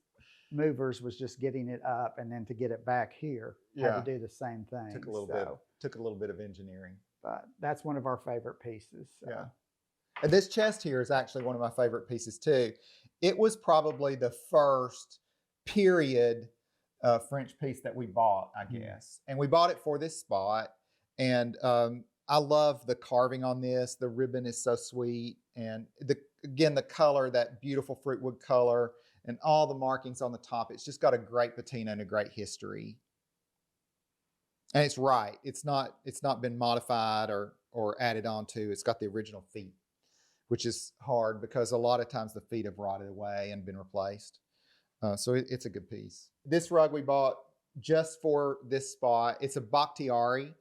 Movers was just getting it up, and then to get it back here, had to do the same thing. Took a little bit of engineering. But that's one of our favorite pieces. So. Yeah. And this chest here is actually one of my favorite pieces too. It was probably the first period French piece that we bought, I guess. And we bought it for this spot. And I love the carving on this. The ribbon is so sweet. And again, the color, that beautiful fruitwood color, and all the markings on the top. It's just got a great patina and a great history. And it's right. It's not been modified or added on to. It's got the original feet, which is hard because a lot of times the feet have rotted away and been replaced. So it's a good piece. This rug we bought just for this spot. It's a Bakhtiari,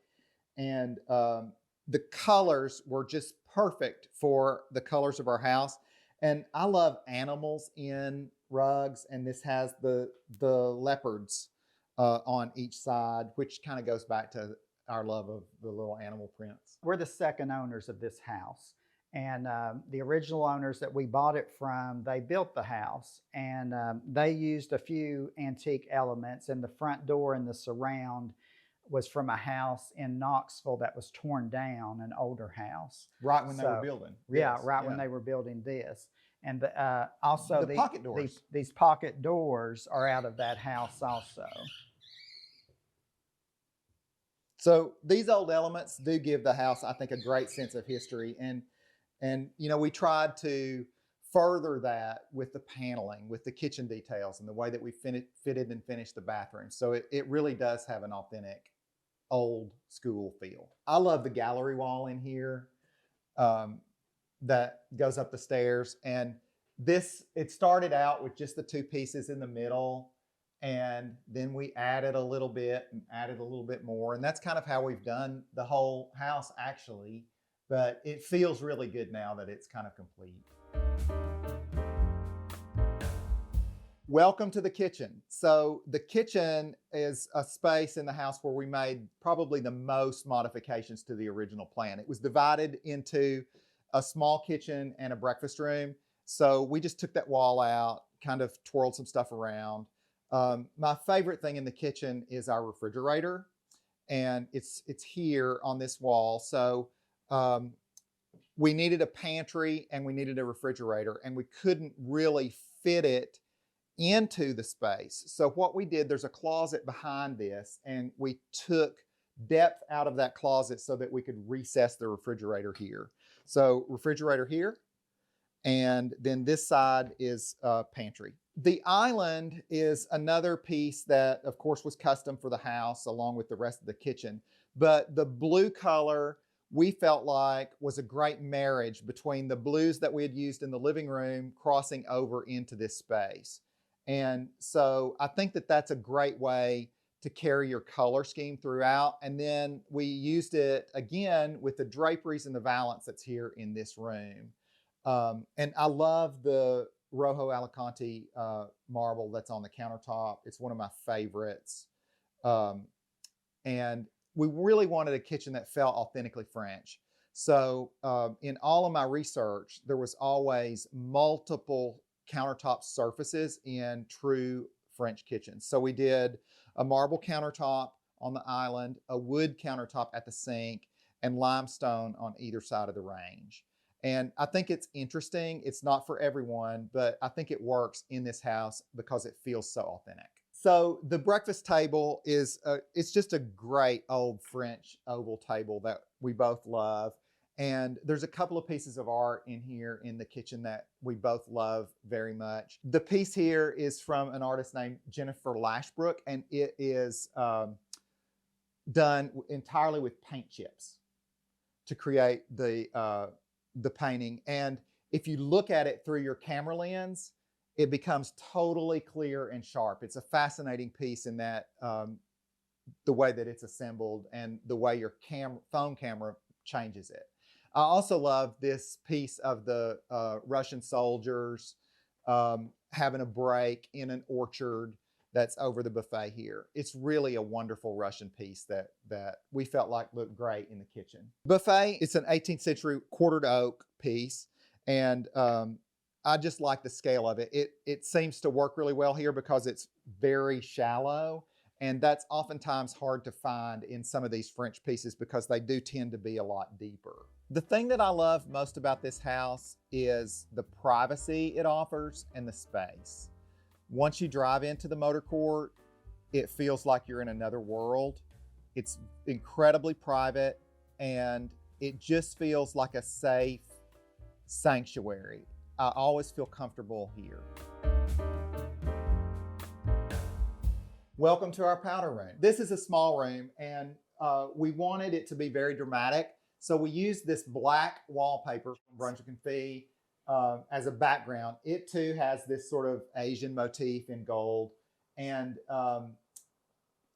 and the colors were just perfect for the colors of our house. And I love animals in rugs, and this has the leopards on each side, which kind of goes back to our love of the little animal prints. We're the second owners of this house. And the original owners that we bought it from, they built the house, and they used a few antique elements, and the front door and the surround was from a house in Knoxville that was torn down, an older house. Right when they were building. Yeah, Yes, right when they were building this. And also the pocket doors. These pocket doors are out of that house also. So these old elements do give the house, I think, a great sense of history. And you know, we tried to further that with the paneling, with the kitchen details, and the way that we fitted and finished the bathroom. So it really does have an authentic old school feel. I love the gallery wall in here that goes up the stairs. And it started out with just the two pieces in the middle, and then we added a little bit and added a little bit more. And that's kind of how we've done the whole house, actually. But it feels really good now that it's kind of complete. Welcome to the kitchen. So the kitchen is a space in the house where we made probably the most modifications to the original plan. It was divided into a small kitchen and a breakfast room. So we just took that wall out, kind of twirled some stuff around. My favorite thing in the kitchen is our refrigerator, and it's here on this wall. So we needed a pantry and we needed a refrigerator, and we couldn't really fit it into the space. So what we did, there's a closet behind this, and we took depth out of that closet so that we could recess the refrigerator here. So refrigerator here, and then this side is pantry. The island is another piece that, of course, was custom for the house along with the rest of the kitchen. But the blue color, we felt like, was a great marriage between the blues that we had used in the living room crossing over into this space. And so I think that that's a great way to carry your color scheme throughout. And then we used it again with the draperies and the valance that's here in this room. And I love the Rojo Alicante marble that's on the countertop. It's one of my favorites. And we really wanted a kitchen that felt authentically French. So in all of my research, there was always multiple countertop surfaces in true French kitchens. So we did a marble countertop on the island, a wood countertop at the sink, and limestone on either side of the range. And I think it's interesting. It's not for everyone, but I think it works in this house because it feels so authentic. So the breakfast table is, it's just a great old French oval table that we both love. And there's a couple of pieces of art in here in the kitchen that we both love very much. The piece here is from an artist named Jennifer Lashbrook, and it is done entirely with paint chips to create the painting. And if you look at it through your camera lens, it becomes totally clear and sharp. It's a fascinating piece in that the way that it's assembled and the way your phone camera changes it. I also love this piece of the Russian soldiers having a break in an orchard that's over the buffet here. It's really a wonderful Russian piece that we felt like looked great in the kitchen. Buffet, it's an 18th century quartered oak piece, and I just like the scale of it. It seems to work really well here because it's very shallow, and that's oftentimes hard to find in some of these French pieces because they do tend to be a lot deeper. The thing that I love most about this house is the privacy it offers and the space. Once you drive into the motor court, it feels like you're in another world. It's incredibly private, and it just feels like a safe sanctuary. I always feel comfortable here. Welcome to our powder room. This is a small room, and we wanted it to be very dramatic. So we used this black wallpaper from Brunswick and Fee as a background. It too has this sort of Asian motif in gold. And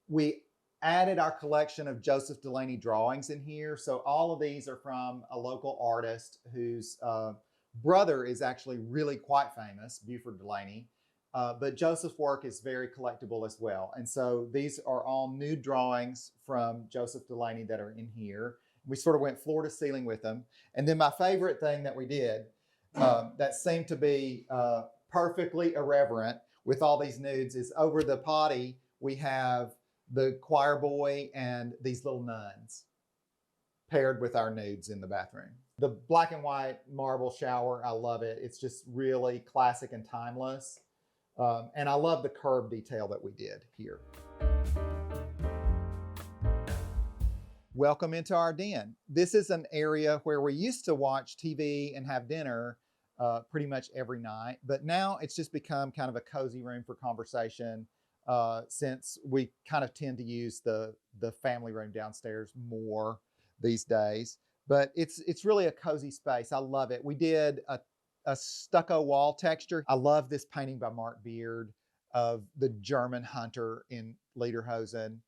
we added our collection of Joseph Delaney drawings in here. So all of these are from a local artist whose brother is actually really quite famous, Buford Delaney. But Joseph's work is very collectible as well. And so these are all nude drawings from Joseph Delaney that are in here. We sort of went floor to ceiling with them. And then my favorite thing that we did that seemed to be perfectly irreverent with all these nudes is over the potty, we have the choir boy and these little nuns paired with our nudes in the bathroom. The black and white marble shower, I love it. It's just really classic and timeless. And I love the curb detail that we did here. Welcome into our den. This is an area where we used to watch TV and have dinner pretty much every night, but now it's just become kind of a cozy room for conversation since we kind of tend to use the family room downstairs more these days. But it's really a cozy space. I love it. We did a stucco wall texture. I love this painting by Mark Beard of the German hunter in Lederhosen.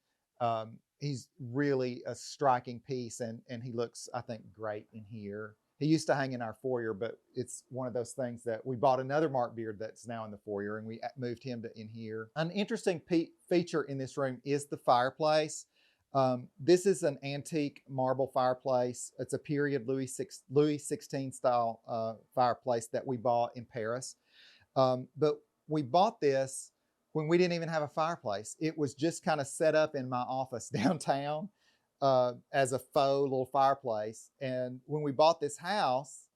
He's really a striking piece, and he looks, I think, great in here. He used to hang in our foyer, but it's one of those things that we bought another Mark Beard that's now in the foyer, and we moved him to in here. An interesting feature in this room is the fireplace. This is an antique marble fireplace. It's a period Louis XVI style fireplace that we bought in Paris. But we bought this when we didn't even have a fireplace. It was just kind of set up in my office downtown as a faux little fireplace. And when we bought this house,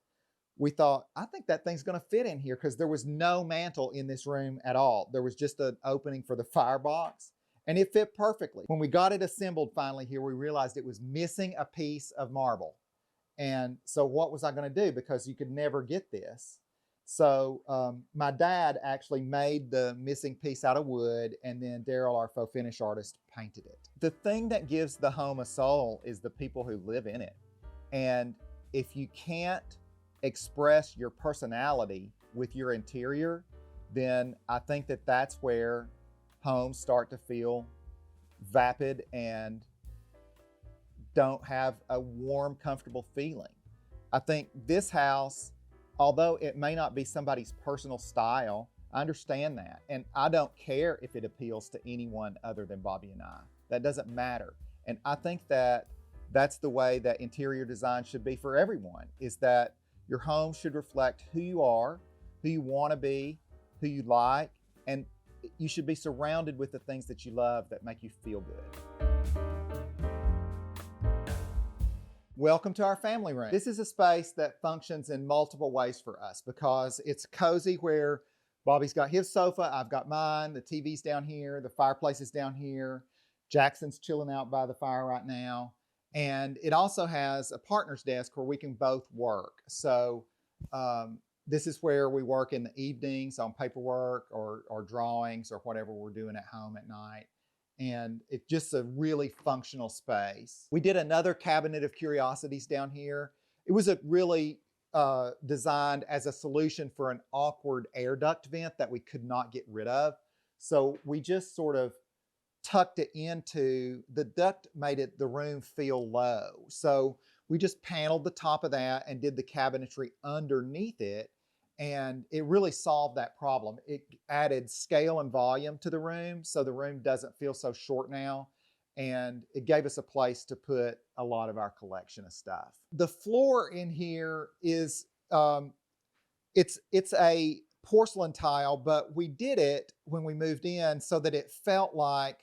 we thought, I think that thing's gonna fit in here, because there was no mantle in this room at all. There was just an opening for the firebox, and it fit perfectly. When we got it assembled finally here, we realized it was missing a piece of marble. And so what was I gonna do? Because you could never get this. So my dad actually made the missing piece out of wood, and then Daryl, our faux finish artist, painted it. The thing that gives the home a soul is the people who live in it. And if you can't express your personality with your interior, then I think that that's where homes start to feel vapid and don't have a warm, comfortable feeling. I think this house, although it may not be somebody's personal style, I understand that. And I don't care if it appeals to anyone other than Bobby and I. That doesn't matter. And I think that that's the way that interior design should be for everyone, is that your home should reflect who you are, who you want to be, who you like, and you should be surrounded with the things that you love that make you feel good. Welcome to our family room. This is a space that functions in multiple ways for us, because it's cozy where Bobby's got his sofa, I've got mine, the TV's down here, the fireplace is down here, Jackson's chilling out by the fire right now. And it also has a partner's desk where we can both work. So this is where we work in the evenings on paperwork or drawings or whatever we're doing at home at night. And it's just a really functional space. We did another cabinet of curiosities down here. It was really designed as a solution for an awkward air duct vent that we could not get rid of. So we just sort of tucked it into, the duct made the room feel low. So we just paneled the top of that and did the cabinetry underneath it. And it really solved that problem. It added scale and volume to the room, so the room doesn't feel so short now. And it gave us a place to put a lot of our collection of stuff. The floor in here is, it's a porcelain tile, but we did it when we moved in so that it felt like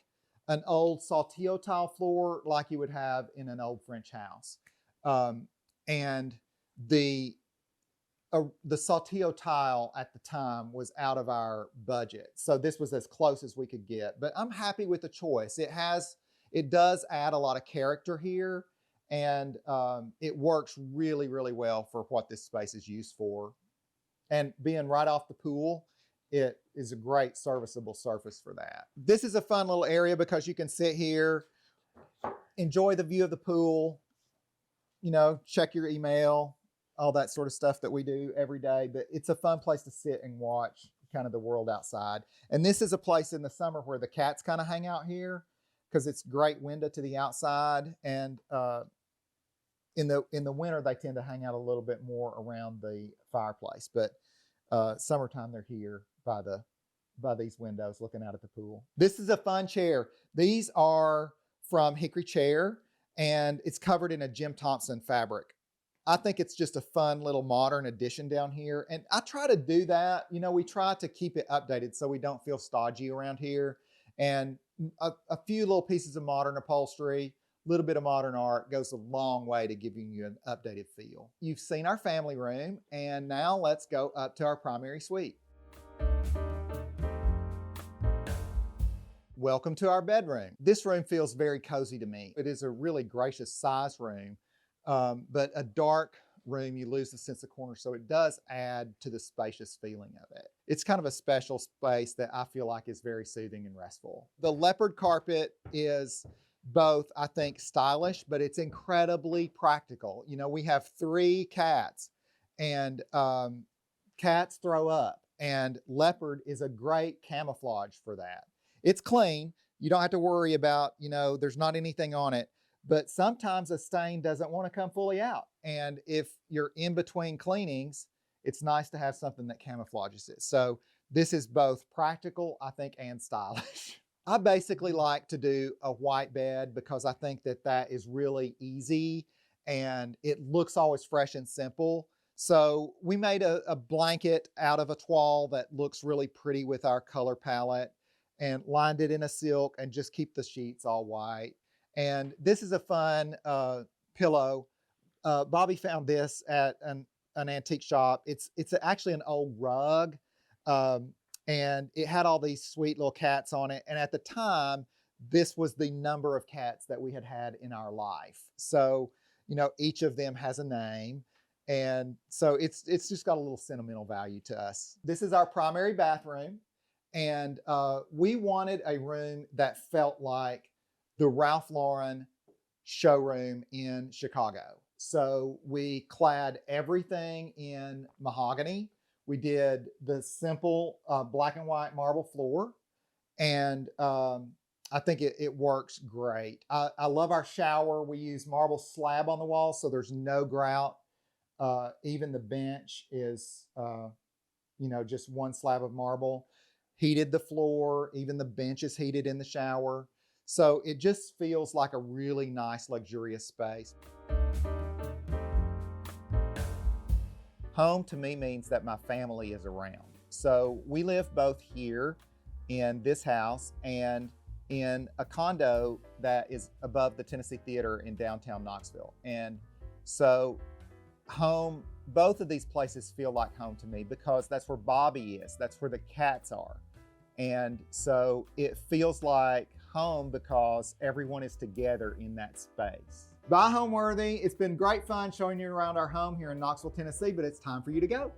an old saltillo tile floor, like you would have in an old French house. And the saltillo tile at the time was out of our budget. So this was as close as we could get, but I'm happy with the choice. It does add a lot of character here, and it works really, really well for what this space is used for. And being right off the pool, it is a great serviceable surface for that. This is a fun little area because you can sit here, enjoy the view of the pool, you know, check your email, all that sort of stuff that we do every day. But it's a fun place to sit and watch kind of the world outside. And this is a place in the summer where the cats kind of hang out here because it's great window to the outside. And in the winter, they tend to hang out a little bit more around the fireplace. But summertime, they're here by these windows looking out at the pool. This is a fun chair. These are from Hickory Chair, and it's covered in a Jim Thompson fabric. I think it's just a fun little modern addition down here. And I try to do that. You know, we try to keep it updated so we don't feel stodgy around here. And a few little pieces of modern upholstery, a little bit of modern art goes a long way to giving you an updated feel. You've seen our family room, and now let's go up to our primary suite. Welcome to our bedroom. This room feels very cozy to me. It is a really gracious size room, but a dark room, you lose the sense of corner, so it does add to the spacious feeling of it. It's kind of a special space that I feel like is very soothing and restful. The leopard carpet is both, I think, stylish, but it's incredibly practical. You know, we have 3 cats, and cats throw up, and leopard is a great camouflage for that. It's clean. You don't have to worry about, you know, there's not anything on it. But sometimes a stain doesn't want to come fully out. And if you're in between cleanings, it's nice to have something that camouflages it. So this is both practical, I think, and stylish. I basically like to do a white bed because I think that that is really easy and it looks always fresh and simple. So we made a blanket out of a toile that looks really pretty with our color palette and lined it in a silk and just keep the sheets all white. And this is a fun pillow. Bobby found this at an antique shop. It's actually an old rug, and it had all these sweet little cats on it. And at the time, this was the number of cats that we had had in our life. So, you know, each of them has a name. And so it's just got a little sentimental value to us. This is our primary bathroom. And we wanted a room that felt like the Ralph Lauren showroom in Chicago. So we clad everything in mahogany. We did the simple black and white marble floor. And I think it works great. I love our shower. We use marble slab on the wall, so there's no grout. Even the bench is, you know, just one slab of marble. Heated the floor, even the bench is heated in the shower. So it just feels like a really nice, luxurious space. Home to me means that my family is around. So we live both here in this house and in a condo that is above the Tennessee Theater in downtown Knoxville. And so home, both of these places feel like home to me because that's where Bobby is, that's where the cats are. And so it feels like home because everyone is together in that space. Bye, Homeworthy. It's been great fun showing you around our home here in Knoxville, Tennessee, but it's time for you to go.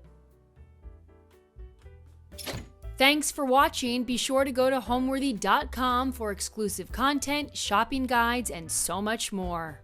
Thanks for watching. Be sure to go to homeworthy.com for exclusive content, shopping guides, and so much more.